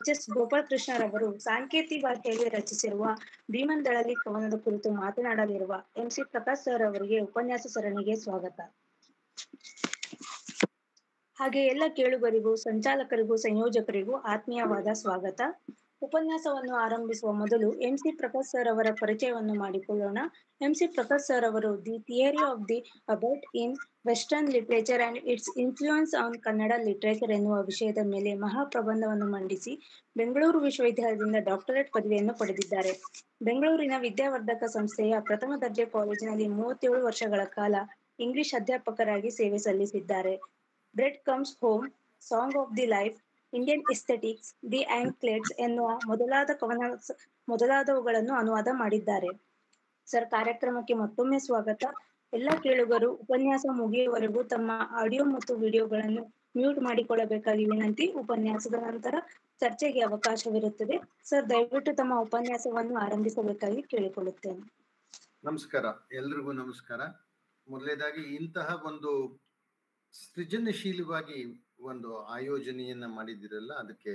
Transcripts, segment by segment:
ಎಚ್.ಎಸ್. ಗೋಪಾಲಕೃಷ್ಣರವರು ಸಾಂಕೇತಿ ಭಾಷೆಯಲ್ಲಿ ರಚಿಸಿರುವ ಭೀಮಂದಳಲಿ ಕವನದ ಕುರಿತು ಮಾತನಾಡಲಿರುವ ಎಂ.ಸಿ. ಪ್ರಕಾಶ್ ಸರ್ ಅವರಿಗೆ ಉಪನ್ಯಾಸ ಸರಣಿಗೆ ಸ್ವಾಗತ. ಹಾಗೆ ಎಲ್ಲ ಕೇಳುಗರಿಗೂ, ಸಂಚಾಲಕರಿಗೂ, ಸಂಯೋಜಕರಿಗೂ ಆತ್ಮೀಯವಾದ ಸ್ವಾಗತ. ಉಪನ್ಯಾಸವನ್ನು ಆರಂಭಿಸುವ ಮೊದಲು ಎಂ.ಸಿ. ಪ್ರಕಾಶ್ ಸರ್ ಅವರ ಪರಿಚಯವನ್ನು ಮಾಡಿಕೊಳ್ಳೋಣ. ಎಂ.ಸಿ. ಪ್ರಕಾಶ್ ಸರ್ ಅವರು the theory of the about in western literature and it's influence on Kannada literature ಎನ್ನುವ ವಿಷಯದ ಮೇಲೆ ಮಹಾಪ್ರಬಂಧವನ್ನು ಮಂಡಿಸಿ ಬೆಂಗಳೂರು ವಿಶ್ವವಿದ್ಯಾಲಯದಿಂದ ಡಾಕ್ಟರೇಟ್ ಪದವಿಯನ್ನು ಪಡೆದಿದ್ದಾರೆ. ಬೆಂಗಳೂರಿನ ವಿದ್ಯಾವರ್ಧಕ ಸಂಸ್ಥೆಯ ಪ್ರಥಮ ದರ್ಜೆ ಕಾಲೇಜಿನಲ್ಲಿ 37 ವರ್ಷಗಳ ಕಾಲ ಇಂಗ್ಲಿಷ್ ಅಧ್ಯಾಪಕರಾಗಿ ಸೇವೆ ಸಲ್ಲಿಸಿದ್ದಾರೆ. Bread comes home, song of the life, Indian aesthetics, the anklets ಎನ್ನುವ ಮೊದಲಾದವುಗಳನ್ನು ಅನುವಾದ ಮಾಡಿದ್ದಾರೆ. ಸರ್, ಕಾರ್ಯಕ್ರಮಕ್ಕೆ ಮತ್ತೊಮ್ಮೆ ಸ್ವಾಗತ. ಎಲ್ಲ ಕೇಳುಗರು ಉಪನ್ಯಾಸ ಮುಗಿಯುವವರೆಗೂ ತಮ್ಮ ಆಡಿಯೋ ಮತ್ತು ವಿಡಿಯೋಗಳನ್ನು ಮ್ಯೂಟ್ ಮಾಡಿಕೊಳ್ಳಬೇಕಾಗಿ ವಿನಂತಿ. ಉಪನ್ಯಾಸದ ನಂತರ ಚರ್ಚೆಗೆ ಅವಕಾಶವಿರುತ್ತದೆ. ಸರ್, ದಯವಿಟ್ಟು ತಮ್ಮ ಉಪನ್ಯಾಸವನ್ನು ಆರಂಭಿಸಬೇಕಾಗಿ ಕೇಳಿಕೊಳ್ಳುತ್ತೇನೆ. ನಮಸ್ಕಾರ, ಎಲ್ರಿಗೂ ನಮಸ್ಕಾರ. ಮೊದಲನೇದಾಗಿ ಇಂತಹ ಒಂದು ಸೃಜನಶೀಲವಾಗಿ ಒಂದು ಆಯೋಜನೆಯನ್ನ ಮಾಡಿದಿರಲ್ಲ, ಅದಕ್ಕೆ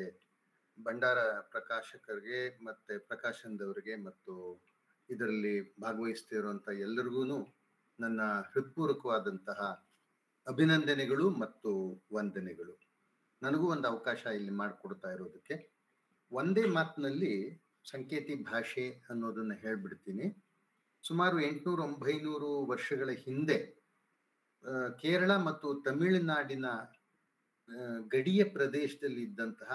ಭಂಡಾರ ಪ್ರಕಾಶಕರಿಗೆ ಮತ್ತೆ ಪ್ರಕಾಶನದವರಿಗೆ ಮತ್ತು ಇದರಲ್ಲಿ ಭಾಗವಹಿಸ್ತಿರುವಂಥ ಎಲ್ಲರಿಗೂ ನನ್ನ ಹೃತ್ಪೂರ್ವಕವಾದಂತಹ ಅಭಿನಂದನೆಗಳು ಮತ್ತು ವಂದನೆಗಳು. ನನಗೂ ಒಂದು ಅವಕಾಶ ಇಲ್ಲಿ ಮಾಡಿಕೊಡ್ತಾ ಇರೋದಕ್ಕೆ. ಒಂದೇ ಮಾತಿನಲ್ಲಿ ಸಂಕೇತಿ ಭಾಷೆ ಅನ್ನೋದನ್ನ ಹೇಳ್ಬಿಡ್ತೀನಿ. ಸುಮಾರು 800-900 ವರ್ಷಗಳ ಹಿಂದೆ ಕೇರಳ ಮತ್ತು ತಮಿಳುನಾಡಿನ ಗಡಿಯ ಪ್ರದೇಶದಲ್ಲಿ ಇದ್ದಂತಹ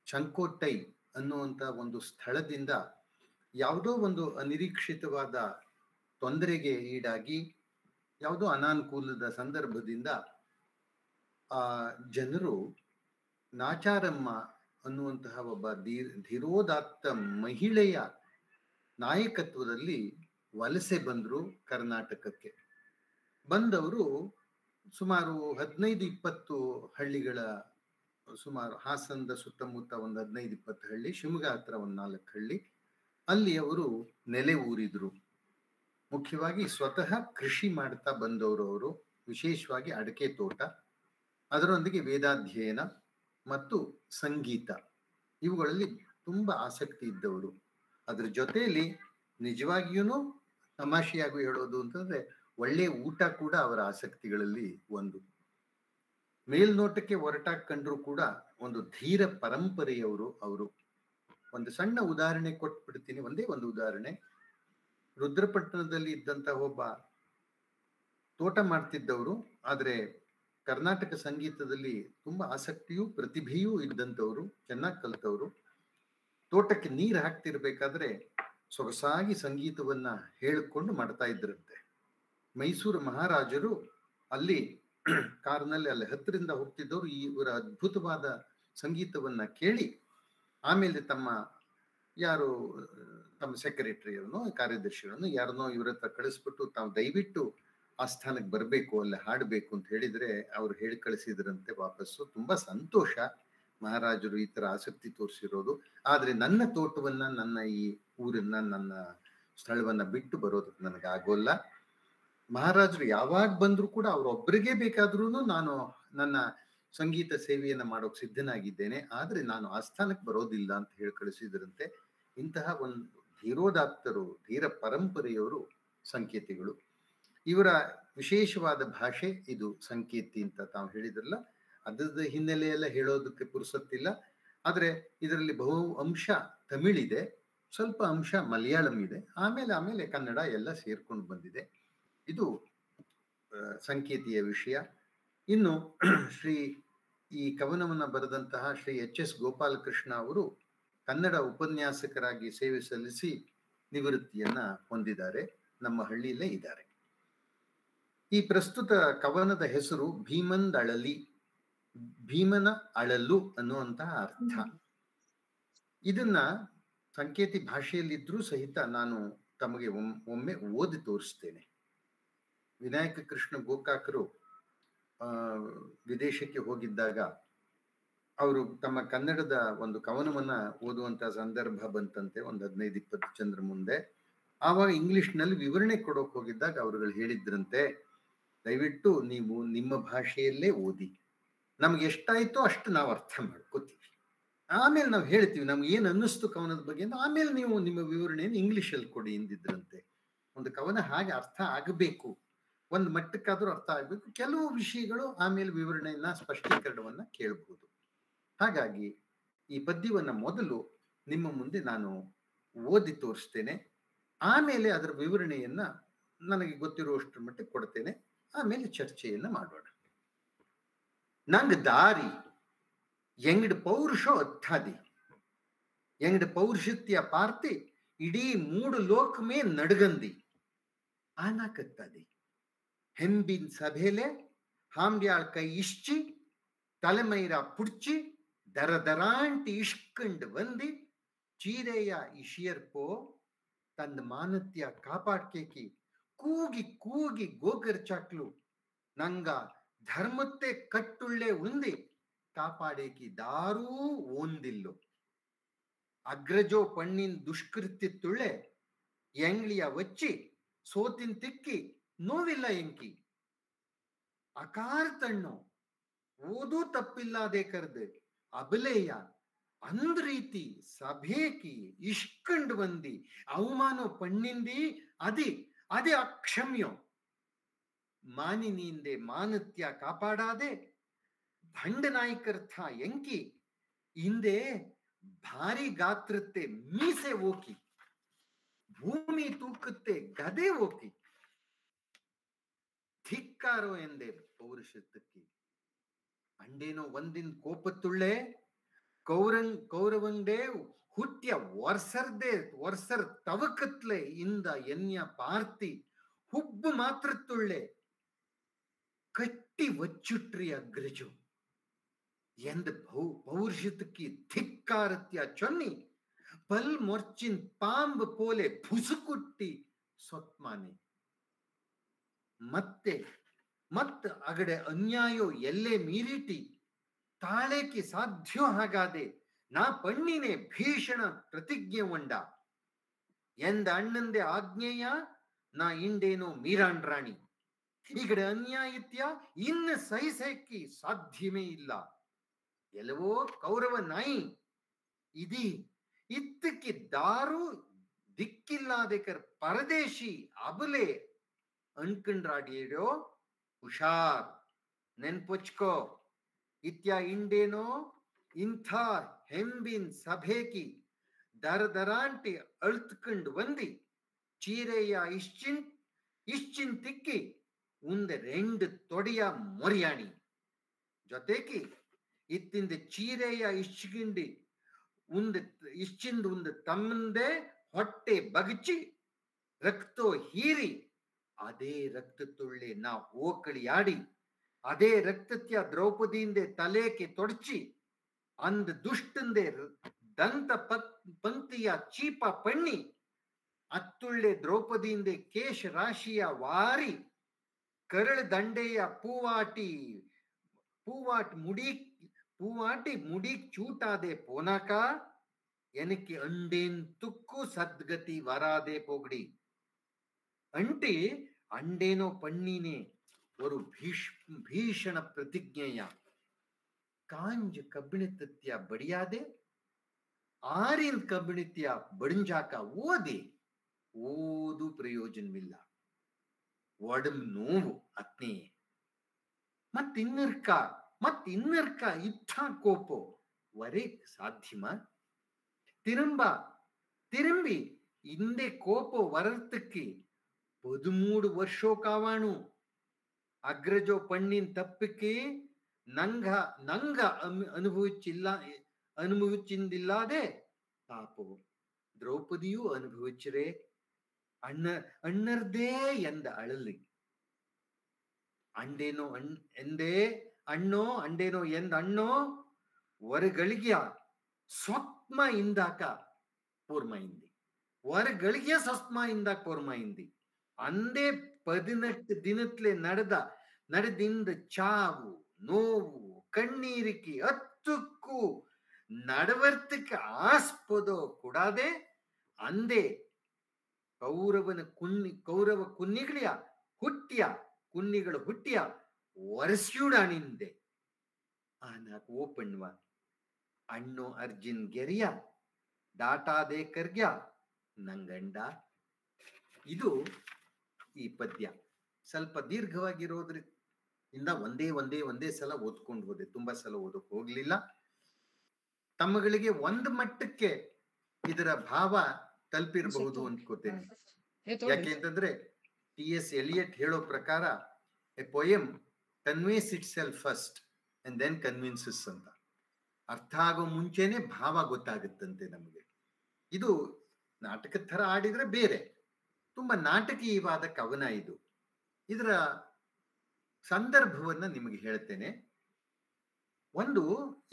ಚಂಕೋಟೈ ಅನ್ನುವಂಥ ಒಂದು ಸ್ಥಳದಿಂದ ಯಾವುದೋ ಒಂದು ಅನಿರೀಕ್ಷಿತವಾದ ತೊಂದರೆಗೆ ಈಡಾಗಿ, ಯಾವುದೋ ಅನಾನುಕೂಲದ ಸಂದರ್ಭದಿಂದ ಆ ಜನರು ನಾಚಾರಮ್ಮ ಅನ್ನುವಂತಹ ಒಬ್ಬ ಧೀರೋದಾತ್ತ ಮಹಿಳೆಯ ನಾಯಕತ್ವದಲ್ಲಿ ವಲಸೆ ಬಂದರು ಕರ್ನಾಟಕಕ್ಕೆ. ಬಂದವರು ಸುಮಾರು 15-20 ಹಳ್ಳಿಗಳ, ಸುಮಾರು ಹಾಸನದ ಸುತ್ತಮುತ್ತ ಒಂದು 15-20 ಹಳ್ಳಿ, ಶಿವಮೊಗ್ಗ ಹತ್ರ ಒಂದು 4 ಹಳ್ಳಿ, ಅಲ್ಲಿ ಅವರು ನೆಲೆ ಊರಿದ್ರು. ಮುಖ್ಯವಾಗಿ ಸ್ವತಃ ಕೃಷಿ ಮಾಡ್ತಾ ಬಂದವರು ಅವರು, ವಿಶೇಷವಾಗಿ ಅಡಕೆ ತೋಟ, ಅದರೊಂದಿಗೆ ವೇದಾಧ್ಯಯನ ಮತ್ತು ಸಂಗೀತ, ಇವುಗಳಲ್ಲಿ ತುಂಬ ಆಸಕ್ತಿ ಇದ್ದವರು. ಅದ್ರ ಜೊತೆಯಲ್ಲಿ ನಿಜವಾಗಿಯೂ ತಮಾಷೆಯಾಗಿ ಹೇಳೋದು ಅಂತಂದ್ರೆ ಒಳ್ಳೆ ಊಟ ಕೂಡ ಅವರ ಆಸಕ್ತಿಗಳಲ್ಲಿ ಒಂದು. ಮೇಲ್ನೋಟಕ್ಕೆ ಒರಟಾಗಿ ಕಂಡ್ರು ಕೂಡ ಒಂದು ಧೀರ ಪರಂಪರೆಯವರು ಅವರು. ಒಂದು ಸಣ್ಣ ಉದಾಹರಣೆ ಕೊಟ್ಬಿಡ್ತೀನಿ, ಒಂದೇ ಒಂದು ಉದಾಹರಣೆ. ರುದ್ರಪಟ್ಟಣದಲ್ಲಿ ಇದ್ದಂತ ಒಬ್ಬ ತೋಟ ಮಾಡ್ತಿದ್ದವರು, ಆದರೆ ಕರ್ನಾಟಕ ಸಂಗೀತದಲ್ಲಿ ತುಂಬಾ ಆಸಕ್ತಿಯೂ ಪ್ರತಿಭೆಯೂ ಇದ್ದಂಥವ್ರು, ಚೆನ್ನಾಗಿ ಕಲಿತವರು. ತೋಟಕ್ಕೆ ನೀರು ಹಾಕ್ತಿರ್ಬೇಕಾದ್ರೆ ಸೊಗಸಾಗಿ ಸಂಗೀತವನ್ನ ಹೇಳಿಕೊಂಡು ಮಾಡ್ತಾ ಇದ್ರಂತೆ. ಮೈಸೂರು ಮಹಾರಾಜರು ಅಲ್ಲಿ ಕಾರ್ನಲ್ಲಿ ಅಲ್ಲಿ ಹತ್ತಿರದಿಂದ ಹೋಗ್ತಿದ್ದವರು ಇವರ ಅದ್ಭುತವಾದ ಸಂಗೀತವನ್ನ ಕೇಳಿ, ಆಮೇಲೆ ತಮ್ಮ ಸೆಕ್ರೆಟರಿಯನ್ನು, ಕಾರ್ಯದರ್ಶಿಗಳನ್ನು ಯಾರನ್ನೋ ಇವ್ರ ಹತ್ರ ಕಳಿಸ್ಬಿಟ್ಟು ತಾವು ದಯವಿಟ್ಟು ಆ ಸ್ಥಾನಕ್ಕೆ ಬರಬೇಕು, ಅಲ್ಲಿ ಹಾಡಬೇಕು ಅಂತ ಹೇಳಿದ್ರೆ ಅವ್ರು ಹೇಳಿ ಕಳಿಸಿದ್ರಂತೆ ವಾಪಸ್ಸು. ತುಂಬಾ ಸಂತೋಷ ಮಹಾರಾಜರು ಈ ತರ ಆಸಕ್ತಿ ತೋರಿಸಿರೋದು. ಆದ್ರೆ ನನ್ನ ತೋಟವನ್ನ, ನನ್ನ ಈ ಊರನ್ನ, ನನ್ನ ಸ್ಥಳವನ್ನ ಬಿಟ್ಟು ಬರೋದಕ್ಕೆ ನನಗೆ ಆಗೋಲ್ಲ. ಮಹಾರಾಜರು ಯಾವಾಗ ಬಂದ್ರು ಕೂಡ ಅವರೊಬ್ಬರಿಗೆ ಬೇಕಾದ್ರೂ ನಾನು ನನ್ನ ಸಂಗೀತ ಸೇವೆಯನ್ನ ಮಾಡೋಕ್ ಸಿದ್ಧನಾಗಿದ್ದೇನೆ, ಆದ್ರೆ ನಾನು ಆಸ್ಥಾನಕ್ಕೆ ಬರೋದಿಲ್ಲ ಅಂತ ಹೇಳಿ ಕಳಿಸಿದ್ರಂತೆ. ಇಂತಹ ಒಂದು ಧೀರೋದಾತ್ತರು, ಧೀರ ಪರಂಪರೆಯವರು ಸಂಕೇತಿಗಳು. ಇವರ ವಿಶೇಷವಾದ ಭಾಷೆ ಇದು ಸಂಕೇತಿ ಅಂತ ತಾವು ಹೇಳಿದ್ರಲ್ಲ, ಅದರದ ಹಿನ್ನೆಲೆಯೆಲ್ಲ ಹೇಳೋದಕ್ಕೆ ಪುರುಸೊತ್ತಿಲ್ಲ. ಆದ್ರೆ ಇದರಲ್ಲಿ ಬಹು ಅಂಶ ತಮಿಳಿದೆ, ಸ್ವಲ್ಪ ಅಂಶ ಮಲಯಾಳಂ ಇದೆ, ಆಮೇಲೆ ಕನ್ನಡ ಎಲ್ಲ ಸೇರ್ಕೊಂಡು ಬಂದಿದೆ. ಇದು ಸಂಕೇತಿಯ ವಿಷಯ. ಇನ್ನು ಈ ಕವನವನ್ನು ಬರೆದಂತಹ ಶ್ರೀ ಎಚ್.ಎಸ್. ಗೋಪಾಲಕೃಷ್ಣ ಅವರು ಕನ್ನಡ ಉಪನ್ಯಾಸಕರಾಗಿ ಸೇವೆ ಸಲ್ಲಿಸಿ ನಿವೃತ್ತಿಯನ್ನ ಹೊಂದಿದ್ದಾರೆ, ನಮ್ಮ ಹಳ್ಳಿಯಲ್ಲೇ ಇದ್ದಾರೆ. ಈ ಪ್ರಸ್ತುತ ಕವನದ ಹೆಸರು ಭೀಮಂದಳಲಿ, ಭೀಮನ ಅಳಲು ಅನ್ನುವಂತಹ ಅರ್ಥ. ಇದನ್ನ ಸಂಕೇತಿ ಭಾಷೆಯಲ್ಲಿದ್ರೂ ಸಹಿತ ನಾನು ತಮಗೆ ಒಮ್ಮೆ ಓದಿ ತೋರಿಸ್ತೇನೆ. ವಿನಾಯಕ ಕೃಷ್ಣ ಗೋಕಾಕರು ವಿದೇಶಕ್ಕೆ ಹೋಗಿದ್ದಾಗ ಅವರು ತಮ್ಮ ಕನ್ನಡದ ಒಂದು ಕವನವನ್ನ ಓದುವಂತ ಸಂದರ್ಭ ಬಂತಂತೆ, ಒಂದು 15-20 ಜನರ ಮುಂದೆ. ಆವಾಗ ಇಂಗ್ಲಿಷ್ನಲ್ಲಿ ವಿವರಣೆ ಕೊಡೋಕೆ ಹೋಗಿದ್ದಾಗ ಅವರುಗಳು ಹೇಳಿದ್ರಂತೆ, ದಯವಿಟ್ಟು ನೀವು ನಿಮ್ಮ ಭಾಷೆಯಲ್ಲೇ ಓದಿ, ನಮ್ಗೆ ಎಷ್ಟಾಯ್ತೋ ಅಷ್ಟು ನಾವು ಅರ್ಥ ಮಾಡ್ಕೋತೀವಿ, ಆಮೇಲೆ ನಾವು ಹೇಳ್ತೀವಿ ನಮ್ಗೆ ಏನ್ ಅನ್ನಿಸ್ತು ಕವನದ ಬಗ್ಗೆ ಅಂತ. ಆಮೇಲೆ ನೀವು ನಿಮ್ಮ ವಿವರಣೆಯನ್ನು ಇಂಗ್ಲಿಷಲ್ಲಿ ಕೊಡಿ ಎಂದಿದ್ರಂತೆ. ಒಂದು ಕವನ ಹಾಗೆ ಅರ್ಥ ಆಗಬೇಕು, ಒಂದು ಮಟ್ಟಕ್ಕಾದ್ರೂ ಅರ್ಥ ಆಗ್ಬೇಕು. ಕೆಲವು ವಿಷಯಗಳು ಆಮೇಲೆ ವಿವರಣೆಯನ್ನ ಸ್ಪಷ್ಟೀಕರಣವನ್ನ ಕೇಳಬಹುದು. ಹಾಗಾಗಿ ಈ ಪದ್ಯವನ್ನ ಮೊದಲು ನಿಮ್ಮ ಮುಂದೆ ನಾನು ಓದಿ ತೋರಿಸ್ತೇನೆ, ಆಮೇಲೆ ಅದರ ವಿವರಣೆಯನ್ನ ನನಗೆ ಗೊತ್ತಿರುವಷ್ಟರ ಮಟ್ಟಿಗೆ ಕೊಡ್ತೇನೆ, ಆಮೇಲೆ ಚರ್ಚೆಯನ್ನ ಮಾಡೋಣ. ನಂಗ್ ದಾರಿ ಎಂಗಡ ಪೌರುಷ ಅತ್ತಾದಿ, ಎಂಗಡ ಪೌರುಷತ್ಯ ಪಾರ್ತಿ ಇಡೀ 3 ಲೋಕಮೇ ನಡಗಂದಿ ಆನಾಕತ್ತದಿ. ಹೆಂಬಿನ್ ಸಭೆಲೆ ಹಾಂಬ್ಯಾಳ್ ಕೈ ಇಶ್ಚಿ ತಲೆಮೈರ ಪುಡ್ಚಿ ದರ ದರಾಂಟಿ ಇಷ್ಕಂಡ್ ವಂದಿ ಚೀರೆಯ ಇಶಿಯರ್ಪೋ ತಂದ ಮಾನತ್ಯ ಕಾಪಾಡ್ಕೇಕಿ ಕೂಗಿ ಕೂಗಿ ಗೋಗರ್ ಚಾಕ್ಲು ನಂಗ ಧರ್ಮತ್ತೆ ಕಟ್ಟುಳ್ಳೆ ಉಂದಿ ಕಾಪಾಡೇಕಿ ದಾರೂ ಓಂದಿಲ್ಲು. ಅಗ್ರಜೋ ಪಣ್ಣಿನ್ ದುಷ್ಕೃತ್ಯತ್ತುಳ್ಳೆ ಎಂಗ್ಳಿಯ ವಚ್ಚಿ ಸೋತಿನ್ ತಿಕ್ಕಿ ನೋವಿಲ್ಲ ಎಂಕಿ ಅಕಾರ ತಣ್ಣು ಓದೂ ತಪ್ಪಿಲ್ಲದೆ ಕರ್ದು ಅಬಲೆಯ ಅಂದ್ ರೀತಿ ಸಭೇಕಿ ಇಷ್ಕಂಡ್ ಬಂದಿ ಅವಮಾನ ಪಣ್ಣಿಂದಿ ಅದಿ ಅದೇ ಅಕ್ಷಮ್ಯೋ ಮಾನಿನಿಂದೆ ಮಾನತ್ಯ ಕಾಪಾಡಾದೆ ಭಂಡ ನಾಯಕರ್ಥ ಎಂಕಿ ಹಿಂದೆ ಭಾರಿ ಗಾತ್ರತ್ತೆ ಮೀಸೆ ಓಕಿ ಭೂಮಿ ತೂಕತ್ತೆ ಗದೆ ಓಕಿ ಧಿಕ್ಕಾರೋ ಎಂದೆ ಪೌರುಷತ್ತಕ್ಕಿ ಅಂಡೇನೋ ಒಂದಿನ ಕೋಪತ್ತುಳ್ಳೆ ಕೌರವಂಡೆ ಹುಟ್ಟ್ಯ ವರ್ಷರ್ ತವಕತ್ಲೆ ಇಂದ ಎನ್ಯ ಪಾರ್ತಿ ಹುಬ್ಬು ಮಾತ್ರತ್ತುಳ್ಳೆ ಕಟ್ಟಿ ವಚ್ಚುಟ್ರಿ ಅಗ್ರಜು ಎಂದ ಪೌರುಷತ್ತಕ್ಕಿ ಧಿಕ್ಕಾರತ್ಯ ಚೊನ್ನಿ ಪಲ್ ಮೊರ್ಚಿನ್ ಪಾಂಬ್ ಪೋಲೆ ಪುಸುಕುಟ್ಟಿ ಸೊತ್ಮಾನೆ ಮತ್ತ ಅಗಡೆ ಅನ್ಯಾಯೋ ಎಲ್ಲೇ ಮೀರಿಟಿ ತಾಳೇಕಿ ಸಾಧ್ಯ ಹಾಗಾದೆ ನಾ ಪಣ್ಣಿನೇ ಭೀಷಣ ಪ್ರತಿಜ್ಞೆ ಒಂಡ ಎಂದ ಅಣ್ಣಂದೆ ಆಜ್ಞೆಯ ನಾ ಇಂಡೇನೋ ಮೀರಾಂಡ್ರಾಣಿ ಈಗಡೆ ಅನ್ಯಾಯಿತ್ಯ ಇನ್ನು ಸಹಿಸೇಕಿ ಸಾಧ್ಯವೇ ಇಲ್ಲ. ಎಲ್ಲವೋ ಕೌರವ ನಾಯಿ ಇದಿ ಇತ್ತಕ್ಕೆ ದಾರು ದಿಕ್ಕಿಲ್ಲಾದೇಕರ್ ಪರದೇಶಿ ಅಬಲೆ ಅನ್ಕಂಡ್ರಾಡಿಯೋ ಹುಷಾರ್ ನೆನ್ಪೊಚ್ಕೋ ಇತ್ಯ ಇಂಡೇನೋ ಇಂಥ ಹೆಂಬಿನ್ ಸಭೇಕಿ ದರದರಾಂಟಿ ಅಳ್ತ್ಕಂಡ್ ವಂದಿ ಚೀರೆಯ ಇಶ್ಚಿನ್ ತಿಕ್ಕಿ ಉಂದೆ 2 ತೊಡೆಯ ಮೊರಿಯಾಣಿ ಜೊತೆಕಿ ಇತ್ತಿಂದ ಚೀರೆಯ ಇಶ್ಚಿಗಿಂಡಿ ಇಶ್ಚಿಂದ ಉಂದ ತಮ್ಮಂದೆ ಹೊಟ್ಟೆ ಬಗಚಿ ರಕ್ತೋ ಹೀರಿ ಅದೇ ರಕ್ತ ತುಳ್ಳೆ ನಾ ಓಕಳಿಯಾಡಿ ಅದೇ ರಕ್ತತ್ಯ ದ್ರೌಪದಿಯಿಂದೆ ತಲೇಕೆ ತೊಡಚಿ ಅಂದ್ ದುಷ್ಟಂದೆ ದಂತ ಪಂಕ್ತಿಯ ಚೀಪ ಪಣ್ಣಿ ಅತ್ತುಳ್ಳೆ ದ್ರೌಪದಿಯಿಂದೆ ಕೇಶ ರಾಶಿಯ ವಾರಿ ಕರಳ ದಂಡೆಯ பூவாட்டி முடி சூட்டாதே போனாக்கா எனக்கு அண்டேன் துக்கு சத்கதி வராதே போகடி అంటే అండేనో పన్నీనే ஒரு ಭೀಷಣ ಪ್ರತಿಜ್ಞೆಯ ಕಾಂಜ ಕಬ್ಬಿಣತ್ಯ ಬಡಿಯಾದೆ ಆರಿನ್ ಕಬ್ಬಿಣತ್ಯ ಬಡಿಂಜಾಕ ಓದು ಪ್ರಯೋಜನವಿಲ್ಲ, ಒಡಮ್ ನೋವು ಅತ್ನೇ ಮತ್ತಿನ್ನರ್ಕ ಇತ್ತ ಕೋಪೋ ವರೇ ಸಾಧ್ಯಮ ತಿರುಂಬಿ ಇಂದೆ ಕೋಪೋ ವರರ್ತಕ್ಕೆ 13 ವರ್ಷೋ ಕಾವಾಣು ಅಗ್ರಜೋ ಪಣ್ಣಿನ ತಪ್ಪಿಕ್ಕೆ ನಂಗ ಅನುಭವಿಸಿಂದಿಲ್ಲಾದೆ ಪಾಪೋ ದ್ರೌಪದಿಯೂ ಅನುಭವಿಸಿರೆ ಅಣ್ಣರ್ದೇ ಎಂದ ಅಳಲಿ ಅಂಡೇನೋ ಎಂದ ಅಣ್ಣೋ ವರಗಳಿಗೆ ಸ್ವತ್ಮ ಇಂದಾಕ ಪೂರ್ಮೈಂದಿ ವರಗಳಿಗೆ ಸ್ವತ್ಮ ಇಂದಾಕ ಪೂರ್ಮೈಂದಿ ಅಂದೇ 18 ದಿನತ್ಲೆ ನಡೆದಿಂದ ಚಾವು ನೋವು ಕಣ್ಣೀರಿಕೆ ಹತ್ತಕ್ಕೂ ನಡವರ್ತಕ್ಕೆ ಆಸ್ಪದೋ ಕೂಡಾದೆ ಅಂದೇ ಕೌರವ ಕುನ್ನಿಗಳು ಹುಟ್ಟಿಯ ಒರಸ್ಯೂಡಾಣಿಂದೆ ಆನಾಕ ಓಪಣ್ವ ಅಣ್ಣು ಅರ್ಜುನ್ ಗೆರಿಯ ದಾಟಾದೆ ಕರ್ಗ್ಯ ನಂಗಂಡ. ಇದು ಈ ಪದ್ಯ. ಸ್ವಲ್ಪ ದೀರ್ಘವಾಗಿರೋದ್ರಿಂದ ಒಂದೇ ಸಲ ಓದ್ಕೊಂಡು ಹೋದೆ, ತುಂಬಾ ಸಲ ಓದಕ್ ಹೋಗ್ಲಿಲ್ಲ. ತಮ್ಮಗಳಿಗೆ ಒಂದು ಮಟ್ಟಕ್ಕೆ ಇದರ ಭಾವ ತಲುಪಿರಬಹುದು ಅನ್ಕೋತೇನೆ. ಯಾಕೆಂತಂದ್ರೆ T.S. Eliot ಹೇಳೋ ಪ್ರಕಾರ a poem conveys itself first and then convinces ಅಂತ. ಅರ್ಥ ಆಗೋ ಮುಂಚೆನೆ ಭಾವ ಗೊತ್ತಾಗುತ್ತಂತೆ ನಮಗೆ. ಇದು ನಾಟಕದ ಥರ ಆಡಿದ್ರೆ ಬೇರೆ, ತುಂಬಾ ನಾಟಕೀಯವಾದ ಕವನ ಇದು. ಇದರ ಸಂದರ್ಭವನ್ನ ನಿಮಗೆ ಹೇಳ್ತೇನೆ. ಒಂದು,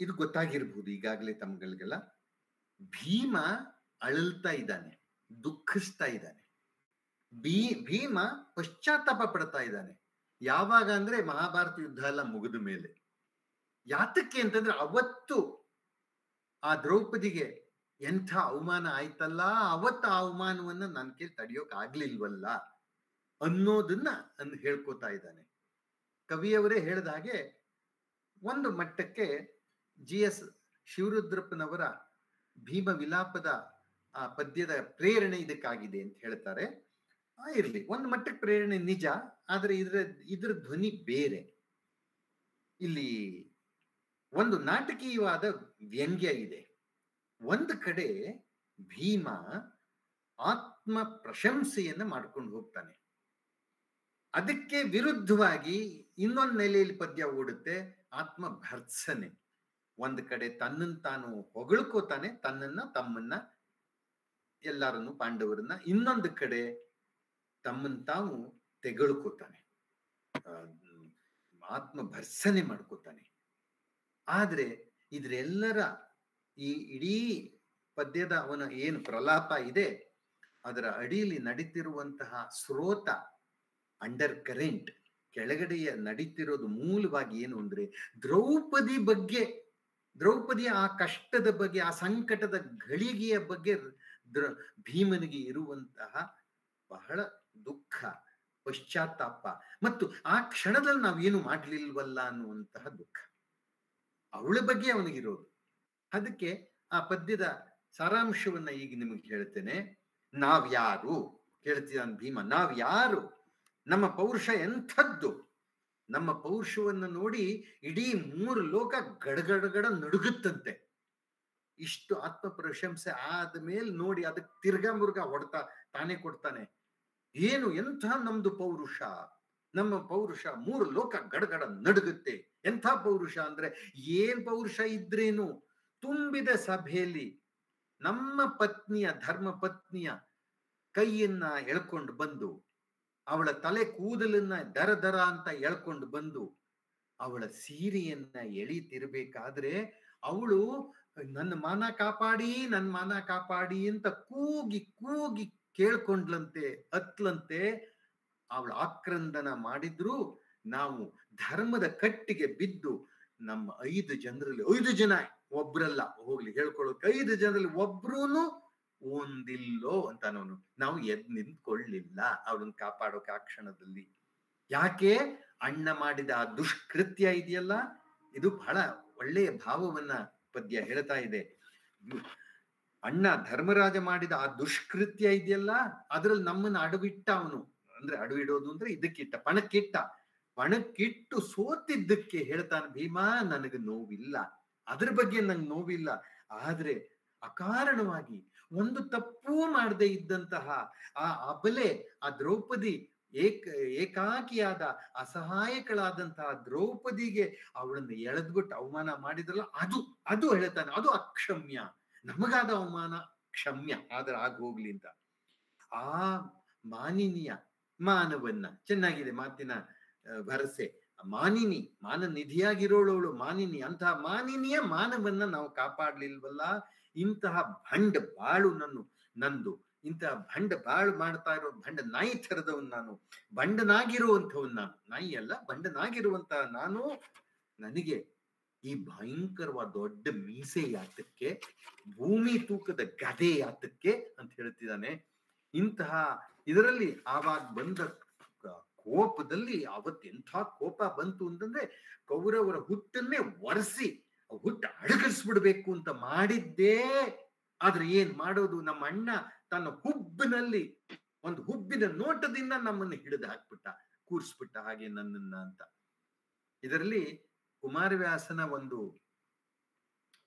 ಇದು ಗೊತ್ತಾಗಿರ್ಬಹುದು ಈಗಾಗಲೇ ತಮ್ಗಳಿಗೆಲ್ಲ, ಭೀಮ ಅಳಲ್ತಾ ಇದ್ದಾನೆ, ದುಃಖಿಸ್ತಾ ಇದ್ದಾನೆ. ಭೀಮ ಪಶ್ಚಾತ್ತಾಪ ಪಡ್ತಾ ಇದ್ದಾನೆ. ಯಾವಾಗ ಅಂದ್ರೆ ಮಹಾಭಾರತ ಯುದ್ಧ ಎಲ್ಲ ಮುಗಿದ ಮೇಲೆ. ಯಾತಕ್ಕೆ ಅಂತಂದ್ರೆ ಅವತ್ತು ಆ ದ್ರೌಪದಿಗೆ ಎಂಥ ಅವಮಾನ ಆಯ್ತಲ್ಲ, ಅವತ್ತು ಆ ಅವಮಾನವನ್ನ ನನ್ನ ಕೈಲಿ ತಡೆಯೋಕ್ ಆಗ್ಲಿಲ್ವಲ್ಲ ಅನ್ನೋದನ್ನ ಹೇಳ್ಕೊತಾ ಇದ್ದಾನೆ. ಕವಿಯವರೇ ಹೇಳಿದ ಹಾಗೆ ಒಂದು ಮಟ್ಟಕ್ಕೆ G.S. ಶಿವರುದ್ರಪ್ಪನವರ ಭೀಮ ವಿಲಾಪದ ಆ ಪದ್ಯದ ಪ್ರೇರಣೆ ಇದಕ್ಕಾಗಿದೆ ಅಂತ ಹೇಳ್ತಾರೆ. ಇರ್ಲಿ, ಒಂದು ಮಟ್ಟಕ್ಕೆ ಪ್ರೇರಣೆ ನಿಜ, ಆದ್ರೆ ಇದ್ರ ಧ್ವನಿ ಬೇರೆ. ಇಲ್ಲಿ ಒಂದು ನಾಟಕೀಯವಾದ ವ್ಯಂಗ್ಯ ಇದೆ. ಒಂದು ಕಡೆ ಭೀಮ ಆತ್ಮ ಪ್ರಶಂಸೆಯನ್ನ ಮಾಡ್ಕೊಂಡು ಹೋಗ್ತಾನೆ. ಅದಕ್ಕೆ ವಿರುದ್ಧವಾಗಿ ಇನ್ನೊಂದು ನೆಲೆಯಲ್ಲಿ ಪದ್ಯ ಓಡುತ್ತೆ, ಆತ್ಮ ಭರ್ತ್ಸನೆ. ಒಂದು ಕಡೆ ತನ್ನನ್ನು ತಾನು ಹೊಗಳ್ಕೋತಾನೆ, ತಮ್ಮನ್ನ ಎಲ್ಲರನ್ನು ಪಾಂಡವರನ್ನ. ಇನ್ನೊಂದು ಕಡೆ ತಮ್ಮನ್ನು ತಾವು ತೆಗಳ್ಕೋತಾನೆ, ಆತ್ಮ ಭರ್ಸನೆ ಮಾಡ್ಕೋತಾನೆ. ಆದ್ರೆ ಇದ್ರೆಲ್ಲರ ಈ ಇಡೀ ಪದ್ಯದ ಅವನ ಏನು ಪ್ರಲಾಪ ಇದೆ ಅದರ ಅಡಿಯಲ್ಲಿ ನಡೀತಿರುವಂತಹ ಸ್ರೋತ, ಅಂಡರ್ ಕರೆಂಟ್, ಕೆಳಗಡೆಯ ನಡೀತಿರೋದು ಮೂಲವಾಗಿ ಏನು ಅಂದ್ರೆ ದ್ರೌಪದಿಯ ಆ ಕಷ್ಟದ ಬಗ್ಗೆ, ಆ ಸಂಕಟದ ಘಳಿಗೆಯ ಬಗ್ಗೆ ಭೀಮನಿಗೆ ಇರುವಂತಹ ಬಹಳ ದುಃಖ, ಪಶ್ಚಾತ್ತಾಪ, ಮತ್ತು ಆ ಕ್ಷಣದಲ್ಲಿ ನಾವೇನು ಮಾಡ್ಲಿಲ್ವಲ್ಲ ಅನ್ನುವಂತಹ ದುಃಖ ಅವಳ ಬಗ್ಗೆ ಅವನಿಗಿರೋದು. ಅದಕ್ಕೆ ಆ ಪದ್ಯದ ಸಾರಾಂಶವನ್ನ ಈಗ ನಿಮಗೆ ಹೇಳ್ತೇನೆ. ನಾವ್ಯಾರು ಕೇಳ್ತಿದ್ದಾನೆ ಭೀಮ, ನಾವ್ಯಾರು, ನಮ್ಮ ಪೌರುಷ ಎಂಥದ್ದು. ನಮ್ಮ ಪೌರುಷವನ್ನು ನೋಡಿ ಇಡೀ 3 ಲೋಕ ಗಡಗಡಗಡ ನಡುಗುತ್ತಂತೆ. ಇಷ್ಟು ಆತ್ಮ ಪ್ರಶಂಸೆ ಆದ್ಮೇಲೆ ನೋಡಿ ಅದಕ್ಕೆ ತಿರ್ಗಾ ಮುರ್ಗಾ ಹೊಡ್ತಾ ತಾನೇ ಕೊಡ್ತಾನೆ. ಏನು ಎಂಥ ನಮ್ದು ಪೌರುಷ, ನಮ್ಮ ಪೌರುಷ 3 ಲೋಕ ಗಡಗಡ ನಡುಗುತ್ತೆ. ಎಂಥ ಪೌರುಷ ಅಂದ್ರೆ ಏನ್ ಪೌರುಷ ಇದ್ರೇನು, ತುಂಬಿದ ಸಭೆಯಲ್ಲಿ ನಮ್ಮ ಪತ್ನಿಯ, ಧರ್ಮ ಪತ್ನಿಯ ಕೈಯನ್ನ ಎಳ್ಕೊಂಡು ಬಂದು, ಅವಳ ತಲೆ ಕೂದಲನ್ನ ದರ ದರ ಅಂತ ಎಳ್ಕೊಂಡು ಬಂದು, ಅವಳ ಸೀರೆಯನ್ನ ಎಳಿತಿರ್ಬೇಕಾದ್ರೆ ಅವಳು ನನ್ನ ಮಾನ ಕಾಪಾಡಿ, ನನ್ನ ಮಾನ ಕಾಪಾಡಿ ಅಂತ ಕೂಗಿ ಕೂಗಿ ಕೇಳ್ಕೊಂಡ್ಲಂತೆ, ಅತ್ಲಂತೆ. ಅವಳ ಆಕ್ರಂದನ ಮಾಡಿದ್ರು ನಾವು ಧರ್ಮದ ಕಟ್ಟಿಗೆ ಬಿದ್ದು ನಮ್ಮ 5 ಜನರಲ್ಲಿ 5 ಜನ, ಒಬ್ರಲ್ಲ ಹೋಗ್ಲಿ ಹೇಳ್ಕೊಳ್ಳೋಕೆ, 5 ಜನರಲ್ಲಿ ಒಬ್ರೂನು ಒಂದಿಲ್ಲೋ ಅಂತ ನಾವು ಎದ್ ನಿಂತ್ಕೊಳ್ಳಿಲ್ಲ ಅವಳನ್ನ ಕಾಪಾಡೋಕೆ ಆ ಕ್ಷಣದಲ್ಲಿ. ಯಾಕೆ? ಅಣ್ಣ ಮಾಡಿದ ಆ ದುಷ್ಕೃತ್ಯ ಇದೆಯಲ್ಲ, ಇದು ಬಹಳ ಒಳ್ಳೆಯ ಭಾವವನ್ನ ಪದ್ಯ ಹೇಳ್ತಾ ಇದೆ. ಅಣ್ಣ ಧರ್ಮರಾಜ ಮಾಡಿದ ಆ ದುಷ್ಕೃತ್ಯ ಇದೆಯಲ್ಲ, ಅದ್ರಲ್ಲಿ ನಮ್ಮನ್ನ ಅಡವಿಟ್ಟ ಅವನು. ಅಂದ್ರೆ ಅಡವಿಡೋದು ಅಂದ್ರೆ ಇದಕ್ಕಿಟ್ಟ, ಪಣಕ್ಕಿಟ್ಟು ಸೋತಿದ್ದಕ್ಕೆ ಹೇಳ್ತಾನೆ ಭೀಮ, ನನಗೆ ನೋವಿಲ್ಲ, ಅದ್ರ ಬಗ್ಗೆ ನಂಗೆ ನೋವಿಲ್ಲ. ಆದ್ರೆ ಅಕಾರಣವಾಗಿ ಒಂದು ತಪ್ಪೂ ಮಾಡದೆ ಇದ್ದಂತಹ ಆ ಅಬಲೆ, ಆ ದ್ರೌಪದಿ, ಏಕಾಕಿಯಾದ ಅಸಹಾಯಕಳಾದಂತಹ ದ್ರೌಪದಿಗೆ ಅವಳನ್ನು ಎಳೆದ್ಬಿಟ್ಟು ಅವಮಾನ ಮಾಡಿದ್ರಲ್ಲ, ಅದು ಹೇಳ್ತಾನೆ, ಅದು ಅಕ್ಷಮ್ಯ. ನಮಗಾದ ಅವಮಾನ ಕ್ಷಮ್ಯ, ಆದ್ರೆ ಹೋಗ್ಲಿ ಅಂತ. ಆ ಮಾನಿನಿಯ ಮಾನವನ್ನ, ಚೆನ್ನಾಗಿದೆ ಮಾತಿನ ಭರಸೆ, ಮಾನನಿಧಿಯಾಗಿರೋಳವಳು ಮಾನಿನಿ, ಅಂತಹ ಮಾನಿನಿಯ ಮಾನವನ್ನ ನಾವು ಕಾಪಾಡ್ಲಿಲ್ವಲ್ಲ. ಇಂತಹ ಭಂಡ ಬಾಳು ನಂದು, ಇಂತಹ ಭಂಡ ಬಾಳು ಮಾಡ್ತಾ ಇರೋ ಭಂಡ ನಾಯಿ ಥರದವನ್ ನಾನು, ಬಂಡನಾಗಿರುವಂಥವನ್ ನಾನು, ನಾಯಿ ಅಲ್ಲ ಬಂಡನಾಗಿರುವಂತಹ ನಾನು, ನನಗೆ ಈ ಭಯಂಕರವಾದ ದೊಡ್ಡ ಮೀಸೆ ಯಾತಕ್ಕೆ, ಭೂಮಿ ತೂಕದ ಗದೆ ಯಾತಕ್ಕೆ ಅಂತ ಹೇಳ್ತಿದ್ದಾನೆ. ಇಂತಹ ಇದರಲ್ಲಿ ಆವಾಗ ಬಂದ ಕೋಪದಲ್ಲಿ, ಅವತ್ತೆಂಥ ಕೋಪ ಬಂತು ಅಂತಂದ್ರೆ ಕೌರವರ ಹುಟ್ಟನ್ನೇ ಒರೆಸಿ ಹುಟ್ಟು ಅಡಗಿಸ್ಬಿಡ್ಬೇಕು ಅಂತ ಮಾಡಿದ್ದೇ. ಆದ್ರೆ ಏನ್ ಮಾಡೋದು, ನಮ್ಮ ಅಣ್ಣ ತನ್ನ ಹುಬ್ಬಿನಲ್ಲಿ ಒಂದು ಹುಬ್ಬಿನ ನೋಟದಿಂದ ನಮ್ಮನ್ನು ಹಿಡಿದು ಹಾಕ್ಬಿಟ್ಟ, ಕೂರ್ಸ್ಬಿಟ್ಟ ಹಾಗೆ ನನ್ನನ್ನ ಅಂತ. ಇದರಲ್ಲಿ ಕುಮಾರವ್ಯಾಸನ ಒಂದು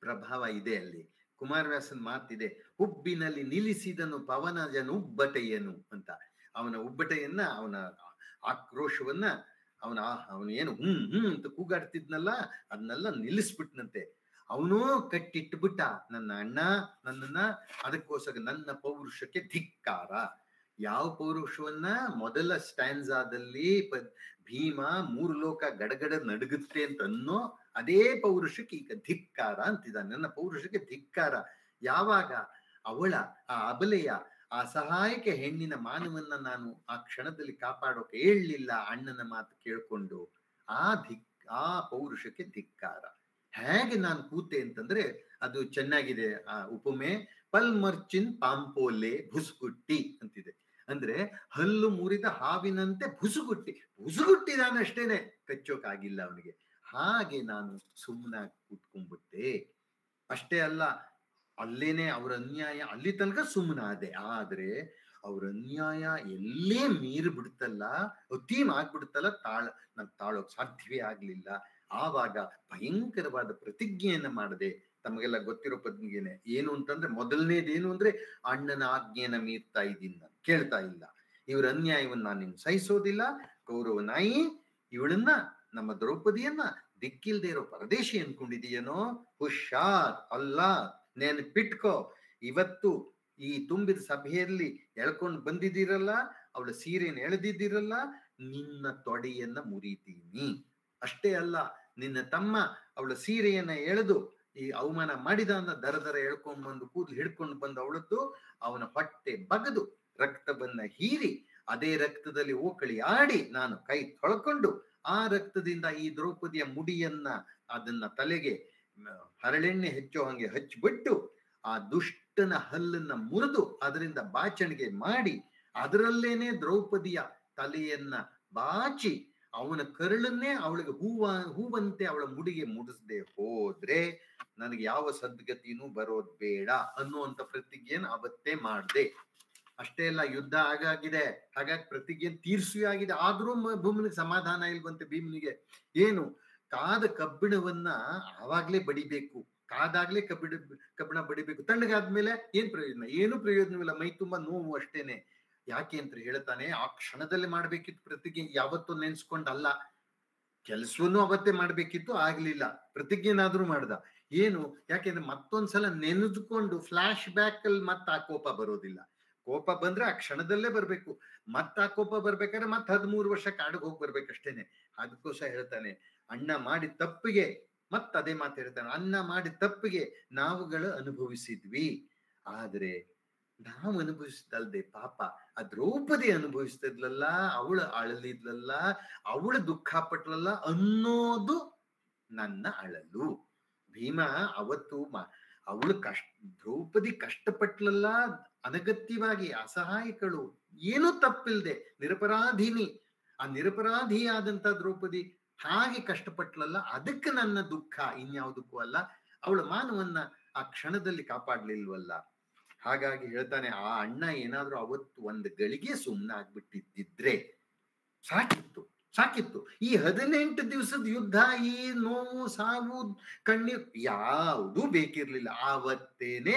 ಪ್ರಭಾವ ಇದೆ. ಅಲ್ಲಿ ಕುಮಾರವ್ಯಾಸನ ಮಾತಿದೆ, ಹುಬ್ಬಿನಲ್ಲಿ ನಿಲ್ಲಿಸಿದನು ಪವನಜನು ಉಬ್ಬಟೆಯನು ಅಂತ. ಅವನ ಉಬ್ಬಟೆಯನ್ನ, ಅವನ ಆಕ್ರೋಶವನ್ನ, ಅವನು ಏನು ಅಂತ ಕೂಗಾಡ್ತಿದ್ನಲ್ಲ, ಅದನ್ನೆಲ್ಲ ನಿಲ್ಲಿಸ್ಬಿಟ್ನಂತೆ. ಅವನೂ ಕಟ್ಟಿಟ್ಬಿಟ್ಟ ನನ್ನ ಅಣ್ಣ ನನ್ನನ್ನ. ಅದಕ್ಕೋಸ್ಕರ ನನ್ನ ಪೌರುಷಕ್ಕೆ ಧಿಕ್ಕಾರ. ಯಾವ ಪೌರುಷವನ್ನ? ಮೊದಲ ಸ್ಟ್ಯಾನ್ಸಾದಲ್ಲಿ ಭೀಮ 3 ಲೋಕ ಗಡಗಡ ನಡುಗುತ್ತೆ ಅಂತ ಅನ್ನೋ ಅದೇ ಪೌರುಷಕ್ಕೆ ಈಗ ಧಿಕ್ಕಾರ ಅಂತಿದ್ದಾನೆ. ನನ್ನ ಪೌರುಷಕ್ಕೆ ಧಿಕ್ಕಾರ. ಯಾವಾಗ ಅವಳ ಆ ಅಬಲೆಯ ಆ ಸಹಾಯಕ ಹೆಣ್ಣಿನ ಮಾನವನ್ನ ನಾನು ಆ ಕ್ಷಣದಲ್ಲಿ ಕಾಪಾಡೋಕೆ ಹೇಳಲಿಲ್ಲ, ಅಣ್ಣನ ಮಾತು ಕೇಳ್ಕೊಂಡು, ಆ ಪೌರುಷಕ್ಕೆ ಧಿಕ್ಕಾರ. ಹೇಗೆ ನಾನು ಕೂತೆ ಅಂತಂದ್ರೆ ಅದು ಚೆನ್ನಾಗಿದೆ ಆ ಉಪಮೆ. ಪಲ್ಮರ್ಚಿನ್ ಪಾಂಪೋಲೆ ಭುಸುಗುಟ್ಟಿ ಅಂತಿದೆ. ಅಂದ್ರೆ ಹಲ್ಲು ಮುರಿದ ಹಾವಿನಂತೆ ಭುಸುಗುಟ್ಟಿದಾನಷ್ಟೇನೆ, ಕಚ್ಚೋಕಾಗಿಲ್ಲ ಅವನಿಗೆ. ಹಾಗೆ ನಾನು ಸುಮ್ಮನಾಗಿ ಕೂತ್ಕೊಂಡ್ಬಿಟ್ಟೆ. ಅಷ್ಟೇ ಅಲ್ಲ, ಅಲ್ಲೇನೆ ಅವ್ರ ಅನ್ಯಾಯ ಅಲ್ಲಿ ತನಕ ಸುಮ್ಮನಾದೆ. ಆದ್ರೆ ಅವ್ರ ಅನ್ಯಾಯ ಎಲ್ಲೇ ಮೀರಿ ಬಿಡುತ್ತಲ್ಲ, ಅತೀಮ್ ಆಗ್ಬಿಡುತ್ತಲ್ಲ, ನಾನು ತಾಳೋಕ್ ಸಾಧ್ಯವೇ ಆಗ್ಲಿಲ್ಲ. ಆವಾಗ ಭಯಂಕರವಾದ ಪ್ರತಿಜ್ಞೆಯನ್ನ ಮಾಡದೆ. ತಮಗೆಲ್ಲ ಗೊತ್ತಿರೋ ಪ್ರತಿಜ್ಞೆನೆ ಏನು ಅಂತಂದ್ರೆ, ಮೊದಲನೇದೇನು ಅಂದ್ರೆ ಅಣ್ಣನ ಆಜ್ಞೆಯನ್ನ ಮೀರ್ತಾ ಇದ್ದೀನಿ, ನಾನು ಕೇಳ್ತಾ ಇಲ್ಲ. ಇವ್ರ ಅನ್ಯಾಯವನ್ನ ನಾನು ಸಹಿಸೋದಿಲ್ಲ. ಕೌರವ ನಾಯಿ ಇವಳನ್ನ, ನಮ್ಮ ದ್ರೌಪದಿಯನ್ನ ದಿಕ್ಕಿಲ್ದೇ ಇರೋ ಪರದೇಶಿ ಅನ್ಕೊಂಡಿದೀಯನೋ? ಹುಷಾರ್ ಅಲ್ಲ, ನೆನಪಿಟ್ಕೋ. ಇವತ್ತು ಈ ತುಂಬಿದ ಸಭೆಯಲ್ಲಿ ಎಳ್ಕೊಂಡು ಬಂದಿದ್ದೀರಲ್ಲ, ಅವಳ ಸೀರೆಯನ್ನು ಎಳೆದಿದ್ದೀರಲ್ಲ, ನಿನ್ನ ತೊಡೆಯನ್ನ ಮುರಿತೀನಿ. ಅಷ್ಟೇ ಅಲ್ಲ, ನಿನ್ನ ತಮ್ಮ ಅವಳ ಸೀರೆಯನ್ನ ಎಳೆದು ಈ ಅವಮಾನ ಮಾಡಿದ ಅಂತ ದರ ಎಳ್ಕೊಂಡ್ ಬಂದು ಕೂದಲು ಹಿಡ್ಕೊಂಡು ಬಂದು ಅವಳದ್ದು ಅವನ ಹೊಟ್ಟೆ ಬಗದು ರಕ್ತವನ್ನ ಹೀರಿ, ಅದೇ ರಕ್ತದಲ್ಲಿ ಓಕಳಿ ಆಡಿ ನಾನು ಕೈ ತೊಳ್ಕೊಂಡು ಆ ರಕ್ತದಿಂದ ಈ ದ್ರೌಪದಿಯ ಮುಡಿಯನ್ನ, ಅದನ್ನ ತಲೆಗೆ ಹರಳೆಣ್ಣೆ ಹೆಚ್ಚೋ ಹಂಗೆ ಹಚ್ಚಿಬಿಟ್ಟು ಆ ದುಷ್ಟನ ಹಲ್ಲನ್ನ ಮುರಿದು ಅದರಿಂದ ಬಾಚಣಿಗೆ ಮಾಡಿ ಅದರಲ್ಲೇನೆ ದ್ರೌಪದಿಯ ತಲೆಯನ್ನ ಬಾಚಿ ಅವನ ಕರುಳನ್ನೇ ಅವಳಿಗೆ ಹೂವಂತೆ ಅವಳ ಮುಡಿಗೆ ಮುಡಿಸದೆ ಹೋದ್ರೆ ನನಗೆ ಯಾವ ಸದ್ಗತಿನೂ ಬರೋದ್ ಬೇಡ ಅನ್ನುವಂತ ಪ್ರತಿಜ್ಞೆಯನ್ನು ಅವತ್ತೇ ಮಾಡ್ದೆ. ಅಷ್ಟೇ ಅಲ್ಲ, ಯುದ್ಧ ಆಗಾಗಿದೆ, ಹಾಗಾಗಿ ಪ್ರತಿಜ್ಞೆ ತೀರ್ಸುವೆ ಆಗಿದೆ. ಆದ್ರೂ ಭೂಮನಿಗೆ ಸಮಾಧಾನ ಇಲ್ವಂತೆ ಭೀಮನಿಗೆ. ಏನು? ಕಾದ ಕಬ್ಬಿಣವನ್ನ ಆವಾಗ್ಲೇ ಬಡಿಬೇಕು, ಕಾದಾಗ್ಲೇ ಕಬ್ಬಿಣ ಬಡಿಬೇಕು. ತಣ್ಣಗಾದ್ಮೇಲೆ ಏನ್ ಪ್ರಯೋಜನ? ಏನು ಪ್ರಯೋಜನವಿಲ್ಲ, ಮೈ ತುಂಬಾ ನೋವು ಅಷ್ಟೇನೆ. ಯಾಕೆ ಅಂತ ಹೇಳ್ತಾನೆ, ಆ ಕ್ಷಣದಲ್ಲಿ ಮಾಡ್ಬೇಕಿತ್ತು ಪ್ರತಿಜ್ಞೆ, ಯಾವತ್ತೂ ನೆನ್ಸ್ಕೊಂಡಲ್ಲ. ಕೆಲಸವನ್ನು ಅವತ್ತೇ ಮಾಡ್ಬೇಕಿತ್ತು, ಆಗ್ಲಿಲ್ಲ. ಪ್ರತಿಜ್ಞೆನಾದ್ರೂ ಮಾಡ್ದ. ಏನು? ಯಾಕೆಂದ್ರೆ ಮತ್ತೊಂದ್ಸಲ ನೆನೆದುಕೊಂಡು ಫ್ಲಾಶ್ ಬ್ಯಾಕ್ ಅಲ್ಲಿ ಆ ಕೋಪ ಬರೋದಿಲ್ಲ. ಕೋಪ ಬಂದ್ರೆ ಆ ಕ್ಷಣದಲ್ಲೇ ಬರ್ಬೇಕು. ಆ ಕೋಪ ಬರ್ಬೇಕಾದ್ರೆ 13 ವರ್ಷ ಕಾಡಿಗೆ ಹೋಗಿ ಬರ್ಬೇಕಷ್ಟೇನೆ. ಅದಕ್ಕೋಸ್ಕರ ಹೇಳ್ತಾನೆ, ಅಣ್ಣ ಮಾಡಿದ ತಪ್ಪಿಗೆ ಅದೇ ಮಾತು ಹೇಳ್ತಾನೆ, ಅಣ್ಣ ಮಾಡಿದ ತಪ್ಪಿಗೆ ನಾವುಗಳು ಅನುಭವಿಸಿದ್ವಿ. ಆದ್ರೆ ನಾವು ಅನುಭವಿಸಿದಲ್ದೆ ಪಾಪ ಆ ದ್ರೌಪದಿ ಅನುಭವಿಸ್ತಿದ್ಲಲ್ಲ, ಅವಳು ಅಳಲಿದ್ಲಲ್ಲ, ಅವಳು ದುಃಖ ಪಟ್ಲಲ್ಲ ಅನ್ನೋದು ನನ್ನ ಅಳಲು. ಭೀಮ ಅವತ್ತು ಅವಳು ದ್ರೌಪದಿ ಕಷ್ಟಪಟ್ಲಲ್ಲ, ಅನಗತ್ಯವಾಗಿ, ಅಸಹಾಯಕಳು, ಏನೂ ತಪ್ಪಿಲ್ದೆ ನಿರಪರಾಧಿನಿ. ಆ ನಿರಪರಾಧಿಯಾದಂತ ದ್ರೌಪದಿ ಹಾಗೆ ಕಷ್ಟಪಟ್ಲಲ್ಲ, ಅದಕ್ಕೆ ನನ್ನ ದುಃಖ, ಇನ್ಯಾವುದಕ್ಕೂ ಅಲ್ಲ. ಅವಳ ಮಾನವನ್ನ ಆ ಕ್ಷಣದಲ್ಲಿ ಕಾಪಾಡ್ಲಿಲ್ವಲ್ಲ. ಹಾಗಾಗಿ ಹೇಳ್ತಾನೆ, ಆ ಅಣ್ಣ ಏನಾದ್ರೂ ಅವತ್ತು ಒಂದು ಗಳಿಗೆ ಸುಮ್ಮನಾಗ್ಬಿಟ್ಟಿದ್ದಿದ್ರೆ ಸಾಕಿತ್ತು. ಈ 18 ದಿವಸದ ಯುದ್ಧ, ಈ ನೋವು, ಸಾವು, ಕಣ್ಣೀರು ಯಾವುದೂ ಬೇಕಿರ್ಲಿಲ್ಲ. ಆವತ್ತೇನೆ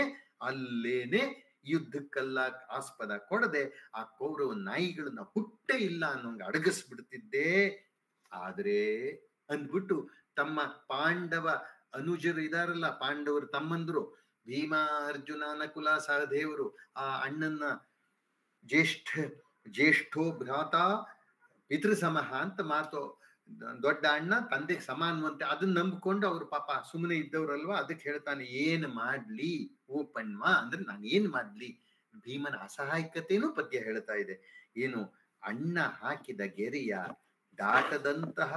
ಅಲ್ಲೇನೆ ಯುದ್ಧಕ್ಕೆಲ್ಲ ಆಸ್ಪದ ಕೊಡದೆ ಆ ಕೌರವ ನಾಯಿಗಳನ್ನ ಹುಟ್ಟೆ ಇಲ್ಲ ಅನ್ನೋಂಗ ಅಡಗಿಸ್ಬಿಡ್ತಿದ್ದೆ. ಆದ್ರೆ ಅಂದ್ಬಿಟ್ಟು ತಮ್ಮ ಪಾಂಡವ ಅನುಜರು ಇದಾರಲ್ಲ, ಪಾಂಡವರು ತಮ್ಮಂದ್ರು, ಭೀಮ, ಅರ್ಜುನ, ನಕುಲ, ಸಹದೇವರು, ಆ ಅಣ್ಣನ ಜ್ಯೇಷ್ಠೋ ಭ್ರಾತ ಪಿತೃಸಮಃ ಅಂತ ಮಾತು. ದೊಡ್ಡ ಅಣ್ಣ ತಂದೆಗೆ ಸಮಾನವಂತೆ, ಅದನ್ನ ನಂಬಿಕೊಂಡು ಅವ್ರು ಪಾಪ ಸುಮ್ಮನೆ ಇದ್ದವ್ರಲ್ವಾ. ಅದಕ್ಕೆ ಹೇಳ್ತಾನೆ, ಏನ್ ಮಾಡ್ಲಿ ಓ ಪಣ್ವ, ಅಂದ್ರೆ ನಾನು ಏನ್ ಮಾಡ್ಲಿ? ಭೀಮನ ಅಸಹಾಯಕತೆನೂ ಪದ್ಯ ಹೇಳ್ತಾ ಇದೆ. ಏನು? ಅಣ್ಣ ಹಾಕಿದ ಗೆರೆಯ ದಾಟದಂತಹ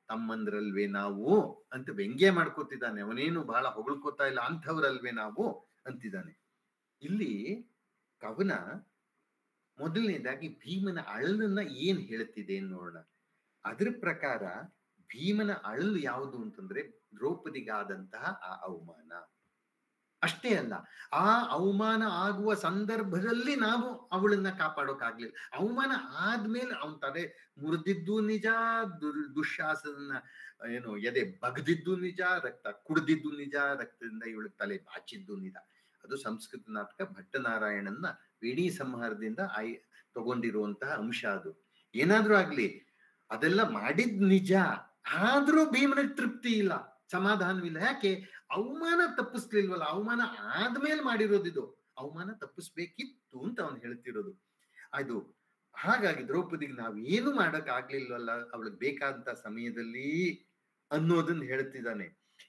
ತಮ್ಮಂದ್ರಲ್ವೇ ನಾವು ಅಂತ ವ್ಯಂಗ್ಯ ಮಾಡ್ಕೋತಿದ್ದಾನೆ. ಅವನೇನು ಬಹಳ ಹೊಗಳ್ಕೋತಾ ಇಲ್ಲ, ಅಂಥವ್ರಲ್ವೇ ನಾವು ಅಂತಿದ್ದಾನೆ. ಇಲ್ಲಿ ಕವನ ಮೊದಲನೇದಾಗಿ ಭೀಮನ ಅಳಲನ್ನ ಏನ್ ಹೇಳ್ತಿದೆ ನೋಡೋಣ. ಅದ್ರ ಪ್ರಕಾರ ಭೀಮನ ಅಳಲು ಯಾವುದು ಅಂತಂದ್ರೆ ದ್ರೌಪದಿಗಾದಂತಹ ಆ ಅವಮಾನ. ಅಷ್ಟೇ ಅಲ್ಲ, ಆ ಅವಮಾನ ಆಗುವ ಸಂದರ್ಭದಲ್ಲಿ ನಾವು ಅವಳನ್ನ ಕಾಪಾಡೋಕಾಗ್ಲಿಲ್ಲ. ಅವಮಾನ ಆದ್ಮೇಲೆ ಅವನ್ ತಲೆ ಮುರಿದಿದ್ದು ನಿಜ, ದುಶ್ಯಾಸನ ಎದೆ ಬಗ್ದಿದ್ದು ನಿಜ, ರಕ್ತ ಕುಡ್ದಿದ್ದು ನಿಜ, ರಕ್ತದಿಂದ ಇವಳ ತಲೆ ಬಾಚಿದ್ದು ನಿಜ. ಅದು ಸಂಸ್ಕೃತ ನಾಟಕ ಭಟ್ಟನಾರಾಯಣನ ವೇಣಿ ಸಂಹಾರದಿಂದ ತಗೊಂಡಿರುವಂತಹ ಅಂಶ. ಅದು ಏನಾದ್ರೂ ಆಗ್ಲಿ, ಅದೆಲ್ಲ ಮಾಡಿದ್ ನಿಜ, ಆದ್ರೂ ಭೀಮನಿಗೆ ತೃಪ್ತಿ ಇಲ್ಲ, ಸಮಾಧಾನವಿಲ್ಲ. ಯಾಕೆ? ಅವಮಾನ ತಪ್ಪಿಸ್ಲಿಲ್ವಲ್ಲ, ಅವಮಾನ ಆದ್ಮೇಲೆ ಮಾಡಿರೋದಿದು, ಅವಮಾನ ತಪ್ಪಿಸ್ಬೇಕಿತ್ತು ಅಂತ ಅವನು ಹೇಳ್ತಿರೋದು. ಅದು ಹಾಗಾಗಿ ದ್ರೌಪದಿಗೆ ನಾವ್ ಏನು ಮಾಡಕ್ ಆಗ್ಲಿಲ್ವಲ್ಲ ಅವಳಿಗೆ ಬೇಕಾದಂತ ಸಮಯದಲ್ಲಿ ಅನ್ನೋದನ್ನ ಹೇಳ್ತಿದ್ದಾನೆ.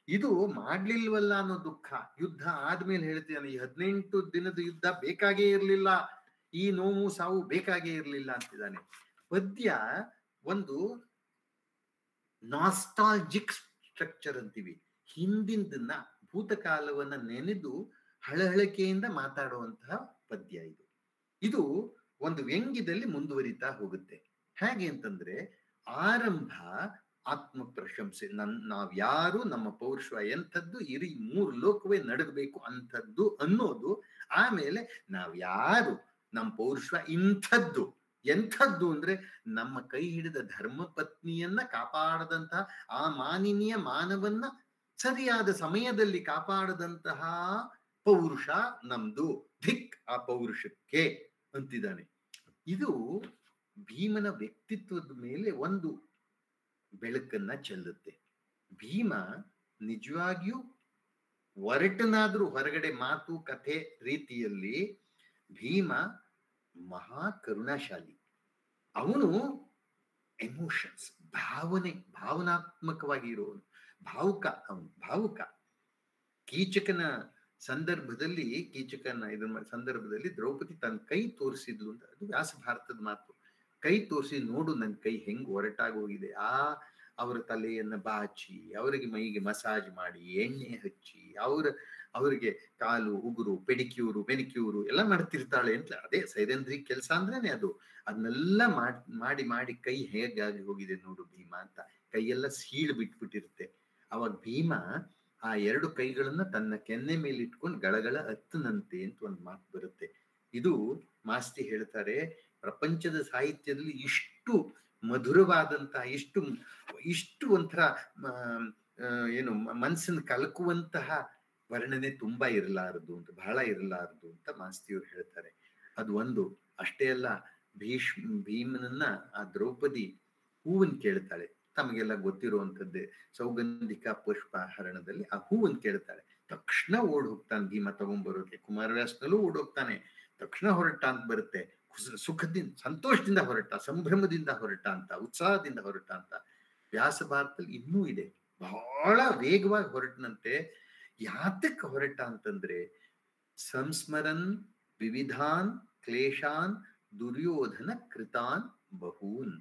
ಇದು ಮಾಡ್ಲಿಲ್ವಲ್ಲ ಅನ್ನೋ ದುಃಖ ಯುದ್ಧ ಆದ್ಮೇಲೆ ಹೇಳ್ತಿದ್ದಾನೆ. ಈ 18 ದಿನದ ಯುದ್ಧ ಬೇಕಾಗೇ ಇರ್ಲಿಲ್ಲ, ಈ ನೋವು ಸಾವು ಬೇಕಾಗೇ ಇರ್ಲಿಲ್ಲ ಅಂತಿದ್ದಾನೆ. ಪದ್ಯ ಒಂದು ನಾಸ್ಟಾಲ್ಜಿಕ್ ಸ್ಟ್ರಕ್ಚರ್ ಅಂತೀವಿ. ಹಿಂದಿನ ಭೂತಕಾಲವನ್ನ ನೆನೆದು ಹಳಹಳಿಕೆಯಿಂದ ಮಾತಾಡುವಂತಹ ಪದ್ಯ ಇದು. ಇದು ಒಂದು ವ್ಯಂಗ್ಯದಲ್ಲಿ ಮುಂದುವರಿತಾ ಹೋಗುತ್ತೆ. ಹೇಗೆ ಅಂತಂದ್ರೆ, ಆರಂಭ ಆತ್ಮ ಪ್ರಶಂಸೆ, ನಾವ್ಯಾರು, ನಮ್ಮ ಪೌರುಷ ಎಂಥದ್ದು, ಇಡೀ 3 ಲೋಕವೇ ನಡಗಬೇಕು ಅಂಥದ್ದು ಅನ್ನೋದು. ಆಮೇಲೆ ನಾವ್ಯಾರು, ನಮ್ಮ ಪೌರುಷ ಇಂಥದ್ದು, ಎಂಥದ್ದು ಅಂದ್ರೆ ನಮ್ಮ ಕೈ ಹಿಡಿದ ಧರ್ಮ ಪತ್ನಿಯನ್ನ ಕಾಪಾಡದಂತಹ ಆ ಮಾನಿನಿಯ ಮಾನವನ್ನ ಸರಿಯಾದ ಸಮಯದಲ್ಲಿ ಕಾಪಾಡದಂತಹ ಪೌರುಷ ನಮ್ದು, ಧಿಕ್ ಆ ಪೌರುಷಕ್ಕೆ ಅಂತಿದ್ದಾನೆ. ಇದು ಭೀಮನ ವ್ಯಕ್ತಿತ್ವದ ಮೇಲೆ ಒಂದು ಬೆಳಕನ್ನ ಚೆಲ್ಲುತ್ತೆ. ಭೀಮ ನಿಜವಾಗಿಯೂ ಒರಟನಾದ್ರೂ ಹೊರಗಡೆ ಮಾತು ಕಥೆ ರೀತಿಯಲ್ಲಿ ಭೀಮ ಮಹಾ ಕರುಣಾಶಾಲಿ. ಅವನು ಎಮೋಷನ್ಸ್, ಭಾವನಾತ್ಮಕವಾಗಿ ಇರೋನು, ಅವನು ಭಾವುಕ. ಕೀಚಕನ ಸಂದರ್ಭದಲ್ಲಿ ದ್ರೌಪದಿ ತನ್ನ ಕೈ ತೋರಿಸಿದ್ಲು ಅಂತ, ಅದು ವ್ಯಾಸ ಭಾರತದ ಮಾತು. ಕೈ ತೋರಿಸಿ, ನೋಡು ನನ್ನ ಕೈ ಹೆಂಗ್ ಒರಟಾಗಿ ಹೋಗಿದೆ. ಅವರ ತಲೆಯನ್ನ ಬಾಚಿ, ಅವರಿಗೆ ಮೈಗೆ ಮಸಾಜ್ ಮಾಡಿ, ಎಣ್ಣೆ ಹಚ್ಚಿ, ಅವರಿಗೆ ಕಾಲು ಉಗುರು, ಮೆನಿಕ್ಯೂರು ಎಲ್ಲ ಮಾಡ್ತಿರ್ತಾಳೆ ಅಂತ. ಅದೇ ಸೈರಂಧ್ರಿ ಕೆಲಸ ಅಂದ್ರೇನೆ ಅದು. ಅದನ್ನೆಲ್ಲ ಮಾಡಿ ಕೈ ಹೇಗಾಗಿ ಹೋಗಿದೆ ನೋಡು ಭೀಮ ಅಂತ. ಕೈಯೆಲ್ಲ ಸೀಳು ಬಿಟ್ಬಿಟ್ಟಿರುತ್ತೆ. ಅವಾಗ ಭೀಮ ಆ 2 ಕೈಗಳನ್ನ ತನ್ನ ಕೆನ್ನೆ ಮೇಲೆ ಇಟ್ಕೊಂಡು ಗಳಗಳ ಅತ್ತನಂತೆ ಅಂತ ಒಂದು ಮಾತು ಬರುತ್ತೆ. ಇದು ಮಾಸ್ತಿ ಹೇಳ್ತಾರೆ, ಪ್ರಪಂಚದ ಸಾಹಿತ್ಯದಲ್ಲಿ ಇಷ್ಟು ಮಧುರವಾದಂತಹ, ಇಷ್ಟು ಒಂಥರ ಮನಸ್ಸನ್ನು ಕಲಕುವಂತಹ ವರ್ಣನೆ ತುಂಬಾ ಇರಲಾರದು ಅಂತ, ಬಹಳ ಇರಲಾರದು ಅಂತ ಮಾಸ್ತಿಯವರು ಹೇಳ್ತಾರೆ. ಅದು ಒಂದು. ಅಷ್ಟೇ ಅಲ್ಲ, ಭೀಮನನ್ನ ಆ ದ್ರೌಪದಿ ಹೂವನ್ ಕೇಳ್ತಾಳೆ. ತಮಗೆಲ್ಲ ಗೊತ್ತಿರುವಂಥದ್ದೇ, ಸೌಗಂಧಿಕ ಪುಷ್ಪ ಹರಣದಲ್ಲಿ ಆ ಹೂವನ್ ಕೇಳ್ತಾಳೆ. ತಕ್ಷಣ ಓಡ್ ಹೋಗ್ತಾನೆ ಭೀಮ ತಗೊಂಡ್ಬರೋಕೆ. ಕುಮಾರವ್ಯಾಸನಲ್ಲೂ ಓಡ್ ಹೋಗ್ತಾನೆ. ತಕ್ಷಣ ಹೊರಟ ಅಂತ ಬರುತ್ತೆ. ಸುಖದಿಂದ, ಸಂತೋಷದಿಂದ ಹೊರಟ, ಸಂಭ್ರಮದಿಂದ ಹೊರಟ ಅಂತ, ಉತ್ಸಾಹದಿಂದ ಹೊರಟ ಅಂತ. ವ್ಯಾಸ ಭಾರತದಲ್ಲಿ ಇನ್ನೂ ಇದೆ. ಬಹಳ ವೇಗವಾಗಿ ಹೊರಟನಂತೆ. ಯಾತಕ್ಕೆ ಹೊರಟ ಅಂತಂದ್ರೆ, ಸಂಸ್ಮರನ್ ವಿವಿಧಾನ್ ಕ್ಲೇಶಾನ್ ದುರ್ಯೋಧನ ಕೃತಾನ್ ಬಹೂನ್.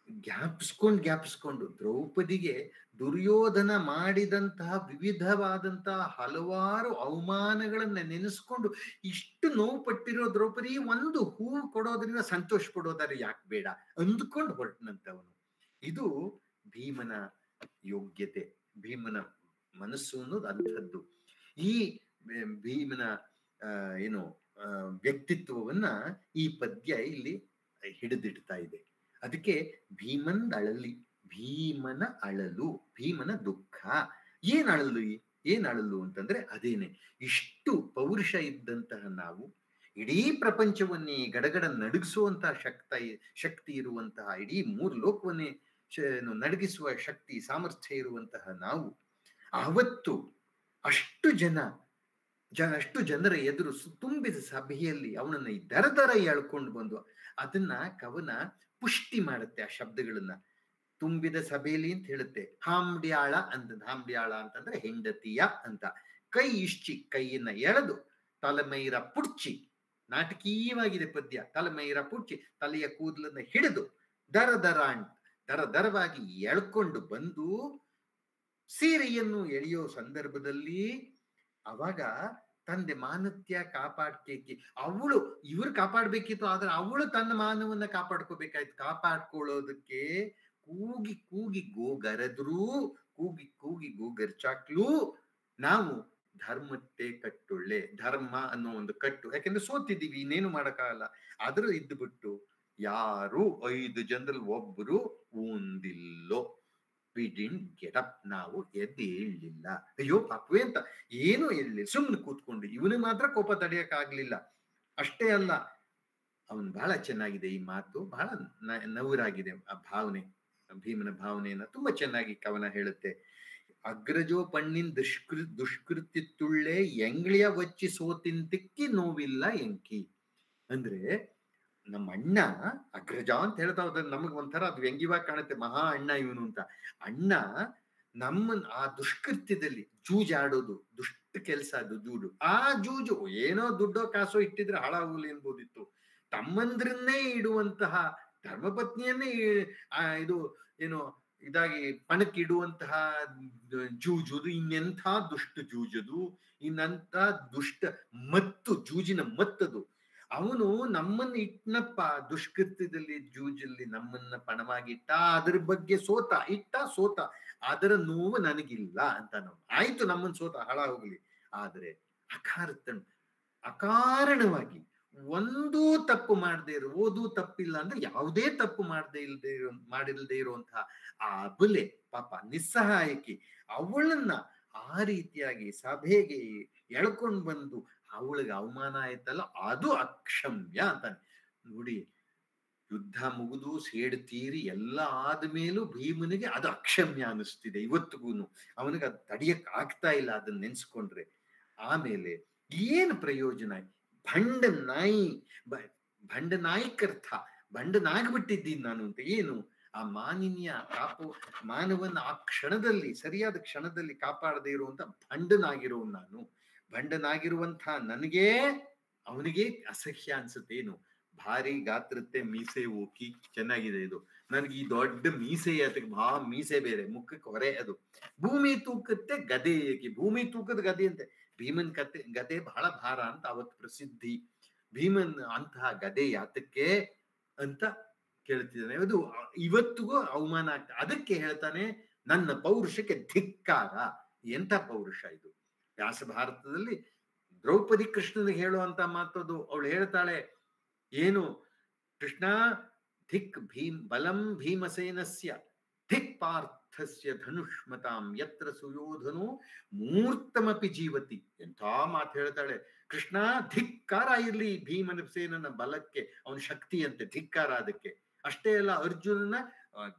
ಜ್ಞಾಪಿಸ್ಕೊಂಡು ದ್ರೌಪದಿಗೆ ದುರ್ಯೋಧನ ಮಾಡಿದಂತಹ ವಿವಿಧವಾದಂತಹ ಹಲವಾರು ಅವಮಾನಗಳನ್ನ ನೆನೆಸ್ಕೊಂಡು ಇಷ್ಟು ನೋವು ಪಟ್ಟಿರೋ ದ್ರೌಪದಿ ಒಂದು ಹೂವು ಕೊಡೋದ್ರಿಂದ ಸಂತೋಷ ಪಡೋದಾರೆ ಯಾಕೆ ಬೇಡ ಅಂದ್ಕೊಂಡು ಹೊರಟನಂತವನು. ಇದು ಭೀಮನ ಯೋಗ್ಯತೆ, ಭೀಮನ ಮನಸ್ಸು ಅನ್ನೋದು ಅಂಥದ್ದು. ಈ ಭೀಮನ ವ್ಯಕ್ತಿತ್ವವನ್ನ ಈ ಪದ್ಯ ಇಲ್ಲಿ ಹಿಡಿದಿಡ್ತಾ ಇದೆ. ಅದಕ್ಕೆ ಭೀಮನ ಅಳಲು, ಭೀಮನ ದುಃಖ. ಏನ್ ಅಳಲು ಅಂತಂದ್ರೆ ಅದೇನೆ. ಇಷ್ಟು ಪೌರುಷ ಇದ್ದಂತಹ ನಾವು, ಇಡೀ ಪ್ರಪಂಚವನ್ನೇ ಗಡಗಡ ನಡುಗಿಸುವಂತಹ ಶಕ್ತಿ ಇರುವಂತಹ, ಇಡೀ 3 ಲೋಕವನ್ನೇ ನಡಗಿಸುವ ಶಕ್ತಿ ಸಾಮರ್ಥ್ಯ ಇರುವಂತಹ ನಾವು, ಆವತ್ತು ಅಷ್ಟು ಜನರ ಎದುರು ತುಂಬಿದ ಸಭೆಯಲ್ಲಿ ಅವನನ್ನ ದರ ಎಳ್ಕೊಂಡು ಬಂದು ಅದನ್ನ ಕವನ ಪುಷ್ಟಿ ಮಾಡುತ್ತೆ. ಆ ಶಬ್ದಗಳನ್ನ ತುಂಬಿದ ಸಭೆಯಲ್ಲಿ ಅಂತ ಹೇಳುತ್ತೆ. ಹಾಂಬ್ಯಾಳ ಅಂತಂದ್ರೆ ಹೆಂಡತಿಯ ಅಂತ. ಕೈ ಇಷ್ಟಿ, ಕೈಯನ್ನ ಎಳೆದು, ತಲೆಮೈರ ಪುಡ್ಚಿ, ನಾಟಕೀಯವಾಗಿದೆ ಪದ್ಯ. ತಲೆಮೈರ ಪುಡ್ಚಿ, ತಲೆಯ ಕೂದಲನ್ನ ಹಿಡಿದು ದರವಾಗಿ ಎಳ್ಕೊಂಡು ಬಂದು ಸೀರೆಯನ್ನು ಎಳೆಯೋ ಸಂದರ್ಭದಲ್ಲಿ ಅವಾಗ ತಂದೆ ಮಾನತ್ಯ ಕಾಪಾಡ್ಕೇಕಿ, ಇವ್ರು ಕಾಪಾಡ್ಬೇಕಿತ್ತು, ಆದ್ರೆ ಅವಳು ತನ್ನ ಮಾನವನ್ನ ಕಾಪಾಡ್ಕೋಬೇಕಾಯ್ತು. ಕಾಪಾಡ್ಕೊಳ್ಳೋದಕ್ಕೆ ಕೂಗಿ ಕೂಗಿ ಗೋಗರದ್ರೂ ಕೂಗಿ ಕೂಗಿ ಗೋಗರ್ಚಾಕ್ಲೂ ನಾವು ಧರ್ಮತ್ತೆ ಕಟ್ಟೊಳ್ಳೆ, ಧರ್ಮ ಅನ್ನೋ ಒಂದು ಕಟ್ಟು, ಯಾಕೆಂದ್ರೆ ಸೋತಿದ್ದೀವಿ, ಇನ್ನೇನು ಮಾಡಕ್ಕಾಗಲ್ಲ. ಆದ್ರೂ ಇದ್ಬಿಟ್ಟು ಯಾರು 5 ಜನರಲ್ಲಿ ಒಬ್ರು ಊಂದಿಲ್ಲೋ, ವಿ ಡಿಂಟ್ ಗೆಟ್ ಅಪ್, ನಾವು ಎದ್ದು ಏಳಲಿಲ್ಲ. ಅಯ್ಯೋ ಪಾಪವೇ ಅಂತ ಏನು ಹೇಳಲಿಲ್ಲ, ಸುಮ್ಮನೆ ಕೂತ್ಕೊಂಡು. ಇವನಿಗೆ ಮಾತ್ರ ಕೋಪ ತಡೆಯಕ್ ಆಗ್ಲಿಲ್ಲ. ಅಷ್ಟೇ ಅಲ್ಲ, ಅವನ್ ಬಹಳ ಚೆನ್ನಾಗಿದೆ ಈ ಮಾತು, ಬಹಳ ನವರಾಗಿದೆ ಆ ಭಾವನೆ, ಭೀಮನ ಭಾವನೆಯನ್ನ ತುಂಬಾ ಚೆನ್ನಾಗಿ ಕವನ ಹೇಳುತ್ತೆ. ಅಗ್ರಜೋ ಪಣ್ಣಿನ್ ದುಷ್ಕೃತ್ಯತ್ತುಳ್ಳೆ ಎಂಗ್ಳಿಯ ವಚ್ಚಿ ಸೋತಿಂತಿಕ್ಕಿ ನೋವಿಲ್ಲ ಎಂಕಿ. ಅಂದ್ರೆ ನಮ್ಮ ಅಣ್ಣ ಅಗ್ರಜ ಅಂತ ಹೇಳ್ತಾ ಹೋದ್ರೆ ನಮಗ್ ಒಂಥರ ಅದು ವ್ಯಂಗ್ಯವಾಗಿ ಕಾಣುತ್ತೆ, ಮಹಾ ಅಣ್ಣ ಇವನು ಅಂತ. ಅಣ್ಣ ನಮ್ಮನ್ ಆ ದುಷ್ಕೃತ್ಯದಲ್ಲಿ ಜೂಜಾಡೋದು, ದುಷ್ಟ ಕೆಲಸ, ಅದು ಜೂಡು. ಆ ಜೂಜು ಏನೋ ದುಡ್ಡೋ ಕಾಸೋ ಇಟ್ಟಿದ್ರೆ ಹಾಳಾಗಲಿ ಎನ್ಬೋದಿತ್ತು. ತಮ್ಮಂದ್ರನ್ನೇ ಇಡುವಂತಹ, ಧರ್ಮಪತ್ನಿಯನ್ನೇ ಇದು ಏನು ಇದಾಗಿ ಪಣಕ್ಕಿಡುವಂತಹ ಜೂಜುದು, ಇನ್ನೆಂಥ ದುಷ್ಟ ಜೂಜದು, ಇನ್ನಂಥ ದುಷ್ಟ ಮತ್ತು ಜೂಜಿನ ಮತ್ತದು. ಅವನು ನಮ್ಮನ್ನ ಇಟ್ನಪ್ಪ ದುಷ್ಕೃತ್ಯದಲ್ಲಿ, ಜೂಜಲ್ಲಿ ನಮ್ಮನ್ನ ಪಣವಾಗಿಟ್ಟ, ಅದ್ರ ಬಗ್ಗೆ ಸೋತ, ಅದರ ನೋವು ನನಗಿಲ್ಲ ಅಂತ. ನಾವು ಆಯ್ತು ನಮ್ಮನ್ನ ಸೋತ, ಹಾಳಾಗೋಗ್ಲಿ. ಆದ್ರೆ ಅಕಾರಣವಾಗಿ ಒಂದೂ ತಪ್ಪು ಮಾಡದೇ ಓದು ತಪ್ಪಿಲ್ಲ ಅಂದ್ರೆ ಯಾವುದೇ ತಪ್ಪು ಮಾಡಿಲ್ದೇ ಇರುವಂತಹ ಆ ಅಬಲೆ ಪಾಪ ನಿಸ್ಸಹಾಯಕಿ, ಅವಳನ್ನ ಆ ರೀತಿಯಾಗಿ ಸಭೆಗೆ ಎಳ್ಕೊಂಡು ಬಂದು ಅವಳಿಗೆ ಅವಮಾನ ಆಯ್ತಲ್ಲ, ಅದು ಅಕ್ಷಮ್ಯ ಅಂತಾನೆ. ನೋಡಿ, ಯುದ್ಧ ಮುಗಿದು ಸೇಡು ತೀರಿ ಎಲ್ಲ ಆದ್ಮೇಲೂ ಭೀಮನಿಗೆ ಅದು ಅಕ್ಷಮ್ಯ ಅನಿಸ್ತಿದೆ ಇವತ್ತಿಗೂನು. ಅವನಿಗೆ ಅದು ತಡಿಯಕ್ ಆಗ್ತಾ ಇಲ್ಲ ಅದನ್ನ ನೆನ್ಸ್ಕೊಂಡ್ರೆ. ಆಮೇಲೆ ಏನು ಪ್ರಯೋಜನ? ಭಂಡ ನಾಯಿಕರ್ಥ, ಭಂಡನಾಗ್ಬಿಟ್ಟಿದ್ದೀನಿ ನಾನು ಅಂತ. ಏನು ಆ ಮಾನವನ ಆ ಕ್ಷಣದಲ್ಲಿ, ಸರಿಯಾದ ಕ್ಷಣದಲ್ಲಿ ಕಾಪಾಡದೇ ಇರುವಂತ ಭಂಡನಾಗಿರೋ ನಾನು. ಭಂಡನಾಗಿರುವಂಥ ನನಗೆ ಅವನಿಗೆ ಅಸಹ್ಯ ಅನ್ಸುತ್ತೇನು? ಭಾರಿ ಗಾತ್ರತ್ತೆ ಮೀಸೆ ಓಕಿ, ಚೆನ್ನಾಗಿದೆ ಇದು. ನನಗೆ ಈ ದೊಡ್ಡ ಮೀಸೆ, ಅದಕ್ಕೆ ಮೀಸೆ ಬೇರೆ, ಮುಖಕ್ಕೆ ಹೊರೆ ಅದು. ಭೂಮಿ ತೂಕತ್ತೆ ಗದೆ ಏಕಿ, ಭೂಮಿ ತೂಕದ ಗದೆ ಅಂತೆ. ಭೀಮನ್ ಗದೆ ಬಹಳ ಭಾರ ಅಂತ ಅವತ್ತು ಪ್ರಸಿದ್ಧಿ. ಭೀಮನ್ ಅಂತಹ ಗದೆ ಯಾತಕ್ಕೆ ಅಂತ ಕೇಳ್ತಿದ್ದಾನೆ. ಅದು ಇವತ್ತಿಗೂ ಅವಮಾನ ಆಗ್ತದೆ. ಅದಕ್ಕೆ ಹೇಳ್ತಾನೆ, ನನ್ನ ಪೌರುಷಕ್ಕೆ ಧಿಕ್ಕಾರ. ಎಂಥ ಪೌರುಷ ಇದು! ವ್ಯಾಸ ಭಾರತದಲ್ಲಿ ದ್ರೌಪದಿ ಕೃಷ್ಣನಿಗೆ ಹೇಳುವಂತ ಮಾತದು. ಅವಳು ಹೇಳ್ತಾಳೆ ಏನು, ಕೃಷ್ಣ ಧಿಕ್ ಬಲಂ ಭೀಮಸೇನಸ್ಯ ಧಿಕ್ ಪಾರ್ಥಸ್ಯ ಧನುಷ್ಮತಾಂ ಯತ್ರ ಸುಯೋಧನೋ ಮೂರ್ತಮಪಿ ಜೀವತಿ. ಎಂಥ ಮಾತು ಹೇಳ್ತಾಳೆ. ಕೃಷ್ಣ ಧಿಕ್ಕಾರ ಇರ್ಲಿ ಭೀಮನ ಸೇನನ ಬಲಕ್ಕೆ, ಅವನ ಶಕ್ತಿ ಅಂತೆ, ಧಿಕ್ಕಾರ ಅದಕ್ಕೆ. ಅಷ್ಟೇ ಅಲ್ಲ, ಅರ್ಜುನನ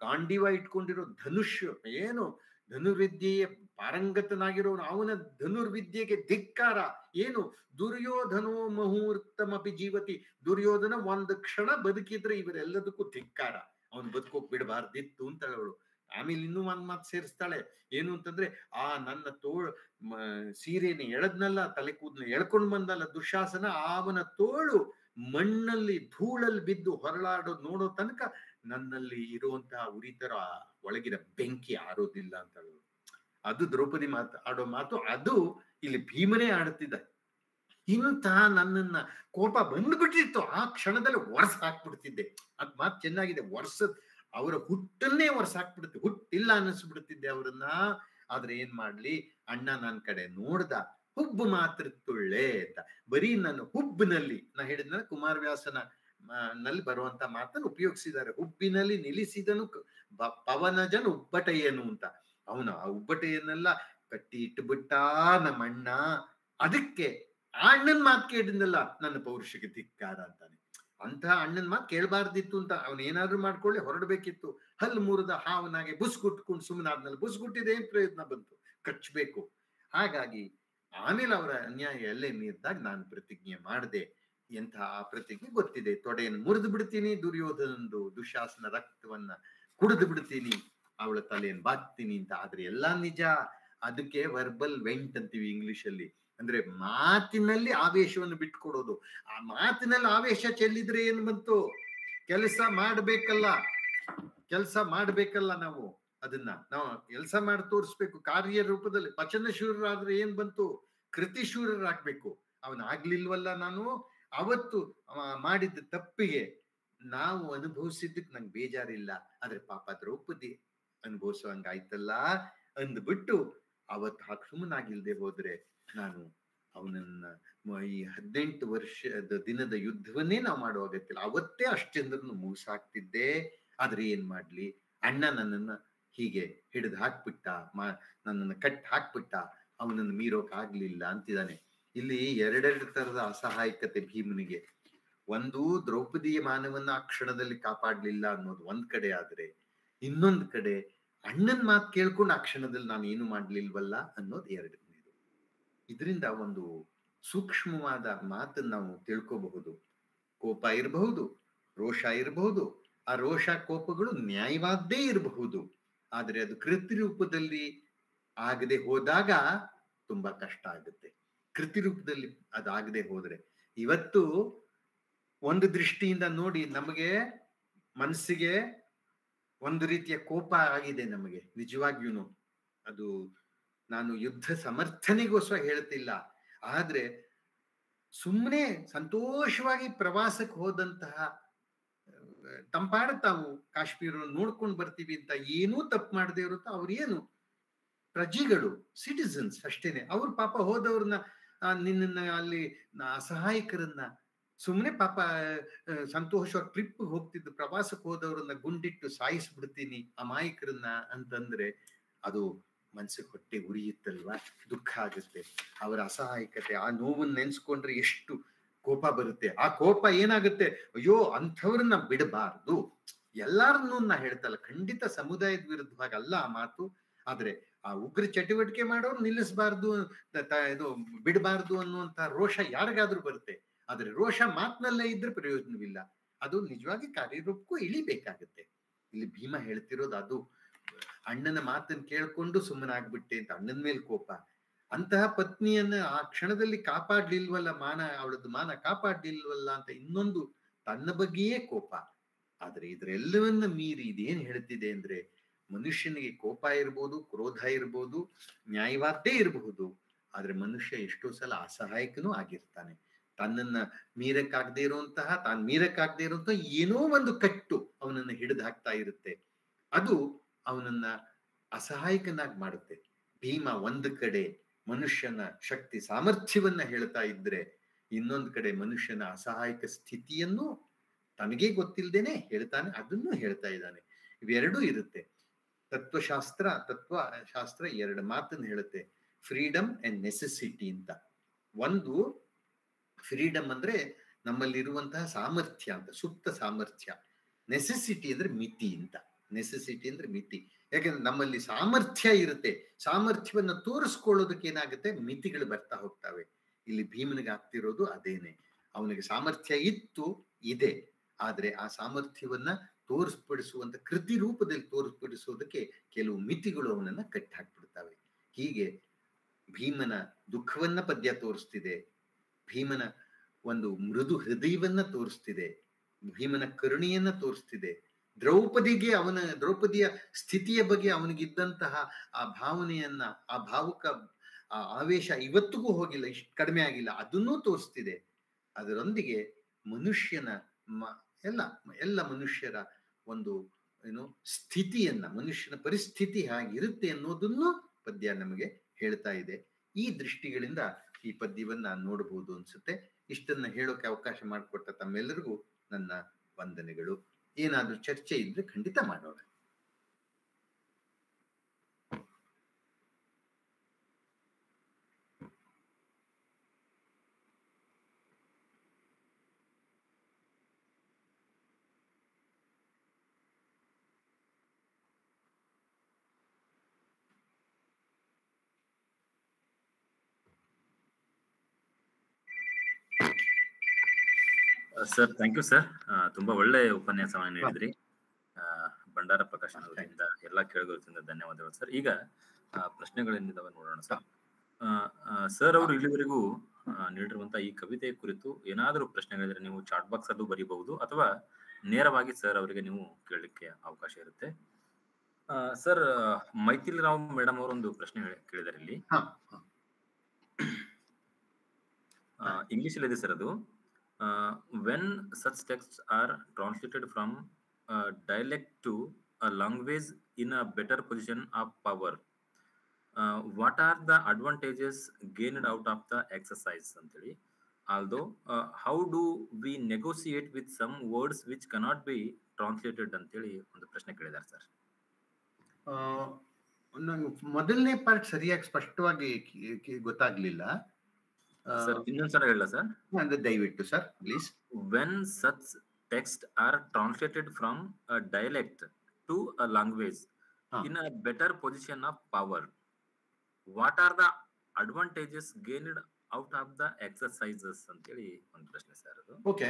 ಗಾಂಡಿವ ಇಟ್ಕೊಂಡಿರೋ ಧನುಷ್, ಏನು ಧನುರ್ವಿದ್ಯೆಯ ಪಾರಂಗತನಾಗಿರೋನು, ಅವನ ಧನುರ್ವಿದ್ಯೆಗೆ ಧಿಕ್ಕಾರ. ಏನು, ದುರ್ಯೋಧನೋ ಮುಹೂರ್ತಮಪಿ ಜೀವತಿ. ದುರ್ಯೋಧನ ಒಂದು ಕ್ಷಣ ಬದುಕಿದ್ರೆ ಇವರೆಲ್ಲದಕ್ಕೂ ಧಿಕ್ಕಾರ, ಅವನು ಬದುಕೋಕ್ ಬಿಡಬಾರ್ದಿತ್ತು ಅಂತ ಹೇಳೋಳು. ಆಮೇಲೆ ಇನ್ನೂ ಒಂದ್ ಮಾತು ಸೇರಿಸ್ತಾಳೆ. ಏನು ಅಂತಂದ್ರೆ, ಆ ನನ್ನ ತೋಳು ಸೀರೆನ ಎಳದ್ನಲ್ಲ, ತಲೆ ಕೂದಲು ಎಳ್ಕೊಂಡ್ ಬಂದಲ್ಲ ದುಶಾಸನ, ಅವನ ತೋಳು ಮಣ್ಣಲ್ಲಿ ಧೂಳಲ್ಲಿ ಬಿದ್ದು ಹೊರಳಾಡೋದು ನೋಡೋ ತನಕ ನನ್ನಲ್ಲಿ ಇರುವಂತಹ ಉರಿತರ ಒಳಗಿನ ಬೆಂಕಿ ಆರೋದಿಲ್ಲ ಅಂತ ಹೇಳೋದು. ಅದು ದ್ರೌಪದಿ ಆಡೋ ಮಾತು. ಅದು ಇಲ್ಲಿ ಭೀಮನೇ ಆಡುತ್ತಿದ್ದ. ಇಂಥ ನನ್ನನ್ನ ಕೋಪ ಬಂದ್ಬಿಟ್ಟಿತ್ತು, ಆ ಕ್ಷಣದಲ್ಲಿ ಒರ್ಸ್ ಹಾಕ್ಬಿಡ್ತಿದ್ದೆ. ಅದ್ ಮಾತು ಚೆನ್ನಾಗಿದೆ. ಅವರ ಹುಟ್ಟನ್ನೇ ಒರ್ಸ್ ಹಾಕ್ಬಿಡುತ್ತೆ, ಹುಟ್ಟಿಲ್ಲ ಅನ್ನಿಸ್ಬಿಡ್ತಿದ್ದೆ ಅವರನ್ನ. ಆದ್ರೆ ಏನ್ ಮಾಡ್ಲಿ, ಅಣ್ಣ ನನ್ನ ಕಡೆ ನೋಡ್ದ, ಹುಬ್ಬು ಮಾತ್ರ ತುಳ್ಳೆ ಅಂತ. ಬರೀ ನನ್ನ ಹುಬ್ಬಿನಲ್ಲಿ, ನಾ ಹೇಳಿದ್ನ ಕುಮಾರವ್ಯಾಸನ ನಲ್ಲಿ ಬರುವಂತ ಮಾತನ್ನು ಉಪಯೋಗಿಸಿದ್ದಾರೆ. ಹುಬ್ಬಿನಲ್ಲಿ ನಿಲ್ಲಿಸಿದನು ಪವನಜನ್ ಉಬ್ಬಟೆಯನು ಅಂತ. ಅವನು ಆ ಉಬ್ಬಟೆಯನ್ನೆಲ್ಲ ಕಟ್ಟಿ ಇಟ್ಟುಬಿಟ್ಟ ನಮ್ಮಣ್ಣ. ಅದಕ್ಕೆ ಆ ಅಣ್ಣನ್ ಮಾತು ಕೇಳಿದ್ನಲ್ಲ, ನನ್ನ ಪೌರುಷಕ್ಕೆ ಧಿಕ್ಕಾರ ಅಂತಾನೆ. ಅಂತಹ ಅಣ್ಣನ್ ಮಾತು ಕೇಳಬಾರ್ದಿತ್ತು ಅಂತ. ಅವನ್ ಏನಾದ್ರು ಮಾಡ್ಕೊಳ್ಳಿ, ಹೊರಡ್ಬೇಕಿತ್ತು. ಹಲ್ಲು ಮುರಿದ ಹಾವನಾಗೆ ಬುಸ್ಗುಟ್ಕೊಂಡು ಸುಮ್ಮನಾದ್ಮೇಲೆ ಬುಸ್ಗುಟ್ಟಿದೆ ಏನ್ ಪ್ರಯೋಜನ ಬಂತು? ಕಚ್ಚಬೇಕು. ಹಾಗಾಗಿ ಆಮೇಲೆ ಅವರ ಅನ್ಯಾಯ ಎಲ್ಲೇ ಮೀರಿದಾಗ ನಾನು ಪ್ರತಿಜ್ಞೆ ಮಾಡಿದೆ. ಎಂಥ ಆ ಪ್ರತಿಜ್ಞೆ ಗೊತ್ತಿದೆ. ತೊಡೆಯನ್ನು ಮುರಿದು ಬಿಡ್ತೀನಿ, ದುರ್ಯೋಧನಂದು ದುಶಾಸನ ರಕ್ತವನ್ನ ಕುಡಿದು ಬಿಡ್ತೀನಿ, ಅವಳ ತಲೆಯನ್ನು ಬಾಗ್ತೀನಿ ಅಂತ. ಆದ್ರೆ ಎಲ್ಲಾ ನಿಜ. ಅದಕ್ಕೆ ವರ್ಬಲ್ ವೆಂಟ್ ಅಂತೀವಿ ಇಂಗ್ಲಿಷ್ ಅಲ್ಲಿ. ಅಂದ್ರೆ ಮಾತಿನಲ್ಲಿ ಆವೇಶವನ್ನು ಬಿಟ್ಕೊಡೋದು. ಆ ಮಾತಿನಲ್ಲಿ ಆವೇಶ ಚೆಲ್ಲಿದ್ರೆ ಏನ್ ಬಂತು? ಕೆಲಸ ಮಾಡ್ಬೇಕಲ್ಲ ನಾವು. ಅದನ್ನ ನಾವು ಕೆಲಸ ಮಾಡಿ ತೋರಿಸ್ಬೇಕು ಕಾರ್ಯ ರೂಪದಲ್ಲಿ. ವಚನಶೂರರಾದ್ರೆ ಏನ್ ಬಂತು? ಕೃತಿಶೂರರಾಗ್ಬೇಕು. ಅವನಾಗ್ಲಿಲ್ವಲ್ಲ. ನಾನು ಅವತ್ತು ಮಾಡಿದ್ದ ತಪ್ಪಿಗೆ ನಾವು ಅನುಭವಿಸಿದ್ದಕ್ಕೆ ನಂಗೆ ಬೇಜಾರಿಲ್ಲ, ಆದ್ರೆ ಪಾಪ ದ್ರೌಪದಿ ಅನುಭವಿಸುವಂಗಾಯ್ತಲ್ಲ ಅಂದ್ಬಿಟ್ಟು ಅವತ್ತು ಸುಮ್ಮನಾಗಿಲ್ದೆ ಹೋದ್ರೆ ನಾನು ಅವನನ್ನ ಈ 18 ವರ್ಷದ ದಿನದ ಯುದ್ಧವನ್ನೇ ನಾವು ಮಾಡುವ ಅಗತ್ಯ ಇಲ್ಲ, ಅವತ್ತೇ ಅಷ್ಟೆಂದ್ರನ್ನು ಮುಗಿಸಾಕ್ತಿದ್ದೆ. ಆದ್ರೆ ಏನ್ ಮಾಡ್ಲಿ, ಅಣ್ಣ ನನ್ನನ್ನ ಹೀಗೆ ಹಿಡಿದು ಹಾಕ್ಬಿಟ್ಟ, ನನ್ನನ್ನು ಕಟ್ ಹಾಕ್ಬಿಟ್ಟ, ಅವನನ್ನು ಮೀರೋಕ್ ಆಗ್ಲಿಲ್ಲ ಅಂತಿದ್ದಾನೆ. ಇಲ್ಲಿ ಎರಡೆರಡು ತರದ ಅಸಹಾಯಕತೆ ಭೀಮನಿಗೆ. ಒಂದು, ದ್ರೌಪದಿಯ ಮಾನವನ್ನ ಆ ಕ್ಷಣದಲ್ಲಿ ಕಾಪಾಡ್ಲಿಲ್ಲ ಅನ್ನೋದು ಒಂದ್ ಕಡೆ ಆದ್ರೆ, ಇನ್ನೊಂದ್ ಕಡೆ ಅಣ್ಣನ್ ಮಾತು ಕೇಳ್ಕೊಂಡು ಆ ಕ್ಷಣದಲ್ಲಿ ನಾನು ಏನು ಮಾಡ್ಲಿಲ್ವಲ್ಲ ಅನ್ನೋದು ಎರಡನೇದು. ಇದರಿಂದ ಒಂದು ಸೂಕ್ಷ್ಮವಾದ ಮಾತನ್ನ ನಾವು ತಿಳ್ಕೋಬಹುದು. ಕೋಪ ಇರಬಹುದು, ರೋಷ ಇರಬಹುದು, ಆ ರೋಷ ಕೋಪಗಳು ನ್ಯಾಯವಾದ್ದೇ ಇರಬಹುದು, ಆದ್ರೆ ಅದು ಕೃತಿ ರೂಪದಲ್ಲಿ ಆಗದೆ ಹೋದಾಗ ತುಂಬಾ ಕಷ್ಟ ಆಗುತ್ತೆ. ಕೃತಿ ರೂಪದಲ್ಲಿ ಅದಾಗದೆ ಹೋದ್ರೆ, ಇವತ್ತು ಒಂದು ದೃಷ್ಟಿಯಿಂದ ನೋಡಿ ನಮಗೆ ಮನಸ್ಸಿಗೆ ಒಂದು ರೀತಿಯ ಕೋಪ ಆಗಿದೆ ನಮಗೆ ನಿಜವಾಗಿಯೂ. ಅದು ನಾನು ಯುದ್ಧ ಸಮರ್ಥನೆಗೋಸ್ಕರ ಹೇಳ್ತಿಲ್ಲ, ಆದ್ರೆ ಸುಮ್ಮನೆ ಸಂತೋಷವಾಗಿ ಪ್ರವಾಸಕ್ಕೆ ಹೋದಂತಹ ತಂಪಾಡ ತಾವು ಕಾಶ್ಮೀರ ನೋಡ್ಕೊಂಡು ಬರ್ತೀವಿ ಅಂತ ಏನೂ ತಪ್ಪು ಮಾಡದೆ ಇರುತ್ತೋ, ಅವ್ರೇನು ಪ್ರಜೆಗಳು, ಸಿಟಿಸನ್ಸ್ ಅಷ್ಟೇನೆ. ಅವ್ರು ಪಾಪ ಹೋದವ್ರನ್ನ ನಿನ್ನ ಅಲ್ಲಿ ಅಸಹಾಯಕರನ್ನ ಸುಮ್ಮನೆ ಪಾಪ ಸಂತೋಷವಾಗಿ ಟ್ರಿಪ್ ಹೋಗ್ತಿದ್ದು ಪ್ರವಾಸಕ್ಕೆ ಹೋದವ್ರನ್ನ ಗುಂಡಿಟ್ಟು ಸಾಯಿಸ್ಬಿಡ್ತೀನಿ ಅಮಾಯಕರನ್ನ ಅಂತಂದ್ರೆ ಅದು ಮನ್ಸಿಗೆ ಹೊಟ್ಟೆ ಉರಿಯುತ್ತಲ್ವಾ, ದುಃಖ ಆಗುತ್ತೆ. ಅವರ ಅಸಹಾಯಕತೆ, ಆ ನೋವನ್ನ ನೆನ್ಸ್ಕೊಂಡ್ರೆ ಎಷ್ಟು ಕೋಪ ಬರುತ್ತೆ. ಆ ಕೋಪ ಏನಾಗುತ್ತೆ, ಅಯ್ಯೋ ಅಂಥವ್ರನ್ನ ಬಿಡಬಾರ್ದು. ಎಲ್ಲಾರನ್ನೂ ನಾ ಹೇಳ್ತಲ್ಲ, ಖಂಡಿತ ಸಮುದಾಯದ ವಿರುದ್ಧವಾಗಿ ಅಲ್ಲ ಆ ಮಾತು, ಆದ್ರೆ ಆ ಉಗ್ರ ಚಟುವಟಿಕೆ ಮಾಡೋರು ನಿಲ್ಲಿಸಬಾರ್ದು, ಇದು ಬಿಡಬಾರ್ದು ಅನ್ನುವಂತ ರೋಷ ಯಾರಿಗಾದ್ರೂ ಬರುತ್ತೆ. ಆದ್ರೆ ರೋಷ ಮಾತಿನಲ್ಲೇ ಇದ್ರೆ ಪ್ರಯೋಜನವಿಲ್ಲ, ಅದು ನಿಜವಾಗಿ ಕಾರ್ಯರೂಪಕ್ಕೂ ಇಳಿಬೇಕಾಗತ್ತೆ. ಇಲ್ಲಿ ಭೀಮ ಹೇಳ್ತಿರೋದು ಅದು. ಅಣ್ಣನ ಮಾತನ್ನ ಕೇಳ್ಕೊಂಡು ಸುಮ್ಮನಾಗ್ಬಿಟ್ಟೆ ಅಂತ ಅಣ್ಣನ ಮೇಲೆ ಕೋಪ. ಅಂತಹ ಪತ್ನಿಯನ್ನ ಆ ಕ್ಷಣದಲ್ಲಿ ಕಾಪಾಡ್ಲಿಲ್ವಲ್ಲ, ಅವಳದ್ದು ಮಾನ ಕಾಪಾಡ್ಲಿಲ್ವಲ್ಲ ಅಂತ ಇನ್ನೊಂದು ತನ್ನ ಬಗ್ಗೆಯೇ ಕೋಪ. ಆದ್ರೆ ಇದ್ರೆಲ್ಲವನ್ನ ಮೀರಿ ಇದೇನ್ ಹೇಳ್ತಿದೆ ಅಂದ್ರೆ, ಮನುಷ್ಯನಿಗೆ ಕೋಪ ಇರ್ಬೋದು, ಕ್ರೋಧ ಇರ್ಬೋದು, ನ್ಯಾಯವಾದ್ದೇ ಇರಬಹುದು, ಆದ್ರೆ ಮನುಷ್ಯ ಎಷ್ಟೋ ಸಲ ಅಸಹಾಯಕನೂ ಆಗಿರ್ತಾನೆ. ತನ್ನನ್ನ ತಾನು ಮೀರಕ್ಕಾಗದೇ ಇರುವಂತಹ ಏನೋ ಒಂದು ಕಟ್ಟು ಅವನನ್ನ ಹಿಡಿದು ಹಾಕ್ತಾ ಇರುತ್ತೆ. ಅದು ಅವನನ್ನ ಅಸಹಾಯಕನಾಗಿ ಮಾಡುತ್ತೆ. ಭೀಮ ಒಂದು ಕಡೆ ಮನುಷ್ಯನ ಶಕ್ತಿ ಸಾಮರ್ಥ್ಯವನ್ನ ಹೇಳ್ತಾ ಇದ್ರೆ, ಇನ್ನೊಂದು ಕಡೆ ಮನುಷ್ಯನ ಅಸಹಾಯಕ ಸ್ಥಿತಿಯನ್ನು ತನಗೇ ಗೊತ್ತಿಲ್ಲದೇನೆ ಹೇಳ್ತಾನೆ, ಅದನ್ನು ಹೇಳ್ತಾ ಇದ್ದಾನೆ. ಇವೆರಡೂ ಇರುತ್ತೆ. ತತ್ವಶಾಸ್ತ್ರ ಎರಡು ಮಾತನ್ನು ಹೇಳುತ್ತೆ, ಫ್ರೀಡಮ್ ಅಂಡ್ ನೆಸೆಸಿಟಿ ಅಂತ. ಒಂದು ಫ್ರೀಡಮ್ ಅಂದ್ರೆ ನಮ್ಮಲ್ಲಿರುವಂತಹ ಸಾಮರ್ಥ್ಯ ಅಂತ, ಸುಪ್ತ ಸಾಮರ್ಥ್ಯ. ನೆಸೆಸಿಟಿ ಅಂದ್ರೆ ಮಿತಿ ಅಂತ. ನೆಸೆಸಿಟಿ ಅಂದ್ರೆ ಮಿತಿ. ಯಾಕಂದ್ರೆ ನಮ್ಮಲ್ಲಿ ಸಾಮರ್ಥ್ಯ ಇರುತ್ತೆ, ಸಾಮರ್ಥ್ಯವನ್ನ ತೋರಿಸ್ಕೊಳ್ಳೋದಕ್ಕೆ ಏನಾಗುತ್ತೆ, ಮಿತಿಗಳು ಬರ್ತಾ ಹೋಗ್ತವೆ. ಇಲ್ಲಿ ಭೀಮನಿಗೆ ಆಗ್ತಿರೋದು ಅದೇನೆ. ಅವನಿಗೆ ಸಾಮರ್ಥ್ಯ ಇದೆ, ಆದ್ರೆ ಆ ಸಾಮರ್ಥ್ಯವನ್ನ ತೋರಿಸ್ಪಡಿಸುವಂತ ಕೃತಿ ರೂಪದಲ್ಲಿ ತೋರಿಸ್ಪಡಿಸೋದಕ್ಕೆ ಕೆಲವು ಮಿತಿಗಳು ಅವನನ್ನ ಕಟ್ಟಿ ಹಾಕ್ಬಿಡ್ತವೆ. ಹೀಗೆ ಭೀಮನ ದುಃಖವನ್ನ ಪದ್ಯ ತೋರಿಸ್ತಿದೆ, ಭೀಮನ ಒಂದು ಮೃದು ಹೃದಯವನ್ನ ತೋರಿಸ್ತಿದೆ, ಭೀಮನ ಕರುಣೆಯನ್ನ ತೋರಿಸ್ತಿದೆ. ದ್ರೌಪದಿಯ ಸ್ಥಿತಿಯ ಬಗ್ಗೆ ಅವನಿಗಿದ್ದಂತಹ ಆ ಭಾವನೆಯನ್ನ, ಆ ಭಾವುಕ ಆ ಆವೇಶ ಇವತ್ತಿಗೂ ಹೋಗಿಲ್ಲ, ಇಷ್ಟು ಕಡಿಮೆ ಆಗಿಲ್ಲ, ಅದನ್ನೂ ತೋರಿಸ್ತಿದೆ. ಅದರೊಂದಿಗೆ ಮನುಷ್ಯನ ಎಲ್ಲ ಮನುಷ್ಯರ ಒಂದು ಸ್ಥಿತಿಯನ್ನ, ಮನುಷ್ಯನ ಪರಿಸ್ಥಿತಿ ಹೇಗಿರುತ್ತೆ ಅನ್ನೋದನ್ನು ಪದ್ಯ ನಮಗೆ ಹೇಳ್ತಾ ಇದೆ. ಈ ದೃಷ್ಟಿಗಳಿಂದ ಈ ಪದ್ಯವನ್ನ ನೋಡಬಹುದು ಅನ್ಸುತ್ತೆ. ಇಷ್ಟನ್ನ ಹೇಳೋಕೆ ಅವಕಾಶ ಮಾಡಿಕೊಟ್ಟ ತಮ್ಮೆಲ್ಲರಿಗೂ ನನ್ನ ವಂದನೆಗಳು. ಏನಾದ್ರೂ ಚರ್ಚೆ ಇದ್ರೆ ಖಂಡಿತ ಮಾಡೋಣ. Sir, thank you sir. ತುಂಬಾ ಒಳ್ಳೆ ಉಪನ್ಯಾಸವನ್ನು ನೀಡಿದ್ರಿ. ಭಂಡಾರ ಪ್ರಕಾಶನ ಅವರಿಂದ ಎಲ್ಲ ಕೇಳುಗರಿಂದ ಧನ್ಯವಾದಗಳು ಸರ್. ಈಗ ಪ್ರಶ್ನೆಗಳೇನಿದಾವೆ ನೋಡೋಣ ಸರ್. ಸರ್ ಅವರು ಇಲ್ಲಿವರೆಗೂ ನೀಡಿರುವಂತಹ ಈ ಕವಿತೆಯ ಕುರಿತು ಏನಾದರೂ ಪ್ರಶ್ನೆಗಳಿದ್ರೆ ನೀವು ಚಾಟ್ ಬಾಕ್ಸ್ ಅದು ಬರೀಬಹುದು, ಅಥವಾ ನೇರವಾಗಿ ಸರ್ ಅವರಿಗೆ ನೀವು ಕೇಳಲಿಕ್ಕೆ ಅವಕಾಶ ಇರುತ್ತೆ. ಸರ್, ಮೈಥಿಲಿ ರಾವ್ ಮೇಡಮ್ ಅವರೊಂದು ಪ್ರಶ್ನೆ ಕೇಳಿದಾರೆ ಇಲ್ಲಿ. ಇಂಗ್ಲಿಷ್ ಅಲ್ಲಿ ಇದೆ ಸರ್ ಅದು. when such texts are translated from dialect to a language in a better position of power, what are the advantages gained out of the exercise ಅಂತೇಳಿ. although how do we negotiate with some words which cannot be translated ಅಂತೇಳಿ ಒಂದು ಪ್ರಶ್ನೆ ಕೇಳಿದ್ದಾರೆ sir. ಮೊದಲನೇ part ಸರಿಯಾಗಿ ಸ್ಪಷ್ಟವಾಗಿ ಗೊತ್ತಾಗ್ಲಿಲ್ಲ sir. ಇನ್ನೊಂದ್ಸಲ ಹೇಳ ಸರ್. ದಯವಿಟ್ಟು sir please. when such text are translated from a dialect to a language in a better position of power, what are the advantages gained out of the exercises ಅಂತೇಳಿ ಒಂದು ಪ್ರಶ್ನೆ sir ಅದು. Okay,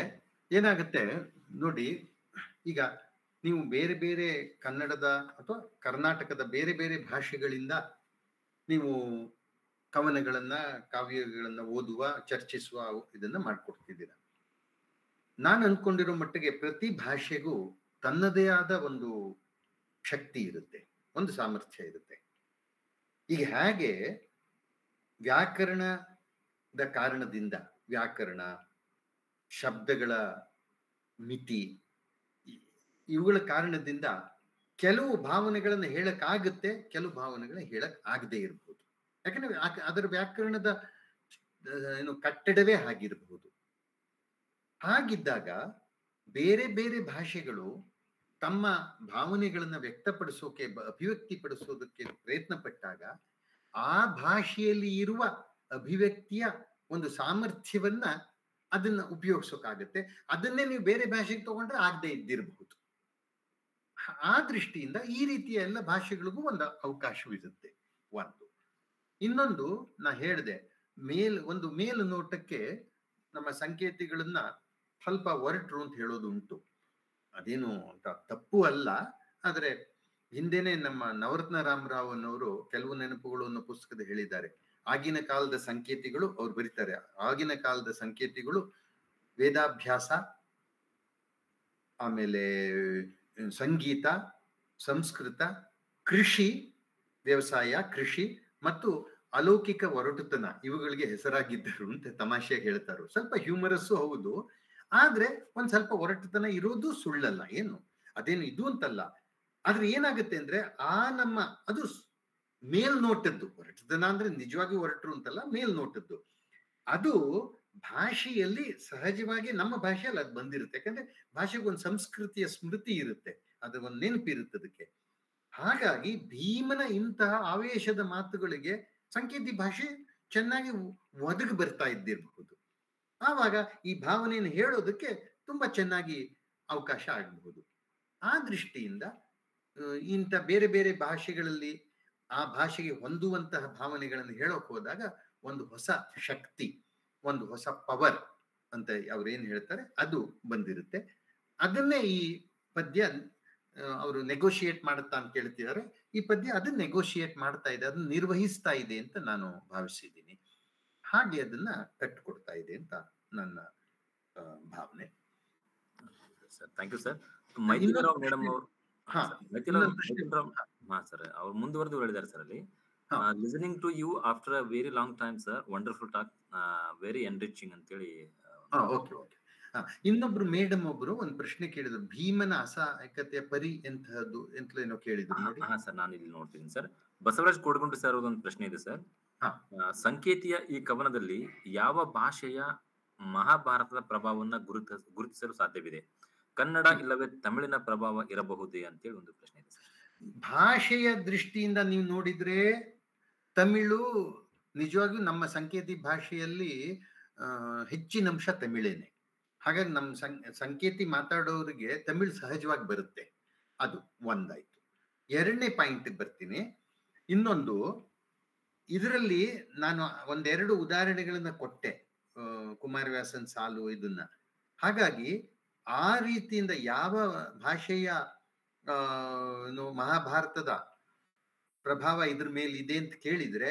ಏನಾಗುತ್ತೆ ನೋಡಿ, ಈಗ ನೀವು ಬೇರೆ ಬೇರೆ ಕನ್ನಡದ ಅಥವಾ ಕರ್ನಾಟಕದ ಬೇರೆ ಬೇರೆ ಭಾಷೆಗಳಿಂದ ನೀವು ಕವನಗಳನ್ನ ಕಾವ್ಯಗಳನ್ನ ಓದುವ, ಚರ್ಚಿಸುವ ಇದನ್ನ ಮಾಡ್ಕೊಡ್ತಿದ್ದೀರ. ನಾನು ಅನ್ಕೊಂಡಿರೋ ಮಟ್ಟಿಗೆ ಪ್ರತಿ ಭಾಷೆಗೂ ತನ್ನದೇ ಆದ ಒಂದು ಶಕ್ತಿ ಇರುತ್ತೆ, ಒಂದು ಸಾಮರ್ಥ್ಯ ಇರುತ್ತೆ. ಈಗ ಹೇಗೆ ವ್ಯಾಕರಣದ ಕಾರಣದಿಂದ, ವ್ಯಾಕರಣ, ಶಬ್ದಗಳ ಮಿತಿ, ಇವುಗಳ ಕಾರಣದಿಂದ ಕೆಲವು ಭಾವನೆಗಳನ್ನು ಹೇಳಕ್ಕಾಗುತ್ತೆ, ಕೆಲವು ಭಾವನೆಗಳನ್ನ ಹೇಳಕ್ ಆಗದೆ ಇರಬಹುದು. ಯಾಕಂದ್ರೆ ಅದರ ವ್ಯಾಕರಣದ ಕಟ್ಟಡವೇ ಆಗಿರಬಹುದು. ಹಾಗಿದ್ದಾಗ ಬೇರೆ ಬೇರೆ ಭಾಷೆಗಳು ತಮ್ಮ ಭಾವನೆಗಳನ್ನ ವ್ಯಕ್ತಪಡಿಸೋಕೆ, ಅಭಿವ್ಯಕ್ತಿ ಪಡಿಸೋದಕ್ಕೆ ಪ್ರಯತ್ನ ಪಟ್ಟಾಗ ಆ ಭಾಷೆಯಲ್ಲಿ ಇರುವ ಅಭಿವ್ಯಕ್ತಿಯ ಒಂದು ಸಾಮರ್ಥ್ಯವನ್ನ ಅದನ್ನ ಉಪಯೋಗಿಸೋಕಾಗತ್ತೆ. ಅದನ್ನೇ ನೀವು ಬೇರೆ ಭಾಷೆಗೆ ತಗೊಂಡ್ರೆ ಆಗದೆ ಇದ್ದಿರಬಹುದು. ಆ ದೃಷ್ಟಿಯಿಂದ ಈ ರೀತಿಯ ಎಲ್ಲ ಭಾಷೆಗಳಿಗೂ ಒಂದು ಅವಕಾಶವಿರುತ್ತೆ. ಒಂದು ಇನ್ನೊಂದು, ನಾ ಹೇಳಿದೆ, ಒಂದು ಮೇಲು ನೋಟಕ್ಕೆ ನಮ್ಮ ಸಂಕೇತಿಗಳನ್ನ ಸ್ವಲ್ಪ ಒರಟರು ಅಂತ ಹೇಳೋದು ಉಂಟು. ಅದೇನು ಅಂತ ತಪ್ಪು ಅಲ್ಲ. ಆದ್ರೆ ಹಿಂದೆನೆ ನಮ್ಮ ನವರತ್ನ ರಾಮರಾವ್ ಅನ್ನೋರು ಕೆಲವು ನೆನಪುಗಳು ಅನ್ನೋ ಪುಸ್ತಕದ ಹೇಳಿದ್ದಾರೆ. ಆಗಿನ ಕಾಲದ ಸಂಕೇತಿಗಳು, ಅವ್ರು ಬರೀತಾರೆ, ಆಗಿನ ಕಾಲದ ಸಂಕೇತಿಗಳು ವೇದಾಭ್ಯಾಸ, ಆಮೇಲೆ ಸಂಗೀತ, ಸಂಸ್ಕೃತ, ಕೃಷಿ, ವ್ಯವಸಾಯ, ಕೃಷಿ ಮತ್ತು ಅಲೌಕಿಕ ಒರಟುತನ ಇವುಗಳಿಗೆ ಹೆಸರಾಗಿದ್ದರು ಅಂತ ತಮಾಷೆಯಾಗಿ ಹೇಳ್ತಾರೋ. ಸ್ವಲ್ಪ ಹ್ಯೂಮರಸ್ಸು ಹೌದು, ಆದ್ರೆ ಒಂದ್ ಸ್ವಲ್ಪ ಒರಟುತನ ಇರೋದು ಸುಳ್ಳಲ್ಲ. ಏನು ಅದೇನು ಇದು ಅಂತಲ್ಲ. ಆದ್ರೆ ಏನಾಗುತ್ತೆ ಅಂದ್ರೆ ಅದು ಮೇಲ್ನೋಟದ್ದು ಒರಟುತನ ಅಂದ್ರೆ ನಿಜವಾಗಿ ಒರಟರು ಅಂತಲ್ಲ, ಮೇಲ್ನೋಟದ್ದು. ಅದು ಭಾಷೆಯಲ್ಲಿ ಸಹಜವಾಗಿ, ನಮ್ಮ ಭಾಷೆಯಲ್ಲಿ ಅದು ಬಂದಿರುತ್ತೆ. ಯಾಕಂದ್ರೆ ಭಾಷೆಗೆ ಒಂದು ಸಂಸ್ಕೃತಿಯ ಸ್ಮೃತಿ ಇರುತ್ತೆ, ಅದು ಒಂದು ನೆನಪಿರುತ್ತೆ ಅದಕ್ಕೆ. ಹಾಗಾಗಿ ಭೀಮನ ಇಂತಹ ಆವೇಶದ ಮಾತುಗಳಿಗೆ ಸಂಕೇತಿ ಭಾಷೆ ಚೆನ್ನಾಗಿ ಒದಗಿ ಬರ್ತಾ ಇದ್ದಿರಬಹುದು. ಆವಾಗ ಈ ಭಾವನೆಯನ್ನು ಹೇಳೋದಕ್ಕೆ ತುಂಬಾ ಚೆನ್ನಾಗಿ ಅವಕಾಶ ಆಗಬಹುದು. ಆ ದೃಷ್ಟಿಯಿಂದ ಇಂಥ ಬೇರೆ ಬೇರೆ ಭಾಷೆಗಳಲ್ಲಿ ಆ ಭಾಷೆಗೆ ಹೊಂದುವಂತಹ ಭಾವನೆಗಳನ್ನು ಹೇಳೋಕೆ ಹೋದಾಗ ಒಂದು ಹೊಸ ಶಕ್ತಿ, ಒಂದು ಹೊಸ ಪವರ್ ಅಂತ ಅವ್ರೇನ್ ಹೇಳ್ತಾರೆ ಅದು ಬಂದಿರುತ್ತೆ. ಅದನ್ನೇ ಈ ಪದ್ಯ ಅವರು ನೆಗೋಷಿಯೇಟ್ ಮಾಡುತ್ತಾ ಅಂತ ಕೇಳ್ತಿದ್ದಾರೆ. ಈ ಪದ್ಯ ಅದನ್ನ ನೆಗೋಷಿಯೇಟ್ ಮಾಡ್ತಾ ಇದೆ, ಅದನ್ನ ನಿರ್ವಹಿಸ್ತಾ ಇದೆ ಅಂತ ನಾನು ಭಾವಿಸಿದ್ದೀನಿ. ಹಾಗೆ ಅದನ್ನ ಕಟ್ಟಿಕೊಡ್ತಾ ಇದೆ ಅಂತ ನನ್ನ ಭಾವನೆ. Sir thank you sir. Maithili Rao madam ಅವರು ಸರ್ ಅವ್ರು ಮುಂದುವರೆದು ಹೇಳಿದ್ದಾರೆ ಸರ್ ಅಲ್ಲಿ. Listening to you after a very long time sir, wonderful talk, very enriching ಅಂತೇಳಿ. Okay okay. ಇನ್ನೊಬ್ರು ಮೇಡಮ್ ಒಬ್ರು ಒಂದು ಪ್ರಶ್ನೆ ಕೇಳಿದ್ರು, ಭೀಮನ ಅಸಹಾಯಕತೆಯ ಪರಿ ಎಂತಹದ್ದು ಎಂತಲೇನೋ ಕೇಳಿದ್ರು. ಹಾ ಸರ್, ನಾನು ಇಲ್ಲಿ ನೋಡ್ತೀನಿ ಸರ್. ಬಸವರಾಜ್ ಕೋಡ್ಗುಂಟೆ ಸರ್ ಒಂದು ಪ್ರಶ್ನೆ ಇದೆ ಸರ್. ಸಂಕೇತಿಯ ಈ ಕವನದಲ್ಲಿ ಯಾವ ಭಾಷೆಯ ಮಹಾಭಾರತದ ಪ್ರಭಾವವನ್ನ ಗುರುತಿಸಲು ಸಾಧ್ಯವಿದೆ? ಕನ್ನಡ ಇಲ್ಲವೇ ತಮಿಳಿನ ಪ್ರಭಾವ ಇರಬಹುದೇ ಅಂತೇಳಿ ಒಂದು ಪ್ರಶ್ನೆ ಇದೆ ಸರ್. ಭಾಷೆಯ ದೃಷ್ಟಿಯಿಂದ ನೀವು ನೋಡಿದ್ರೆ ತಮಿಳು ನಿಜವಾಗಿಯೂ ನಮ್ಮ ಸಂಕೇತಿ ಭಾಷೆಯಲ್ಲಿ ಹೆಚ್ಚಿನ ಅಂಶ ತಮಿಳೇನೆ. ಹಾಗಾಗಿ ನಮ್ಮ ಸಂಕೇತಿ ಮಾತಾಡೋರಿಗೆ ತಮಿಳ್ ಸಹಜವಾಗಿ ಬರುತ್ತೆ. ಅದು ಒಂದಾಯ್ತು. ಎರಡನೇ ಪಾಯಿಂಟ್ ಬರ್ತೀನಿ. ಇನ್ನೊಂದು, ಇದರಲ್ಲಿ ನಾನು ಒಂದೆರಡು ಉದಾಹರಣೆಗಳನ್ನ ಕೊಟ್ಟೆ, ಕುಮಾರವ್ಯಾಸನ್ ಸಾಲು ಇದನ್ನ. ಹಾಗಾಗಿ ಆ ರೀತಿಯಿಂದ ಯಾವ ಭಾಷೆಯ ಮಹಾಭಾರತದ ಪ್ರಭಾವ ಇದ್ರ ಮೇಲೆ ಇದೆ ಅಂತ ಕೇಳಿದ್ರೆ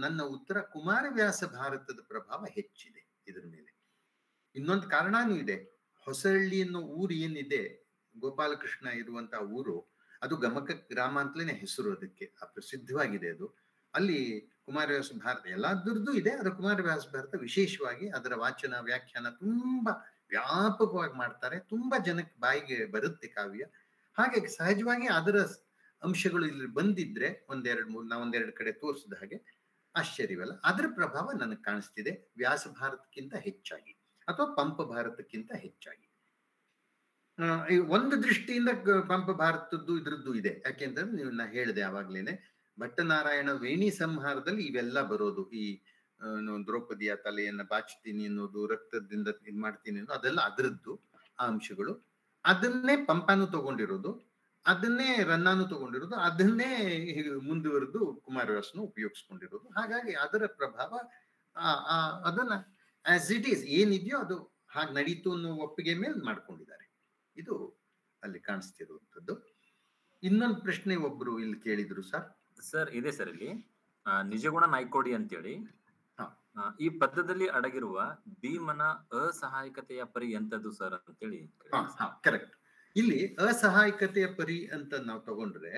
ನನ್ನ ಉತ್ತರ ಕುಮಾರವ್ಯಾಸ ಭಾರತದ ಪ್ರಭಾವ ಹೆಚ್ಚಿದೆ ಇದ್ರ ಮೇಲೆ. ಇನ್ನೊಂದು ಕಾರಣನೂ ಇದೆ. ಹೊಸಹಳ್ಳಿ ಅನ್ನೋ ಊರು ಏನಿದೆ, ಗೋಪಾಲಕೃಷ್ಣ ಇರುವಂತಹ ಊರು, ಅದು ಗಮಕ ಗ್ರಾಮ ಅಂತಲೇ ಹೆಸರು ಅದಕ್ಕೆ, ಪ್ರಸಿದ್ಧವಾಗಿದೆ ಅದು. ಅಲ್ಲಿ ಕುಮಾರವ್ಯಾಸ ಭಾರತ ಎಲ್ಲದರದ್ದು ಇದೆ, ಅದರ ಕುಮಾರವ್ಯಾಸ ಭಾರತ ವಿಶೇಷವಾಗಿ ಅದರ ವಾಚನ ವ್ಯಾಖ್ಯಾನ ತುಂಬಾ ವ್ಯಾಪಕವಾಗಿ ಮಾಡ್ತಾರೆ, ತುಂಬಾ ಜನಕ್ಕೆ ಬಾಯಿಗೆ ಬರುತ್ತೆ ಕಾವ್ಯ. ಹಾಗಾಗಿ ಸಹಜವಾಗಿ ಅದರ ಅಂಶಗಳು ಇಲ್ಲಿ ಬಂದಿದ್ರೆ ಒಂದೆರಡು ಕಡೆ ತೋರಿಸಿದ ಹಾಗೆ ಆಶ್ಚರ್ಯವಲ್ಲ. ಅದರ ಪ್ರಭಾವ ನನಗೆ ಕಾಣಿಸ್ತಿದೆ ವ್ಯಾಸ ಭಾರತಕ್ಕಿಂತ ಹೆಚ್ಚಾಗಿ ಅಥವಾ ಪಂಪ ಭಾರತಕ್ಕಿಂತ ಹೆಚ್ಚಾಗಿ. ಒಂದು ದೃಷ್ಟಿಯಿಂದ ಪಂಪ ಭಾರತದ್ದು ಇದ್ರದ್ದು ಇದೆ. ಯಾಕೆಂತಂದ್ರೆ ನೀವು ನಾ ಹೇಳಿದೆ ಆವಾಗ್ಲೇನೆ, ಭಟ್ಟನಾರಾಯಣ ವೇಣಿ ಸಂಹಾರದಲ್ಲಿ ಇವೆಲ್ಲ ಬರೋದು. ಈ ದ್ರೌಪದಿಯ ತಲೆಯನ್ನ ಬಾಚ್ತೀನಿ ಅನ್ನೋದು, ರಕ್ತದಿಂದ ಇದ್ ಮಾಡ್ತೀನಿ ಅನ್ನೋದು, ಅದೆಲ್ಲ ಅದರದ್ದು ಆ ಅಂಶಗಳು. ಅದನ್ನೇ ಪಂಪನು ತಗೊಂಡಿರೋದು, ಅದನ್ನೇ ರನ್ನಾನು ತಗೊಂಡಿರೋದು, ಅದನ್ನೇ ಮುಂದುವರೆದು ಕುಮಾರವ್ಯಾಸನು ಉಪಯೋಗಿಸ್ಕೊಂಡಿರೋದು. ಹಾಗಾಗಿ ಅದರ ಪ್ರಭಾವ ಅದನ್ನ ಆಸ್ ಇಟ್ ಈಸ್ ಏನಿದೆಯೋ ಅದು ಹಾಗೆ ನಡೀತು ಅನ್ನೋ ಒಪ್ಪಿಗೆ ಮೇಲೆ ಮಾಡ್ಕೊಂಡಿದ್ದಾರೆ. ಇದು ಅಲ್ಲಿ ಕಾಣಿಸ್ತಿರುವಂಥದ್ದು. ಇನ್ನೊಂದು ಪ್ರಶ್ನೆ ಒಬ್ರು ಇಲ್ಲಿ ಕೇಳಿದ್ರು ಸರ್ ಇದೆ ಸರ್ ಇಲ್ಲಿ ನಿಜಗುಣ ನಾಯ್ಕೋಡಿ ಅಂತೇಳಿ, ಈ ಪದ್ಯದಲ್ಲಿ ಅಡಗಿರುವ ಭೀಮನ ಅಸಹಾಯಕತೆಯ ಪರಿ ಎಂತದ್ದು ಸರ್ ಅಂತೇಳಿ. ಕರೆಕ್ಟ್. ಇಲ್ಲಿ ಅಸಹಾಯಕತೆಯ ಪರಿ ಅಂತ ನಾವು ತಗೊಂಡ್ರೆ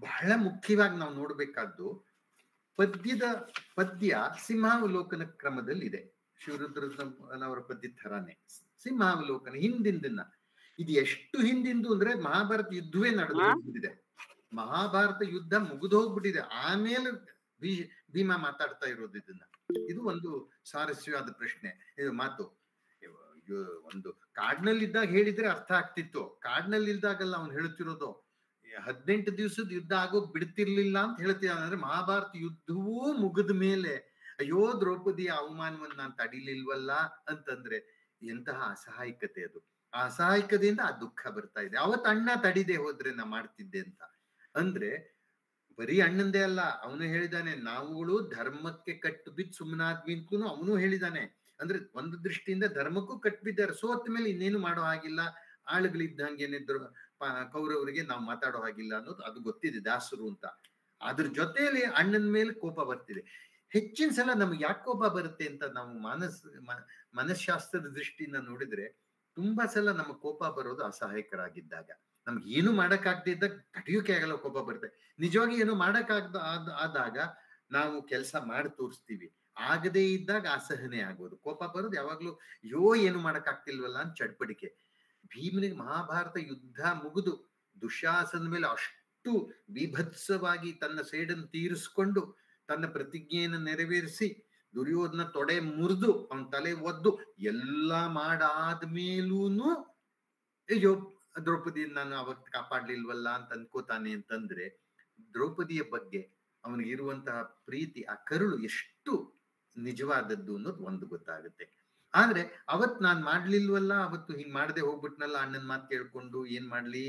ಬಹಳ ಮುಖ್ಯವಾಗಿ ನಾವು ನೋಡ್ಬೇಕಾದ್ದು ಪದ್ಯ ಸಿಂಹಾವಲೋಕನ ಕ್ರಮದಲ್ಲಿ ಇದೆ. ಶಿವರುದ್ರನವರ ಪದ್ಯ ಥರಾನೇ ಸಿಂಹಾವಲೋಕನ ಹಿಂದಿಂದನ್ನ. ಇದು ಎಷ್ಟು ಹಿಂದಿಂದು ಅಂದ್ರೆ ಮಹಾಭಾರತ ಯುದ್ಧವೇ ನಡೆದಿದೆ, ಮಹಾಭಾರತ ಯುದ್ಧ ಮುಗಿದು ಹೋಗ್ಬಿಟ್ಟಿದೆ, ಆಮೇಲೆ ಭೀಮ ಮಾತಾಡ್ತಾ ಇರೋದು ಇದನ್ನ. ಇದು ಒಂದು ಸ್ವಾರಸ್ಯವಾದ ಪ್ರಶ್ನೆ, ಇದು ಮಾತು. ಒಂದು ಕಾಡ್ನಲ್ಲಿದ್ದಾಗ ಹೇಳಿದ್ರೆ ಅರ್ಥ ಆಗ್ತಿತ್ತು, ಕಾಡ್ನಲ್ಲಿ ಇಲ್ದಾಗಲ್ಲ ಅವ್ನು ಹೇಳ್ತಿರೋದು. 18 ದಿವಸದ ಯುದ್ಧ ಆಗೋಗ್ ಬಿಡ್ತಿರ್ಲಿಲ್ಲ ಅಂತ ಹೇಳ್ತಿದ್ದಾನೆ. ಅಂದ್ರೆ ಮಹಾಭಾರತ ಯುದ್ಧವೂ ಮುಗಿದ ಮೇಲೆ ಅಯ್ಯೋ ದ್ರೌಪದಿಯ ಅವಮಾನವನ್ನ ನಾನು ತಡಿಲಿಲ್ವಲ್ಲ ಅಂತಂದ್ರೆ ಎಂತಹ ಅಸಹಾಯಕತೆ ಅದು. ಆ ಅಸಹಾಯಕತೆಯಿಂದ ಆ ದುಃಖ ಬರ್ತಾ ಇದೆ. ಅವತ್ತು ಅಣ್ಣ ತಡಿದೆ ಹೋದ್ರೆ ನಾ ಮಾಡ್ತಿದ್ದೆ ಅಂತ. ಅಂದ್ರೆ ಬರೀ ಅಣ್ಣಂದೇ ಅಲ್ಲ, ಅವನು ಹೇಳಿದಾನೆ ನಾವುಗಳು ಧರ್ಮಕ್ಕೆ ಕಟ್ಟು ಬಿದ್ದು ಸುಮ್ಮನಾದ್ವಿ ಅಂತಲೂ ಅವನು ಹೇಳಿದಾನೆ. ಅಂದ್ರೆ ಒಂದು ದೃಷ್ಟಿಯಿಂದ ಧರ್ಮಕ್ಕೂ ಕಟ್ಬಿದ್ದಾರೆ, ಸೋತ ಮೇಲೆ ಇನ್ನೇನು ಮಾಡೋ ಹಾಗಿಲ್ಲ, ಆಳುಗಳಿದ್ದಂಗೇನೆ ಕೌರವರಿಗೆ ನಾವು ಮಾತಾಡೋ ಹಾಗಿಲ್ಲ ಅನ್ನೋದು ಅದು ಗೊತ್ತಿದೆ ದಾಸರು ಅಂತ. ಅದ್ರ ಜೊತೆಯಲ್ಲಿ ಅಣ್ಣನ ಮೇಲೆ ಕೋಪ ಬರ್ತಿದೆ. ಹೆಚ್ಚಿನ ಸಲ ನಮ್ಗೆ ಯಾಕೆ ಕೋಪ ಬರುತ್ತೆ ಅಂತ ನಾವು ಮನಃಶಾಸ್ತ್ರದ ದೃಷ್ಟಿಯಿಂದ ನೋಡಿದ್ರೆ ತುಂಬಾ ಸಲ ನಮ್ಮ ಕೋಪ ಬರೋದು ಅಸಹಾಯಕರಾಗಿದ್ದಾಗ. ನಮ್ಗೆ ಏನು ಮಾಡಕ್ಕಾಗ್ದಿದ್ದಾಗ ತಡೆಯೋಕೆ ಆಗಲ್ಲ, ಕೋಪ ಬರುತ್ತೆ. ನಿಜವಾಗಿ ಏನು ಆದಾಗ ನಾವು ಕೆಲಸ ಮಾಡಿ ತೋರಿಸ್ತೀವಿ, ಆಗದೇ ಇದ್ದಾಗ ಅಸಹನೆ ಆಗೋದು. ಕೋಪ ಬರೋದು ಯಾವಾಗ್ಲೂ ಅಯ್ಯೋ ಏನು ಮಾಡಕ್ಕಾಗ್ತಿಲ್ವಲ್ಲ ಅಂತ ಚಡ್ಪಡಿಕೆ. ಭೀಮನಿಗೆ ಮಹಾಭಾರತ ಯುದ್ಧ ಮುಗಿದು ದುಶ್ಯಾಸನ ಮೇಲೆ ಅಷ್ಟು ಬೀಭತ್ಸವಾಗಿ ತನ್ನ ಸೇಡನ್ನು ತೀರಿಸ್ಕೊಂಡು ತನ್ನ ಪ್ರತಿಜ್ಞೆಯನ್ನು ನೆರವೇರಿಸಿ ದುರ್ಯೋಧನ ತೊಡೆ ಮುರಿದು ಅವನ ತಲೆ ಒದ್ದು ಎಲ್ಲ ಮಾಡಾದ್ಮೇಲೂನು ಅಯ್ಯೋ ದ್ರೌಪದಿಯನ್ನು ನಾನು ಅವತ್ತು ಕಾಪಾಡ್ಲಿಲ್ವಲ್ಲ ಅಂತ ಅನ್ಕೋತಾನೆ ಅಂತಂದ್ರೆ ದ್ರೌಪದಿಯ ಬಗ್ಗೆ ಅವನಿಗಿರುವಂತಹ ಪ್ರೀತಿ, ಆ ಕರುಳು ಎಷ್ಟು ನಿಜವಾದದ್ದು ಅನ್ನೋದು ಒಂದು ಗೊತ್ತಾಗುತ್ತೆ. ಆದ್ರೆ ಅವತ್ ನಾನ್ ಮಾಡ್ಲಿಲ್ವಲ್ಲ, ಅವತ್ತು ಹಿಂಗ್ ಮಾಡದೆ ಹೋಗ್ಬಿಟ್ನಲ್ಲ ಅಣ್ಣನ್ ಮಾತು ಕೇಳ್ಕೊಂಡು, ಏನ್ ಮಾಡ್ಲಿ,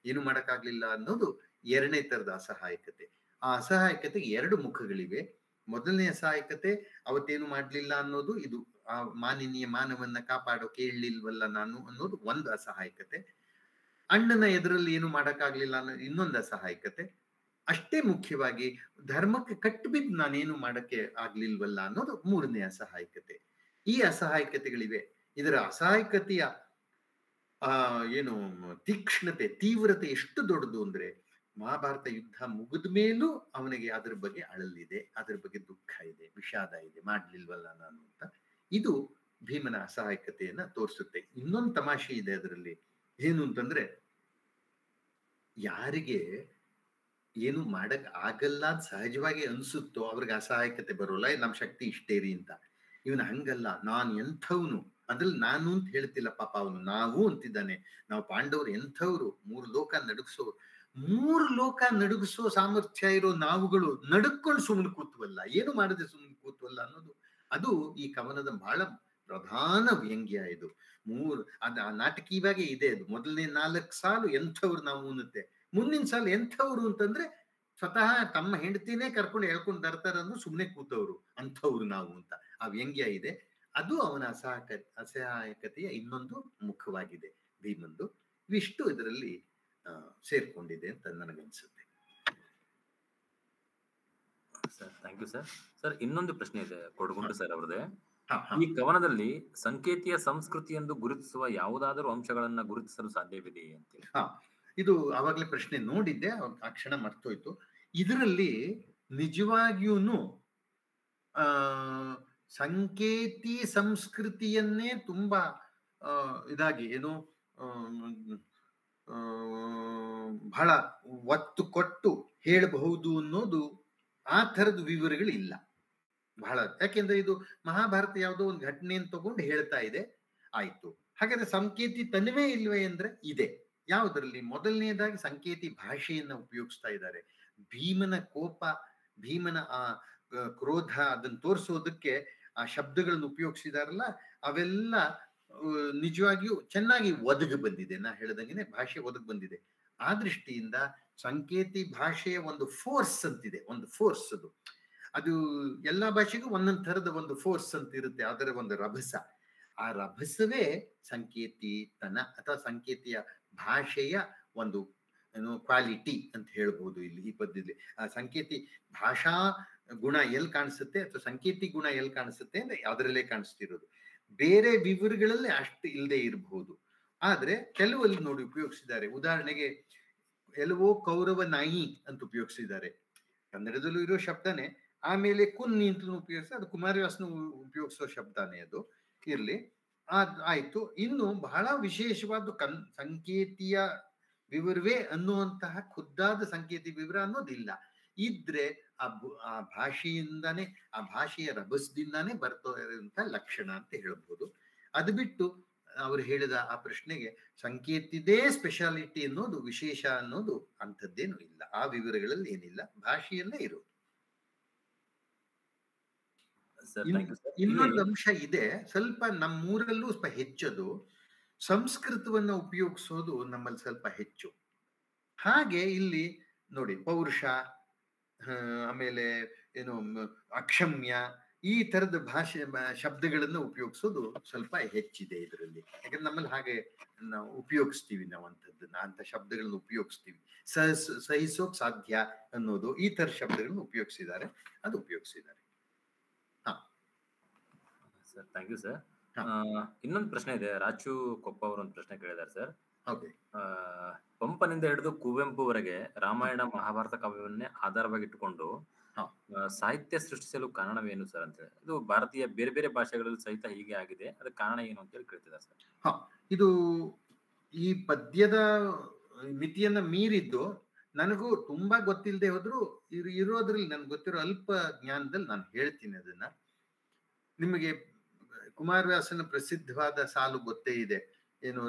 ಏನು ಮಾಡಕ್ಕಾಗ್ಲಿಲ್ಲ ಅನ್ನೋದು ಎರಡನೇ ತರದ ಅಸಹಾಯಕತೆ. ಆ ಅಸಹಾಯಕತೆಗೆ ಎರಡು ಮುಖಗಳಿವೆ. ಮೊದಲನೇ ಅಸಹಾಯಕತೆ ಅವತ್ತೇನು ಮಾಡ್ಲಿಲ್ಲ ಅನ್ನೋದು, ಇದು ಆ ಮಾನಿನೀಯ ಮಾನವನ್ನ ಕಾಪಾಡೋ ಕೇಳಲಿಲ್ವಲ್ಲ ನಾನು ಅನ್ನೋದು ಒಂದು ಅಸಹಾಯಕತೆ. ಅಣ್ಣನ ಎದುರಲ್ಲಿ ಏನು ಮಾಡಕ್ಕಾಗ್ಲಿಲ್ಲ ಅನ್ನೋದು ಇನ್ನೊಂದು ಅಸಹಾಯಕತೆ. ಅಷ್ಟೇ ಮುಖ್ಯವಾಗಿ ಧರ್ಮಕ್ಕೆ ಕಟ್ಟಬಿದ್ದು ನಾನೇನು ಮಾಡಕ್ಕೆ ಆಗ್ಲಿಲ್ವಲ್ಲ ಅನ್ನೋದು ಮೂರನೇ ಅಸಹಾಯಕತೆ. ಈ ಅಸಹಾಯಕತೆಗಳಿವೆ. ಇದರ ಅಸಹಾಯಕತೆಯ ಏನು ತೀಕ್ಷ್ಣತೆ, ತೀವ್ರತೆ ಎಷ್ಟು ದೊಡ್ಡದು ಅಂದ್ರೆ ಮಹಾಭಾರತ ಯುದ್ಧ ಮುಗಿದ ಮೇಲೂ ಅವನಿಗೆ ಅದ್ರ ಬಗ್ಗೆ ಅಳಲಿದೆ, ಅದ್ರ ಬಗ್ಗೆ ದುಃಖ ಇದೆ, ವಿಷಾದ ಇದೆ, ಮಾಡ್ಲಿಲ್ವಲ್ಲ ನಾನು ಅಂತ. ಇದು ಭೀಮನ ಅಸಹಾಯಕತೆಯನ್ನ ತೋರಿಸುತ್ತೆ. ಇನ್ನೊಂದು ತಮಾಷೆ ಇದೆ ಅದರಲ್ಲಿ. ಏನು ಅಂತಂದ್ರೆ, ಯಾರಿಗೆ ಏನು ಮಾಡಕ್ ಆಗಲ್ಲ ಅಂತ ಸಹಜವಾಗಿ ಅನ್ಸುತ್ತೋ ಅವ್ರಿಗೆ ಅಸಹಾಯಕತೆ ಬರೋಲ್ಲ, ನಮ್ ಶಕ್ತಿ ಇಷ್ಟೇ ರೀ ಅಂತ. ಇವನ ಹಂಗಲ್ಲ, ನಾನು ಎಂಥವ್ನು, ಅದ್ರಲ್ಲಿ ನಾನು ಅಂತ ಹೇಳ್ತಿಲ್ಲ ಪಾಪ, ಅವನು ನಾವು ಅಂತಿದ್ದಾನೆ. ನಾವು ಪಾಂಡವರು ಎಂಥವ್ರು, 3 ಲೋಕ ನಡುಗಿಸೋರು, 3 ಲೋಕ ನಡುಗಿಸೋ ಸಾಮರ್ಥ್ಯ ಇರೋ ನಾವುಗಳು ನಡುಕೊಂಡು ಸುಮ್ಮನೆ ಕೂತ್ವಲ್ಲ, ಏನು ಮಾಡದೆ ಸುಮ್ಮನೆ ಕೂತ್ವಲ್ಲ ಅನ್ನೋದು ಅದು ಈ ಕವನದ ಬಹಳ ಪ್ರಧಾನ ವ್ಯಂಗ್ಯ. ಇದು ಆ ನಾಟಕೀಯವಾಗೇ ಇದೆ ಅದು. ಮೊದಲನೇ 4 ಸಾಲು ಎಂಥವ್ರು ನಾವು ಅನ್ನುತ್ತೆ, ಮುಂದಿನ ಸಾಲು ಎಂಥವ್ರು ಅಂತಂದ್ರೆ ಸ್ವತಃ ತಮ್ಮ ಹೆಂಡತಿನೇ ಕರ್ಕೊಂಡು ಹೇಳ್ಕೊಂಡು ಬರ್ತಾರಂದ್ರು ಸುಮ್ಮನೆ ಕೂತವ್ರು, ಅಂಥವ್ರು ನಾವು ಅಂತ ಆ ವ್ಯಂಗ್ಯ ಇದೆ. ಅದು ಅವನ ಅಸಹಾಯಕತೆಯ ಇನ್ನೊಂದು ಮುಖವಾಗಿದೆ ಭೀಮಂದು. ಇವಿಷ್ಟು ಇದರಲ್ಲಿ ಸೇರ್ಕೊಂಡಿದೆ ಅಂತ ನನಗನ್ಸುತ್ತೆ. Sir thank you sir. Sir ಇನ್ನೊಂದು ಪ್ರಶ್ನೆ ಇದೆ ಕೊಡಗುಂಟು ಸರ್ ಅವರದೇ. ಈ ಕವನದಲ್ಲಿ ಸಂಕೇತಿಯ ಸಂಸ್ಕೃತಿ ಎಂದು ಗುರುತಿಸುವ ಯಾವುದಾದರೂ ಅಂಶಗಳನ್ನ ಗುರುತಿಸಲು ಸಾಧ್ಯವಿದೆಯೇ ಅಂತ? ಇದು ಆವಾಗಲೇ ಪ್ರಶ್ನೆ ನೋಡಿದ್ದೆ, ಆ ಕ್ಷಣ ಮರ್ತೋಯ್ತು. ಇದರಲ್ಲಿ ನಿಜವಾಗಿಯೂ ಆ ಸಂಕೇತಿ ಸಂಸ್ಕೃತಿಯನ್ನೇ ತುಂಬಾ ಇದಾಗಿ ಏನು ಬಹಳ ಒತ್ತು ಕೊಟ್ಟು ಹೇಳಬಹುದು ಅನ್ನೋದು ಆ ಥರದ ವಿವರಗಳಿಲ್ಲ ಬಹಳ. ಯಾಕೆಂದ್ರೆ ಇದು ಮಹಾಭಾರತ ಯಾವುದೋ ಒಂದು ಘಟನೆಯನ್ನು ತಗೊಂಡು ಹೇಳ್ತಾ ಇದೆ, ಆಯ್ತು. ಹಾಗಾದ್ರೆ ಸಂಕೇತಿ ತನ್ವೇ ಇಲ್ವೇ ಅಂದ್ರೆ ಇದೆ. ಯಾವುದರಲ್ಲಿ? ಮೊದಲನೇದಾಗಿ ಸಂಕೇತಿ ಭಾಷೆಯನ್ನ ಉಪಯೋಗಿಸ್ತಾ ಇದ್ದಾರೆ. ಭೀಮನ ಕೋಪ, ಭೀಮನ ಆ ಕ್ರೋಧ ಅದನ್ನು ತೋರಿಸೋದಕ್ಕೆ ಆ ಶಬ್ದಗಳನ್ನು ಉಪಯೋಗಿಸಿದಾರಲ್ಲ, ಅವೆಲ್ಲ ನಿಜವಾಗಿಯೂ ಚೆನ್ನಾಗಿ ಒದಗಿ ಬಂದಿದೆ. ನಾ ಹೇಳ್ದಂಗೆ ಭಾಷೆ ಒದಗಿ ಬಂದಿದೆ. ಆ ದೃಷ್ಟಿಯಿಂದ ಸಂಕೇತಿ ಭಾಷೆಯ ಒಂದು ಫೋರ್ಸ್ ಅಂತಿದೆ, ಒಂದು ಫೋರ್ಸ್ ಅದು ಎಲ್ಲಾ ಭಾಷೆಗೂ ಒಂದೊಂದು ಥರದ ಒಂದು ಫೋರ್ಸ್ ಅಂತ ಇರುತ್ತೆ, ಅದರ ಒಂದು ರಭಸ. ಆ ರಭಸವೇ ಸಂಕೇತಿತನ ಅಥವಾ ಸಂಕೇತಿಯ ಭಾಷೆಯ ಒಂದು ಏನು ಕ್ವಾಲಿಟಿ ಅಂತ ಹೇಳ್ಬೋದು. ಇಲ್ಲಿ ಈ ಪದ್ಯದಲ್ಲಿ ಆ ಸಂಕೇತಿ ಭಾಷಾ ಗುಣ ಎಲ್ಲಿ ಕಾಣಿಸುತ್ತೆ ಅಥವಾ ಸಂಕೇತಿ ಗುಣ ಎಲ್ಲಿ ಕಾಣಿಸುತ್ತೆ ಅಂದ್ರೆ ಅದರಲ್ಲೇ ಕಾಣಿಸ್ತಿರೋದು. ಬೇರೆ ವಿವರಗಳಲ್ಲಿ ಅಷ್ಟು ಇಲ್ಲದೆ ಇರಬಹುದು, ಆದ್ರೆ ಕೆಲವಲ್ಲಿ ನೋಡಿ ಉಪಯೋಗಿಸಿದ್ದಾರೆ. ಉದಾಹರಣೆಗೆ ಎಲ್ಲವೋ ಕೌರವ ನಾಯಿ ಅಂತ ಉಪಯೋಗಿಸಿದ್ದಾರೆ, ಕನ್ನಡದಲ್ಲೂ ಇರೋ ಶಬ್ದನೇ. ಆಮೇಲೆ ಕುನ್ನಿ ಅಂತ ಉಪಯೋಗಿಸಿ, ಅದು ಕುಮಾರವ್ಯಾಸನ ಉಪಯೋಗಿಸೋ ಶಬ್ದನೇ, ಅದು ಇರ್ಲಿ, ಆಯ್ತು. ಇನ್ನು ಬಹಳ ವಿಶೇಷವಾದ ಸಂಕೇತಿಯ ವಿವರವೇ ಅನ್ನುವಂತಹ ಖುದ್ದಾದ ಸಂಕೇತಿ ವಿವರ ಅನ್ನೋದಿಲ್ಲ. ಇದ್ರೆ ಆ ಭಾಷೆಯಿಂದಾನೇ, ಆ ಭಾಷೆಯ ರಭಸದಿಂದಾನೇ ಬರ್ತೋಂಥ ಲಕ್ಷಣ ಅಂತ ಹೇಳ್ಬೋದು. ಅದು ಬಿಟ್ಟು ಅವರು ಹೇಳಿದ ಆ ಪ್ರಶ್ನೆಗೆ ಸಂಕೇತಿದೇ ಸ್ಪೆಷಾಲಿಟಿ ಅನ್ನೋದು, ವಿಶೇಷ ಅನ್ನೋದು ಅಂಥದ್ದೇನು ಇಲ್ಲ. ಆ ವಿವರಗಳಲ್ಲಿ ಏನಿಲ್ಲ, ಭಾಷೆಯಲ್ಲೇ ಇರೋದು. ಇನ್ನೊಂದು ಅಂಶ ಇದೆ, ಸ್ವಲ್ಪ ನಮ್ಮೂರಲ್ಲೂ ಸ್ವಲ್ಪ ಹೆಚ್ಚದು, ಸಂಸ್ಕೃತವನ್ನ ಉಪಯೋಗಿಸೋದು ನಮ್ಮಲ್ಲಿ ಸ್ವಲ್ಪ ಹೆಚ್ಚು. ಹಾಗೆ ಇಲ್ಲಿ ನೋಡಿ, ಪೌರುಷ, ಆಮೇಲೆ ಏನು ಅಕ್ಷಮ್ಯ, ಈ ತರದ ಭಾಷೆ ಶಬ್ದಗಳನ್ನು ಉಪಯೋಗಿಸೋದು ಸ್ವಲ್ಪ ಹೆಚ್ಚಿದೆ ಇದರಲ್ಲಿ. ಯಾಕಂದ್ರೆ ನಮ್ಮಲ್ಲಿ ಹಾಗೆ ನಾವು ಉಪಯೋಗಿಸ್ತೀವಿ, ನಾವು ಅಂಥದ್ದನ್ನ, ಅಂತ ಶಬ್ದಗಳನ್ನು ಉಪಯೋಗಿಸ್ತೀವಿ. ಸಹಿಸೋಕ್ ಸಾಧ್ಯ ಅನ್ನೋದು, ಈ ತರ ಶಬ್ದಗಳನ್ನು ಉಪಯೋಗಿಸಿದ್ದಾರೆ, ಅದು ಉಪಯೋಗಿಸಿದ್ದಾರೆ. Sir thank you sir. ಇನ್ನೊಂದು ಪ್ರಶ್ನೆ ಇದೆ, ರಾಚು ಕೊಪ್ಪ ಅವರು ಒಂದು ಪ್ರಶ್ನೆ ಕೇಳಿದ್ದಾರೆ ಸರ್. ಪಂಪನಿಂದ ಹಿಡಿದು ಕುವೆಂಪುವರೆಗೆ ರಾಮಾಯಣ ಮಹಾಭಾರತ ಕಾವ್ಯವನ್ನೇ ಆಧಾರವಾಗಿ ಇಟ್ಟುಕೊಂಡು ಸಾಹಿತ್ಯ ಸೃಷ್ಟಿಸಲು ಕಾರಣವೇನು ಸರ್ ಅಂತ ಹೇಳಿ. ಇದು ಭಾರತೀಯ ಬೇರೆ ಬೇರೆ ಭಾಷೆಗಳಲ್ಲಿ ಸಹಿತ ಹೀಗೆ ಆಗಿದೆ, ಅದಕ್ಕೆ ಕಾರಣ ಏನು ಅಂತ ಹೇಳಿ ಕೇಳ್ತಿದ್ದಾರೆ ಸರ್. ಇದು ಈ ಪದ್ಯದ ಮಿತಿಯನ್ನ ಮೀರಿದ್ದು ನನಗೂ ತುಂಬಾ ಗೊತ್ತಿಲ್ಲದೆ ಹೋದ್ರು ಇರೋದ್ರಲ್ಲಿ ನನ್ಗೆ ಗೊತ್ತಿರೋ ಅಲ್ಪ ಜ್ಞಾನದಲ್ಲಿ ನಾನು ಹೇಳ್ತೀನಿ ಅದನ್ನ. ನಿಮಗೆ ಕುಮಾರವ್ಯಾಸನ ಪ್ರಸಿದ್ಧವಾದ ಸಾಲು ಗೊತ್ತೇ ಇದೆ, ಏನು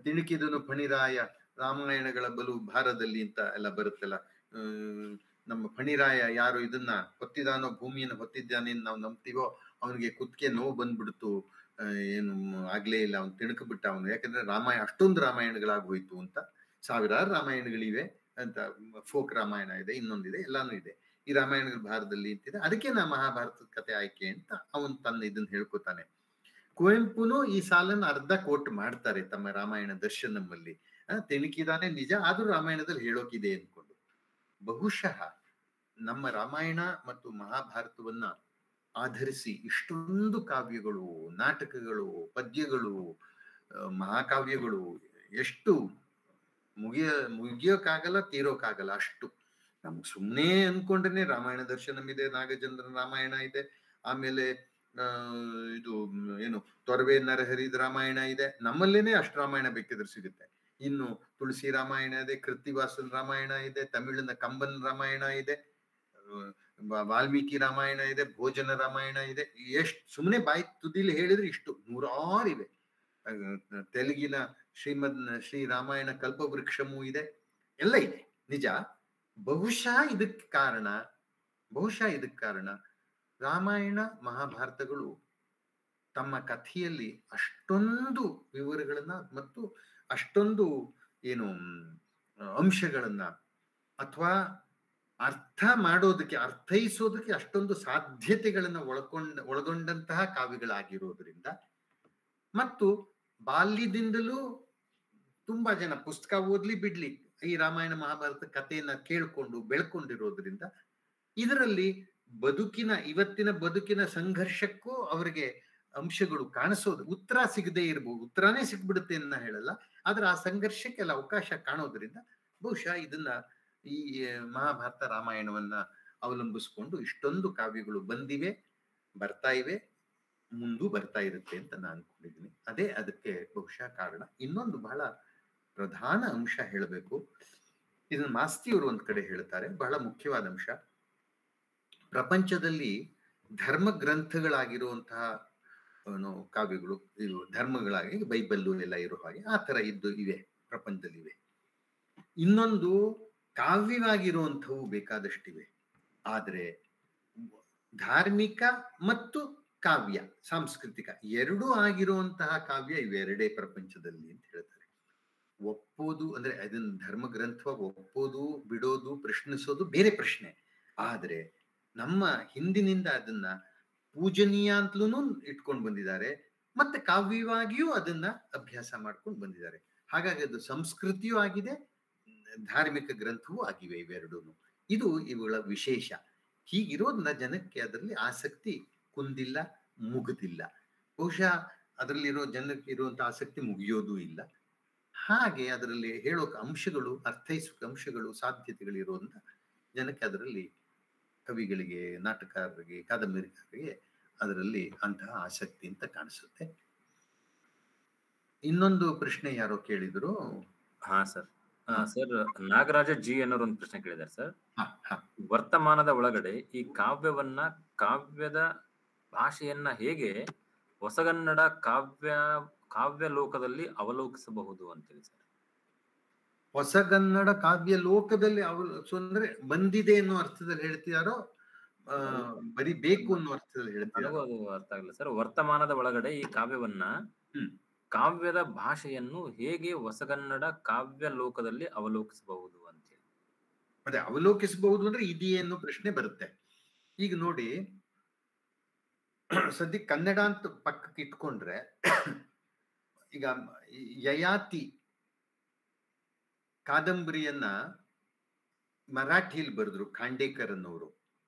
ತಿಣುಕಿದನು ಫಣಿರಾಯ ರಾಮಾಯಣಗಳ ಬಲು ಭಾರದಲ್ಲಿ ಅಂತ ಎಲ್ಲ ಬರುತ್ತಲ್ಲ. ನಮ್ಮ ಫಣಿರಾಯ ಯಾರು ಇದನ್ನ ಹೊತ್ತಿದಾನೋ, ಭೂಮಿಯನ್ನು ಹೊತ್ತಿದ್ದಾನೆ ನಾವು ನಂಬ್ತೀವೋ, ಅವನಿಗೆ ಕುತ್ತಿಗೆ ನೋವು ಬಂದ್ಬಿಡ್ತು, ಏನು ಆಗ್ಲೇ ಇಲ್ಲ, ಅವ್ನು ತಿಣುಕಬಿಟ್ಟ ಅವನು. ಯಾಕಂದ್ರೆ ಅಷ್ಟೊಂದು ರಾಮಾಯಣಗಳಾಗೋಯ್ತು ಅಂತ. ಸಾವಿರಾರು ರಾಮಾಯಣಗಳಿವೆ ಅಂತ, ಫೋಕ್ ರಾಮಾಯಣ ಇದೆ, ಇನ್ನೊಂದಿದೆ, ಎಲ್ಲಾನು ಇದೆ. ಈ ರಾಮಾಯಣಗಳ ಭಾರದಲ್ಲಿ ಅಂತಿದೆ, ಅದಕ್ಕೆ ನಾ ಮಹಾಭಾರತದ ಕಥೆ ಆಯ್ಕೆ ಅಂತ ಅವನು ತನ್ನ ಇದನ್ನ ಹೇಳ್ಕೊತಾನೆ. ಕುವೆಂಪುನು ಈ ಸಾಲನ್ನು ಅರ್ಧ ಕೋಟ್ ಮಾಡ್ತಾರೆ ತಮ್ಮ ರಾಮಾಯಣ ದರ್ಶನಮಲ್ಲಿ. ತಿಣುಕಿದಾನೆ ನಿಜ, ಆದ್ರೂ ರಾಮಾಯಣದಲ್ಲಿ ಹೇಳೋಕಿದೆ ಅನ್ಕೊಂಡು. ಬಹುಶಃ ನಮ್ಮ ರಾಮಾಯಣ ಮತ್ತು ಮಹಾಭಾರತವನ್ನ ಆಧರಿಸಿ ಇಷ್ಟೊಂದು ಕಾವ್ಯಗಳು, ನಾಟಕಗಳು, ಪದ್ಯಗಳು, ಮಹಾಕಾವ್ಯಗಳು ಎಷ್ಟು ಮುಗಿಯೋಕ್ಕಾಗಲ್ಲ, ತೀರೋಕ್ಕಾಗಲ್ಲ ಅಷ್ಟು. ನಮ್ಗೆ ಸುಮ್ಮನೆ ಅನ್ಕೊಂಡ್ರೆ ರಾಮಾಯಣ ದರ್ಶನಂ ಇದೆ, ನಾಗಚಂದ್ರನ ರಾಮಾಯಣ ಇದೆ, ಆಮೇಲೆ ಇದು ಏನು ತೊರವೆ ನರಹರಿದ ರಾಮಾಯಣ ಇದೆ. ನಮ್ಮಲ್ಲೇನೆ ಅಷ್ಟು ರಾಮಾಯಣ ಬೇಕಿದ್ರೆ ಸಿಗುತ್ತೆ. ಇನ್ನು ತುಳಸಿ ರಾಮಾಯಣ ಇದೆ, ಕೃತ್ತಿವಾಸನ ರಾಮಾಯಣ ಇದೆ, ತಮಿಳಿನ ಕಂಬನ್ ರಾಮಾಯಣ ಇದೆ, ವಾಲ್ಮೀಕಿ ರಾಮಾಯಣ ಇದೆ, ಭೋಜನ ರಾಮಾಯಣ ಇದೆ. ಎಷ್ಟು ಸುಮ್ಮನೆ ಬಾಯಿ ತುದಿಲಿ ಹೇಳಿದ್ರೆ ಇಷ್ಟು ನೂರಾರಿವೆ. ತೆಲುಗಿನ ಶ್ರೀ ರಾಮಾಯಣ ಕಲ್ಪವೃಕ್ಷಮೂ ಇದೆ, ಎಲ್ಲ ಇದೆ ನಿಜ. ಬಹುಶಃ ಇದಕ್ಕೆ ಕಾರಣ ರಾಮಾಯಣ ಮಹಾಭಾರತಗಳು ತಮ್ಮ ಕಥೆಯಲ್ಲಿ ಅಷ್ಟೊಂದು ವಿವರಗಳನ್ನ ಮತ್ತು ಅಷ್ಟೊಂದು ಏನು ಅಂಶಗಳನ್ನ ಅಥವಾ ಅರ್ಥೈಸೋದಕ್ಕೆ ಅಷ್ಟೊಂದು ಸಾಧ್ಯತೆಗಳನ್ನ ಒಳಗೊಂಡಂತಹ ಕಾವ್ಯಗಳಾಗಿರೋದ್ರಿಂದ, ಮತ್ತು ಬಾಲ್ಯದಿಂದಲೂ ತುಂಬಾ ಜನ ಪುಸ್ತಕ ಓದ್ಲಿ ಬಿಡ್ಲಿ ಈ ರಾಮಾಯಣ ಮಹಾಭಾರತ ಕಥೆಯನ್ನ ಕೇಳ್ಕೊಂಡು ಬೆಳ್ಕೊಂಡಿರೋದ್ರಿಂದ ಇದರಲ್ಲಿ ಇವತ್ತಿನ ಬದುಕಿನ ಸಂಘರ್ಷಕ್ಕೂ ಅವರಿಗೆ ಅಂಶಗಳು ಕಾಣಿಸೋದು. ಉತ್ತರ ಸಿಗದೆ ಇರ್ಬೋದು, ಉತ್ತರನೇ ಸಿಗ್ಬಿಡುತ್ತೆ ಅಂತ ಹೇಳಲ್ಲ, ಆದ್ರೆ ಆ ಸಂಘರ್ಷಕ್ಕೆಲ್ಲ ಅವಕಾಶ ಕಾಣೋದ್ರಿಂದ ಬಹುಶಃ ಇದನ್ನ ಈ ಮಹಾಭಾರತ ರಾಮಾಯಣವನ್ನ ಅವಲಂಬಿಸ್ಕೊಂಡು ಇಷ್ಟೊಂದು ಕಾವ್ಯಗಳು ಬಂದಿವೆ, ಬರ್ತಾ ಇವೆ, ಮುಂದೂ ಬರ್ತಾ ಇರುತ್ತೆ ಅಂತ ನಾನು ಅನ್ಕೊಂಡಿದ್ದೀನಿ. ಅದೇ ಅದಕ್ಕೆ ಬಹುಶಃ ಕಾರಣ. ಇನ್ನೊಂದು ಬಹಳ ಪ್ರಧಾನ ಅಂಶ ಹೇಳಬೇಕು, ಇದನ್ನ ಮಾಸ್ತಿಯವರು ಒಂದ್ ಕಡೆ ಹೇಳ್ತಾರೆ, ಬಹಳ ಮುಖ್ಯವಾದ ಅಂಶ. ಪ್ರಪಂಚದಲ್ಲಿ ಧರ್ಮ ಗ್ರಂಥಗಳಾಗಿರುವಂತಹ ಕಾವ್ಯಗಳು, ಇವು ಧರ್ಮಗಳಾಗಿ ಬೈಬಲ್ಲು ಎಲ್ಲ ಇರೋ ಹಾಗೆ ಆ ತರ ಇವೆ ಪ್ರಪಂಚದಲ್ಲಿವೆ. ಇನ್ನೊಂದು ಕಾವ್ಯವಾಗಿರುವಂಥವು ಬೇಕಾದಷ್ಟಿವೆ. ಆದ್ರೆ ಧಾರ್ಮಿಕ ಮತ್ತು ಕಾವ್ಯ, ಸಾಂಸ್ಕೃತಿಕ ಎರಡೂ ಆಗಿರುವಂತಹ ಕಾವ್ಯ ಇವೆರಡೇ ಪ್ರಪಂಚದಲ್ಲಿ ಅಂತ ಹೇಳ್ತಾರೆ. ಒಪ್ಪೋದು ಅಂದ್ರೆ ಅದನ್ನ ಧರ್ಮ ಗ್ರಂಥವಾಗಿ ಒಪ್ಪೋದು, ಬಿಡೋದು, ಪ್ರಶ್ನಿಸೋದು ಬೇರೆ ಪ್ರಶ್ನೆ. ಆದ್ರೆ ನಮ್ಮ ಹಿಂದಿನಿಂದ ಅದನ್ನ ಪೂಜನೀಯ ಅಂತಲೂ ಇಟ್ಕೊಂಡು ಬಂದಿದ್ದಾರೆ, ಮತ್ತೆ ಕಾವ್ಯವಾಗಿಯೂ ಅದನ್ನ ಅಭ್ಯಾಸ ಮಾಡ್ಕೊಂಡು ಬಂದಿದ್ದಾರೆ. ಹಾಗಾಗಿ ಅದು ಸಂಸ್ಕೃತಿಯೂ ಆಗಿದೆ, ಧಾರ್ಮಿಕ ಗ್ರಂಥವೂ ಆಗಿವೆ ಇವೆರಡೂ. ಇದು ಇವುಗಳ ವಿಶೇಷ. ಹೀಗಿರೋದ್ರಿಂದ ಜನಕ್ಕೆ ಅದರಲ್ಲಿ ಆಸಕ್ತಿ ಕುಂದಿಲ್ಲ, ಮುಗಿದಿಲ್ಲ. ಬಹುಶಃ ಅದರಲ್ಲಿರೋ ಜನಕ್ಕೆ ಇರುವಂತ ಆಸಕ್ತಿ ಮುಗಿಯೋದೂ ಇಲ್ಲ. ಹಾಗೆ ಅದರಲ್ಲಿ ಹೇಳೋಕೆ ಅಂಶಗಳು, ಅರ್ಥೈಸೋಕೆ ಅಂಶಗಳು, ಸಾಧ್ಯತೆಗಳಿರೋದ್ರಿಂದ ಜನಕ್ಕೆ ಅದರಲ್ಲಿ, ಕವಿಗಳಿಗೆ, ನಾಟಕಕಾರರಿಗೆ, ಕಾದಂಬರಿಕಾರರಿಗೆ ಅದರಲ್ಲಿ ಅಂತಹ ಆಸಕ್ತಿ ಅಂತ ಕಾಣಿಸುತ್ತೆ. ಇನ್ನೊಂದು ಪ್ರಶ್ನೆ ಯಾರೋ ಕೇಳಿದ್ರು. ಹಾ ಸರ್. ಸರ್ ನಾಗರಾಜ ಜಿ ಅನ್ನೋರು ಒಂದು ಪ್ರಶ್ನೆ ಕೇಳಿದ್ದಾರೆ ಸರ್. ವರ್ತಮಾನದ ಒಳಗಡೆ ಈ ಕಾವ್ಯದ ಭಾಷೆಯನ್ನ ಹೇಗೆ ಹೊಸಗನ್ನಡ ಕಾವ್ಯ ಲೋಕದಲ್ಲಿ ಅವಲೋಕಿಸಬಹುದು ಅಂತೇಳಿ ಸರ್. ಹೊಸಗನ್ನಡ ಕಾವ್ಯ ಲೋಕದಲ್ಲಿ ಅಂದ್ರೆ ಬಂದಿದೆ ಅನ್ನೋ ಅರ್ಥದಲ್ಲಿ ಹೇಳ್ತಿದಾರೋ, ಬರೀ ಬೇಕು ಅನ್ನೋ ಅರ್ಥದಲ್ಲಿ ಹೇಳ್ತಿದಾರೋ? ಅದು ಅರ್ಥ ಆಗಿಲ್ಲ ಸರ್. ವರ್ತಮಾನದ ಒಳಗಡೆ ಈ ಕಾವ್ಯದ ಭಾಷೆಯನ್ನು ಹೇಗೆ ಹೊಸಗನ್ನಡ ಕಾವ್ಯ ಲೋಕದಲ್ಲಿ ಅವಲೋಕಿಸಬಹುದು ಅಂತೇಳಿ. ಅದೇ ಅವಲೋಕಿಸಬಹುದು ಅಂದ್ರೆ ಇದೆಯೇ ಅನ್ನೋ ಪ್ರಶ್ನೆ ಬರುತ್ತೆ. ಈಗ ನೋಡಿ, ಸದ್ಯ ಕನ್ನಡ ಅಂತ ಪಕ್ಕಕ್ಕೆ ಇಟ್ಕೊಂಡ್ರೆ, ಈಗ ಯಯಾತಿ ಕಾದಂಬರಿಯನ್ನ ಮರಾಠಿಯಲ್ಲಿ ಬರೆದ್ರು ಖಾಂಡೇಕರ್ ಅನ್ನೋರು.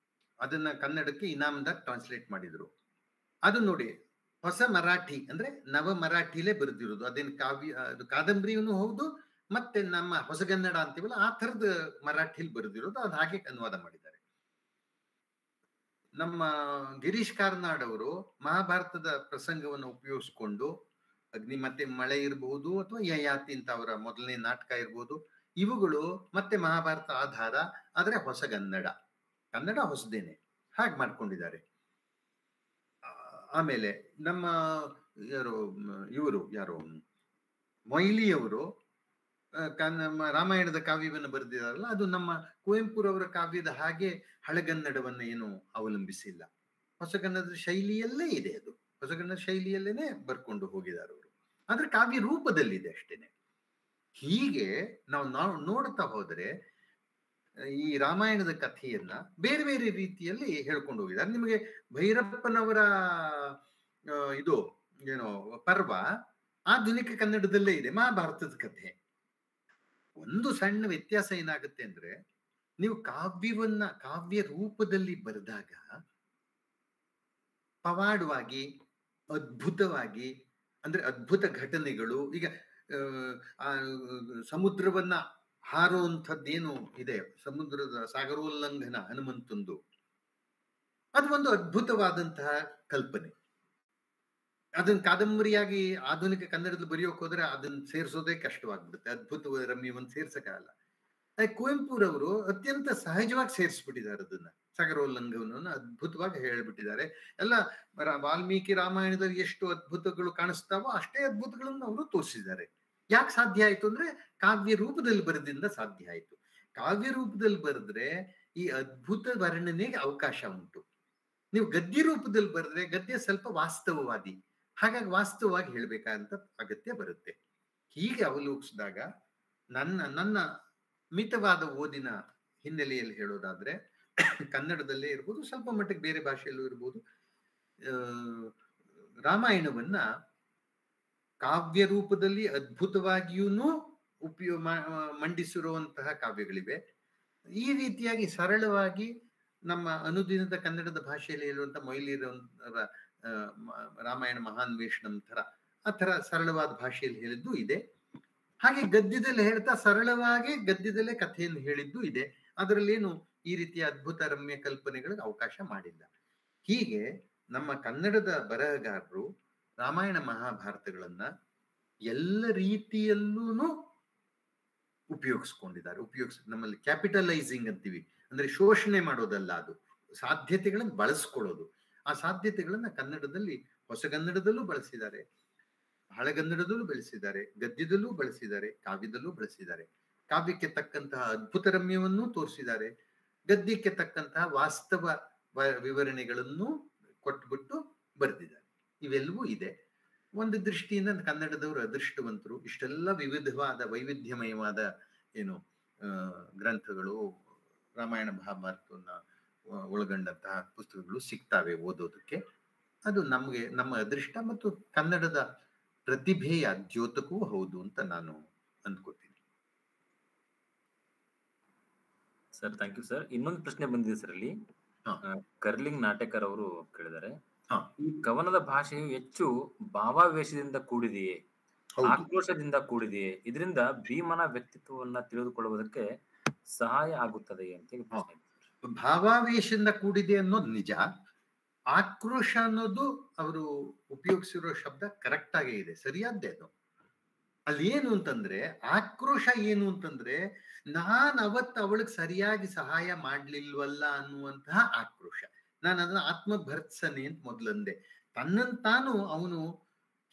ಅದನ್ನ ಕನ್ನಡಕ್ಕೆ ಇನಾಮದಾರ್ ಟ್ರಾನ್ಸ್ಲೇಟ್ ಮಾಡಿದ್ರು. ಅದು ನೋಡಿ, ಹೊಸ ಮರಾಠಿ ಅಂದ್ರೆ ನವ ಮರಾಠಿಲೇ ಬರೆದಿರೋದು. ಅದೇನು ಅದು ಕಾದಂಬರಿಯೂ ಹೌದು, ಮತ್ತೆ ನಮ್ಮ ಹೊಸಗನ್ನಡ ಅಂತೀವಲ್ಲ ಆ ಥರದ ಮರಾಠಿಲಿ ಬರೆದಿರೋದು. ಅದು ಹಾಗೆ ಅನುವಾದ ಮಾಡಿದ್ದಾರೆ. ನಮ್ಮ ಗಿರೀಶ್ ಕಾರ್ನಾಡ್ ಅವರು ಮಹಾಭಾರತದ ಪ್ರಸಂಗವನ್ನು ಉಪಯೋಗಿಸ್ಕೊಂಡು, ಅಗ್ನಿ ಮತ್ತೆ ಮಳೆ ಇರಬಹುದು, ಅಥವಾ ಯಯಾತಿ ಅಂತ ಅವರ ಮೊದಲನೇ ನಾಟಕ ಇರ್ಬೋದು, ಇವುಗಳು ಮತ್ತೆ ಮಹಾಭಾರತ ಆಧಾರ, ಆದ್ರೆ ಹೊಸಗನ್ನಡ, ಕನ್ನಡ ಹೊಸದೇನೆ, ಹಾಗೆ ಮಾಡ್ಕೊಂಡಿದ್ದಾರೆ. ಆಮೇಲೆ ನಮ್ಮ ಯಾರು ಮೊಯ್ಲಿಯವರು ನಮ್ಮ ರಾಮಾಯಣದ ಕಾವ್ಯವನ್ನು ಬರೆದಿದ್ದಾರಲ್ಲ, ಅದು ನಮ್ಮ ಕುವೆಂಪುರವರ ಕಾವ್ಯದ ಹಾಗೆ ಹಳೆಗನ್ನಡವನ್ನು ಏನು ಅವಲಂಬಿಸಿಲ್ಲ, ಹೊಸಗನ್ನಡದ ಶೈಲಿಯಲ್ಲೇ ಇದೆ. ಅದು ಹೊಸಗನ್ನಡ ಶೈಲಿಯಲ್ಲೇನೆ ಬರ್ಕೊಂಡು ಹೋಗಿದ್ದಾರೆ ಅವರು, ಆದ್ರೆ ಕಾವ್ಯ ರೂಪದಲ್ಲಿದೆ ಅಷ್ಟೇನೆ. ಹೀಗೆ ನಾವು ನೋಡ್ತಾ ಹೋದ್ರೆ ಈ ರಾಮಾಯಣದ ಕಥೆಯನ್ನ ಬೇರೆ ಬೇರೆ ರೀತಿಯಲ್ಲಿ ಹೇಳ್ಕೊಂಡು ಹೋಗಿದ್ದಾರೆ. ನಿಮಗೆ ಭೈರಪ್ಪನವರ ಇದು ಏನೋ ಪರ್ವ ಆಧುನಿಕ ಕನ್ನಡದಲ್ಲೇ ಇದೆ, ಮಹಾಭಾರತದ ಕಥೆ. ಒಂದು ಸಣ್ಣ ವ್ಯತ್ಯಾಸ ಏನಾಗುತ್ತೆ ಅಂದ್ರೆ, ನೀವು ಕಾವ್ಯ ರೂಪದಲ್ಲಿ ಬರೆದಾಗ ಪವಾಡವಾಗಿ, ಅದ್ಭುತವಾಗಿ, ಅಂದ್ರೆ ಅದ್ಭುತ ಘಟನೆಗಳು, ಈಗ ಸಮುದ್ರವನ್ನ ಹಾರುವಂಥದ್ದೇನು ಇದೆ, ಸಮುದ್ರದ ಸಾಗರೋಲ್ಲಂಘನ ಹನುಮಂತಂದು, ಅದು ಒಂದು ಅದ್ಭುತವಾದಂತಹ ಕಲ್ಪನೆ. ಅದನ್ನ ಕಾದಂಬರಿಯಾಗಿ ಆಧುನಿಕ ಕನ್ನಡದಲ್ಲಿ ಬರೆಯೋಕೆ ಹೋದ್ರೆ ಅದನ್ನ ಸೇರಿಸೋದೇ ಕಷ್ಟವಾಗ್ಬಿಡುತ್ತೆ, ಅದ್ಭುತ ರಮ್ಯವನ್ನು ಸೇರ್ಸಕ್ಕಾಗಲ್ಲ. ಕುವೆಂಪುರವರು ಅತ್ಯಂತ ಸಹಜವಾಗಿ ಸೇರಿಸ್ಬಿಟ್ಟಿದ್ದಾರೆ ಅದನ್ನ, ಸಾಗರೋಲ್ಲಂಘನವನ್ನು ಅದ್ಭುತವಾಗಿ ಹೇಳ್ಬಿಟ್ಟಿದ್ದಾರೆ. ಎಲ್ಲ ವಾಲ್ಮೀಕಿ ರಾಮಾಯಣದಲ್ಲಿ ಎಷ್ಟು ಅದ್ಭುತಗಳು ಕಾಣಿಸ್ತಾವೋ ಅಷ್ಟೇ ಅದ್ಭುತಗಳನ್ನು ಅವರು ತೋರಿಸಿದ್ದಾರೆ. ಯಾಕೆ ಸಾಧ್ಯ ಆಯ್ತು ಅಂದ್ರೆ, ಕಾವ್ಯ ರೂಪದಲ್ಲಿ ಬರೆದಿಂದ ಸಾಧ್ಯ ಆಯ್ತು. ಕಾವ್ಯ ರೂಪದಲ್ಲಿ ಬರೆದ್ರೆ ಈ ಅದ್ಭುತ ವರ್ಣನೆಗೆ ಅವಕಾಶ ಉಂಟು. ನೀವು ಗದ್ಯ ರೂಪದಲ್ಲಿ ಬರೆದ್ರೆ ಗದ್ಯ ಸ್ವಲ್ಪ ವಾಸ್ತವವಾದಿ, ಹಾಗಾಗಿ ವಾಸ್ತವವಾಗಿ ಹೇಳ್ಬೇಕಾದಂತ ಅಗತ್ಯ ಬರುತ್ತೆ. ಹೀಗೆ ಅವಲೋಕಿಸಿದಾಗ ನನ್ನ ಮಿತವಾದ ಓದಿನ ಹಿನ್ನೆಲೆಯಲ್ಲಿ ಹೇಳೋದಾದ್ರೆ, ಕನ್ನಡದಲ್ಲೇ ಇರ್ಬೋದು, ಸ್ವಲ್ಪ ಮಟ್ಟಿಗೆ ಬೇರೆ ಭಾಷೆಯಲ್ಲೂ ಇರ್ಬೋದು, ರಾಮಾಯಣವನ್ನ ಕಾವ್ಯ ರೂಪದಲ್ಲಿ ಅದ್ಭುತವಾಗಿಯೂ ಮಂಡಿಸಿರುವಂತಹ ಕಾವ್ಯಗಳಿವೆ. ಈ ರೀತಿಯಾಗಿ ಸರಳವಾಗಿ ನಮ್ಮ ಅನುದಿನದ ಕನ್ನಡದ ಭಾಷೆಯಲ್ಲಿ ಇರುವಂತಹ ಮೊಯ್ಲಿಯವರ ರಾಮಾಯಣ ಮಹಾನ್ವೇಷಣಂ ತರ, ಆ ತರ ಸರಳವಾದ ಭಾಷೆಯಲ್ಲಿ ಹೇಳಿದ್ದು ಇದೆ. ಹಾಗೆ ಗದ್ಯದಲ್ಲಿ ಹೇಳ್ತಾ ಸರಳವಾಗಿ ಗದ್ಯದಲ್ಲೇ ಕಥೆಯನ್ನು ಹೇಳಿದ್ದು ಇದೆ. ಅದರಲ್ಲೇನು ಈ ರೀತಿಯ ಅದ್ಭುತ ರಮ್ಯ ಕಲ್ಪನೆಗಳಿಗೆ ಅವಕಾಶ ಮಾಡಿಲ್ಲ. ಹೀಗೆ ನಮ್ಮ ಕನ್ನಡದ ಬರಹಗಾರರು ರಾಮಾಯಣ ಮಹಾಭಾರತಗಳನ್ನ ಎಲ್ಲ ರೀತಿಯಲ್ಲೂ ಉಪಯೋಗಿಸ್ಕೊಂಡಿದ್ದಾರೆ. ನಮ್ಮಲ್ಲಿ ಕ್ಯಾಪಿಟಲೈಸಿಂಗ್ ಅಂತೀವಿ, ಅಂದ್ರೆ ಶೋಷಣೆ ಮಾಡೋದಲ್ಲ, ಅದು ಸಾಧ್ಯತೆಗಳನ್ನು ಬಳಸ್ಕೊಳ್ಳೋದು. ಆ ಸಾಧ್ಯತೆಗಳನ್ನ ಕನ್ನಡದಲ್ಲಿ, ಹೊಸಗನ್ನಡದಲ್ಲೂ ಬಳಸಿದ್ದಾರೆ, ಹಳಗನ್ನಡದಲ್ಲೂ ಬಳಸಿದ್ದಾರೆ, ಗದ್ಯದಲ್ಲೂ ಬಳಸಿದ್ದಾರೆ, ಕಾವ್ಯದಲ್ಲೂ ಬಳಸಿದ್ದಾರೆ. ಕಾವ್ಯಕ್ಕೆ ತಕ್ಕಂತಹ ಅದ್ಭುತ ರಮ್ಯವನ್ನೂ ತೋರಿಸಿದ್ದಾರೆ, ಗದ್ಯಕ್ಕೆ ತಕ್ಕಂತಹ ವಾಸ್ತವ ವಿವರಣೆಗಳನ್ನು ಕೊಟ್ಬಿಟ್ಟು ಬರೆದಿದ್ದಾರೆ. ಇವೆಲ್ಲವೂ ಇದೆ. ಒಂದು ದೃಷ್ಟಿಯಿಂದ ಕನ್ನಡದವರು ಅದೃಷ್ಟವಂತರು. ಇಷ್ಟೆಲ್ಲ ವಿವಿಧವಾದ ವೈವಿಧ್ಯಮಯವಾದ ಗ್ರಂಥಗಳು, ರಾಮಾಯಣ ಮಹಾಭಾರತವನ್ನ ಒಳಗೊಂಡಂತಹ ಪುಸ್ತಕಗಳು ಸಿಗ್ತಾವೆ ಓದೋದಕ್ಕೆ. ಅದು ನಮಗೆ ನಮ್ಮ ಅದೃಷ್ಟ ಮತ್ತು ಕನ್ನಡದ ಪ್ರತಿಭೆಯ ದ್ಯೋತಕವೂ ಹೌದು ಅಂತ ನಾನು ಅಂದ್ಕೋತೀನಿ. Sir thank you sir. ಇನ್ನೊಂದು ಪ್ರಶ್ನೆ ಬಂದಿದೆ ಸರ್ ಅಲ್ಲಿ. ಕರ್ಲಿಂಗ್ ನಾಟಕರ್ ಅವರು ಕೇಳಿದ್ದಾರೆ, ಈ ಕವನದ ಭಾಷೆಯು ಹೆಚ್ಚು ಭಾವಾವೇಶದಿಂದ ಕೂಡಿದೆಯೇ, ಆಕ್ರೋಶದಿಂದ ಕೂಡಿದೆಯೇ, ಇದರಿಂದ ಭೀಮನ ವ್ಯಕ್ತಿತ್ವವನ್ನ ತಿಳಿದುಕೊಳ್ಳುವುದಕ್ಕೆ ಸಹಾಯ ಆಗುತ್ತದೆ ಅಂತ ಪ್ರಶ್ನೆ. ಭಾವಾವೇಶದಿಂದ ಕೂಡಿದೆ ಅನ್ನೋದು ನಿಜ. ಆಕ್ರೋಶ ಅನ್ನೋದು ಅವರು ಉಪಯೋಗಿಸಿರೋ ಶಬ್ದ ಕರೆಕ್ಟ್ ಆಗೇ ಇದೆ, ಸರಿಯಾದ್ದೇ ಅದು. ಅಲ್ಲಿ ಏನು ಅಂತಂದ್ರೆ, ಆಕ್ರೋಶ ಏನು ಅಂತಂದ್ರೆ, ನಾನ್ ಅವಳಿಗೆ ಸರಿಯಾಗಿ ಸಹಾಯ ಮಾಡ್ಲಿಲ್ವಲ್ಲ ಅನ್ನುವಂತಹ ಆಕ್ರೋಶ. ನಾನು ಅದನ್ನ ಆತ್ಮಭರ್ತ್ಸನೆ ಅಂತ ಮೊದ್ಲಂದೆ. ತನ್ನಂತಾನು ಅವನು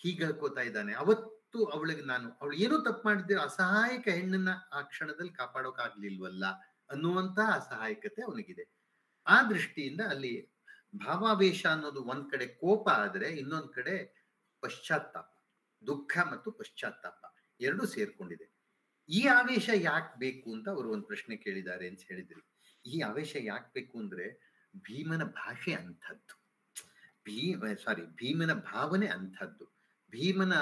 ಹೀಗೆ ಹೇಳ್ಕೋತಾ ಇದ್ದಾನೆ. ಅವತ್ತು ಅವಳು ಏನೋ ತಪ್ಪು ಮಾಡಿದ್ರೆ ಅಸಹಾಯಕ ಹೆಣ್ಣನ್ನ ಆ ಕ್ಷಣದಲ್ಲಿ ಕಾಪಾಡೋಕಾಗ್ಲಿಲ್ವಲ್ಲ ಅನ್ನುವಂತಹ ಅಸಹಾಯಕತೆ ಅವನಿಗಿದೆ. ಆ ದೃಷ್ಟಿಯಿಂದ ಅಲ್ಲಿ ಭಾವಾವೇಶ ಅನ್ನೋದು ಒಂದ್ ಕಡೆ ಕೋಪ ಆದ್ರೆ, ಇನ್ನೊಂದ್ ಕಡೆ ಪಶ್ಚಾತ್ತಾಪ, ದುಃಖ ಮತ್ತು ಪಶ್ಚಾತ್ತಾಪ ಎರಡೂ ಸೇರ್ಕೊಂಡಿದೆ. ಈ ಆವೇಶ ಯಾಕೆ ಬೇಕು ಅಂತ ಅವರು ಒಂದು ಪ್ರಶ್ನೆ ಕೇಳಿದ್ದಾರೆ ಅಂತ ಹೇಳಿದ್ರಿ. ಈ ಆವೇಶ ಯಾಕೆ ಬೇಕು ಅಂದ್ರೆ, ಭೀಮನ ಭಾಷೆ ಅಂಥದ್ದು, ಭೀಮನ ಭಾವನೆ ಅಂಥದ್ದು, ಭೀಮನ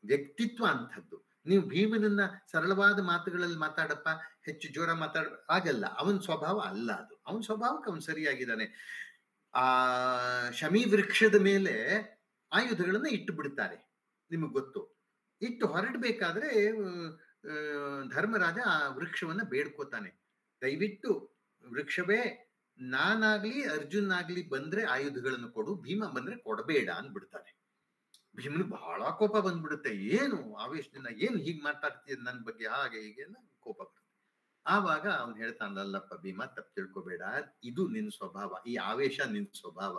ವ್ಯಕ್ತಿತ್ವ ಅಂಥದ್ದು. ನೀವು ಭೀಮನನ್ನ ಸರಳವಾದ ಮಾತುಗಳಲ್ಲಿ ಮಾತಾಡಪ್ಪ, ಹೆಚ್ಚು ಜೋರ ಆಗಲ್ಲ. ಅವನ ಸ್ವಭಾವ ಅಲ್ಲ ಅದು. ಅವನ ಸ್ವಭಾವಕ್ಕೆ ಅವನು ಸರಿಯಾಗಿದ್ದಾನೆ. ಆ ಶಮಿ ವೃಕ್ಷದ ಮೇಲೆ ಆಯುಧಗಳನ್ನ ಇಟ್ಟು ಬಿಡ್ತಾರೆ, ನಿಮಗ್ ಗೊತ್ತು. ಇಟ್ಟು ಹೊರಡ್ಬೇಕಾದ್ರೆ ಧರ್ಮರಾಜ ಆ ವೃಕ್ಷವನ್ನ ಬೇಡ್ಕೋತಾನೆ, ದಯವಿಟ್ಟು ವೃಕ್ಷವೇ, ನಾನಾಗ್ಲಿ ಅರ್ಜುನ್ ಆಗ್ಲಿ ಬಂದ್ರೆ ಆಯುಧಗಳನ್ನು ಕೊಡು, ಭೀಮ ಬಂದ್ರೆ ಕೊಡಬೇಡ ಅಂದ್ಬಿಡ್ತಾನೆ. ಭೀಮನಿಗೆ ಬಹಳ ಕೋಪ ಬಂದ್ಬಿಡುತ್ತೆ. ಏನು ಆವೇಶದಿಂದ, ಏನು ಹೀಗ್ ಮಾತಾಡ್ತೀಯ ನನ್ನ ಬಗ್ಗೆ, ಹಾಗೆ ಹೀಗೆ ಎಲ್ಲ ಕೋಪ ಬರುತ್ತೆ. ಆವಾಗ ಅವ್ನು ಹೇಳ್ತಾನಲ್ಲಪ್ಪ ಭೀಮ, ತಪ್ಪು ತಿಳ್ಕೊಬೇಡ, ಇದು ನಿನ್ ಸ್ವಭಾವ, ಈ ಆವೇಶ ನಿನ್ ಸ್ವಭಾವ.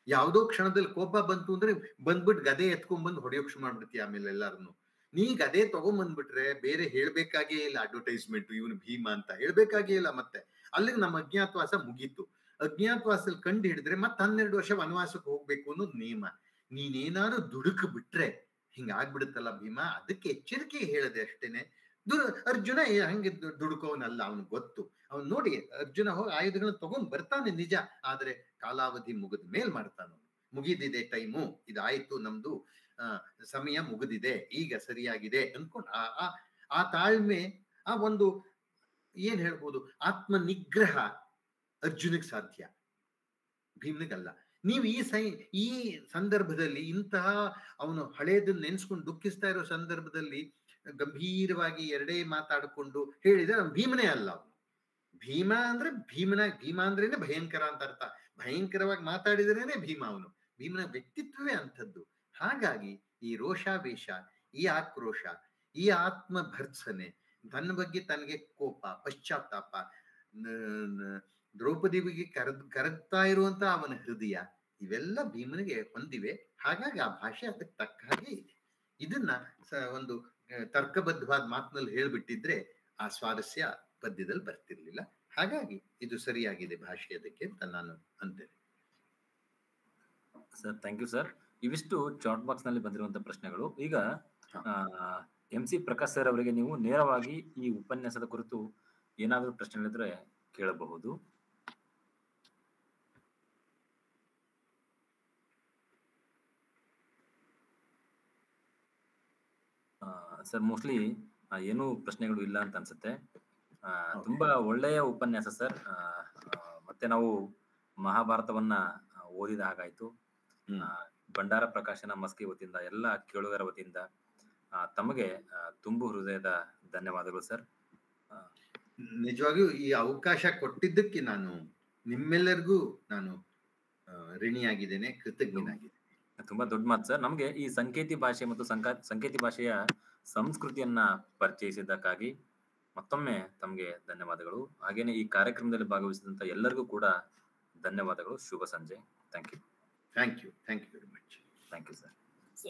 ಯಾವ್ದೋ ಕ್ಷಣದಲ್ಲಿ ಕೋಪ ಬಂತು ಅಂದ್ರೆ ಬಂದ್ಬಿಟ್ಟು ಗದೆ ಎತ್ಕೊಂಡ್ಬಂದು ಹೊಡೆಯೋಕ್ ಶುರು ಮಾಡ್ಬಿಡ್ತೀಯ. ಆಮೇಲೆ ಎಲ್ಲಾರನ್ನು ನೀ ಗದೆ ತಗೊಂಡ್ಬಂದ್ಬಿಟ್ರೆ ಬೇರೆ ಹೇಳ್ಬೇಕಾಗೇ ಇಲ್ಲ, ಅಡ್ವರ್ಟೈಸ್ಮೆಂಟ್ ಇವನು ಭೀಮ ಅಂತ ಹೇಳ್ಬೇಕಾಗೇ ಇಲ್ಲ. ಮತ್ತೆ ಅಲ್ಲಿಗೆ ನಮ್ಮ ಅಜ್ಞಾತವಾಸ ಮುಗೀತು. ಅಜ್ಞಾತವಾಸದಲ್ಲಿ ಕಂಡು ಹಿಡಿದ್ರೆ ಮತ್ತೆ 12 ವರ್ಷ ವನವಾಸಕ್ಕೆ ಹೋಗ್ಬೇಕು ಅನ್ನೋದು ನಿಯಮ. ನೀನೇನಾದ್ರು ದುಡುಕ್ ಬಿಟ್ರೆ ಹಿಂಗ ಆಗ್ಬಿಡುತ್ತಲ್ಲ ಭೀಮ, ಅದಕ್ಕೆ ಎಚ್ಚರಿಕೆ ಹೇಳದೆ ಅಷ್ಟೇನೆ. ಅರ್ಜುನ ಹಂಗೆ ದುಡುಕೋವನಲ್ಲ, ಅವನು ಗೊತ್ತು. ಅವನು ನೋಡಿ, ಅರ್ಜುನ ಹೋಗಿ ಆಯುಧಗಳನ್ನ ತಗೊಂಡ್ ಬರ್ತಾನೆ ನಿಜ, ಆದ್ರೆ ಕಾಲಾವಧಿ ಮುಗಿದ ಮೇಲ್ ಮಾಡ್ತಾನ. ಮುಗಿದಿದೆ ಟೈಮು, ಇದಾಯ್ತು, ನಮ್ದು ಸಮಯ ಮುಗಿದಿದೆ, ಈಗ ಸರಿಯಾಗಿದೆ ಅನ್ಕೊಂಡು ಆ ತಾಳ್ಮೆ, ಆ ಒಂದು ಏನ್ ಹೇಳ್ಬೋದು, ಆತ್ಮ ನಿಗ್ರಹ ಅರ್ಜುನಿಗೆ ಸಾಧ್ಯ, ಭೀಮನಿಗಲ್ಲ. ನೀವು ಈ ಸಂದರ್ಭದಲ್ಲಿ ಇಂತಹ ಅವನು ಹಳೇದನ್ನ ನೆನ್ಸ್ಕೊಂಡು ದುಃಖಿಸ್ತಾ ಇರೋ ಸಂದರ್ಭದಲ್ಲಿ ಗಂಭೀರವಾಗಿ ಎರಡೇ ಮಾತಾಡಿಕೊಂಡು ಹೇಳಿದ್ರೆ ಅವನು ಭೀಮನೇ ಅಲ್ಲ. ಅವನು ಭೀಮ ಅಂದ್ರೇನೆ ಭಯಂಕರ ಅಂತ ಅರ್ಥ. ಭಯಂಕರವಾಗಿ ಮಾತಾಡಿದ್ರೇನೆ ಭೀಮ. ಅವನು ಭೀಮನ ವ್ಯಕ್ತಿತ್ವವೇ ಅಂಥದ್ದು. ಹಾಗಾಗಿ ಈ ರೋಷಾವೇಶ, ಈ ಆಕ್ರೋಶ, ಈ ಆತ್ಮ ಭರ್ತ್ಸನೆ, ತನ್ನ ಬಗ್ಗೆ ತನಗೆ ಕೋಪ, ಪಶ್ಚಾತ್ತಾಪ, ದ್ರೌಪದಿಗೆ ಕರಗ್ತಾ ಇರುವಂತ ಅವನ ಹೃದಯ, ಇವೆಲ್ಲ ಭೀಮನಿಗೆ ಹೊಂದಿವೆ. ಹಾಗಾಗಿ ಆ ಭಾಷೆ ಅದಕ್ಕೆ ತಕ್ಕ ಹಾಗೆ ಇದೆ. ಇದನ್ನ ಒಂದು ತರ್ಕಬದ್ಧವಾದ ಮಾತಿನಲ್ಲಿ ಹೇಳ್ಬಿಟ್ಟಿದ್ರೆ ಆ ಸ್ವಾರಸ್ಯ ಪದ್ಯದಲ್ಲಿ ಬರ್ತಿರ್ಲಿಲ್ಲ. ಹಾಗಾಗಿ ಇದು ಸರಿಯಾಗಿದೆ ಭಾಷೆ ಅದಕ್ಕೆ ಅಂತ ನಾನು ಅಂತೇನೆ. Sir thank you sir. ಇವಿಷ್ಟು ಚಾಟ್ ಬಾಕ್ಸ್ ನಲ್ಲಿ ಬಂದಿರುವಂತಹ ಪ್ರಶ್ನೆಗಳು. ಈಗ MC ಪ್ರಕಾಶ್ ಸರ್ ಅವರಿಗೆ ನೀವು ನೇರವಾಗಿ ಈ ಉಪನ್ಯಾಸದ ಕುರಿತು ಏನಾದರೂ ಪ್ರಶ್ನೆಗಳಿದ್ರೆ ಕೇಳಬಹುದು. ಸರ್ ಮೋಸ್ಟ್ಲಿ ಏನೂ ಪ್ರಶ್ನೆಗಳು ಇಲ್ಲ ಅಂತ ಅನ್ಸುತ್ತೆ. ತುಂಬಾ ಒಳ್ಳೆಯ ಉಪನ್ಯಾಸ ಸರ್. ಮತ್ತೆ ನಾವು ಮಹಾಭಾರತವನ್ನ ಓದಿದ ಹಾಗಾಯ್ತು. ಭಂಡಾರ ಪ್ರಕಾಶನ ಮಸ್ಕಿ ವತಿಯಿಂದ, ಎಲ್ಲ ಕೇಳುಗರ ವತಿಯಿಂದ ತಮಗೆ ತುಂಬು ಹೃದಯದ ಧನ್ಯವಾದಗಳು ಸರ್. ನಿಜವಾಗಿಯೂ ಈ ಅವಕಾಶ ಕೊಟ್ಟಿದ್ದಕ್ಕೆ ನಾನು ನಿಮ್ಮೆಲ್ಲರಿಗೂ ನಾನು ಋಣಿಯಾಗಿದ್ದೇನೆ, ಕೃತಜ್ಞನಾಗಿದ್ದೇನೆ. ತುಂಬಾ ದೊಡ್ಡ ಮಾತು ಸರ್. ನಮ್ಗೆ ಈ ಸಂಕೇತಿ ಭಾಷೆ ಮತ್ತು ಸಂಕೇತಿ ಭಾಷೆಯ ಸಂಸ್ಕೃತಿಯನ್ನ ಪರಿಚಯಿಸಿದ್ದಕ್ಕಾಗಿ ಮತ್ತೊಮ್ಮೆ ತಮಗೆ ಧನ್ಯವಾದಗಳು. ಹಾಗೇನೆ ಈ ಕಾರ್ಯಕ್ರಮದಲ್ಲಿ ಭಾಗವಹಿಸಿದಂತ ಎಲ್ಲರಿಗೂ ಕೂಡ ಧನ್ಯವಾದಗಳು. ಶುಭ ಸಂಜೆ. Thank you. Thank you very much. Thank you sir.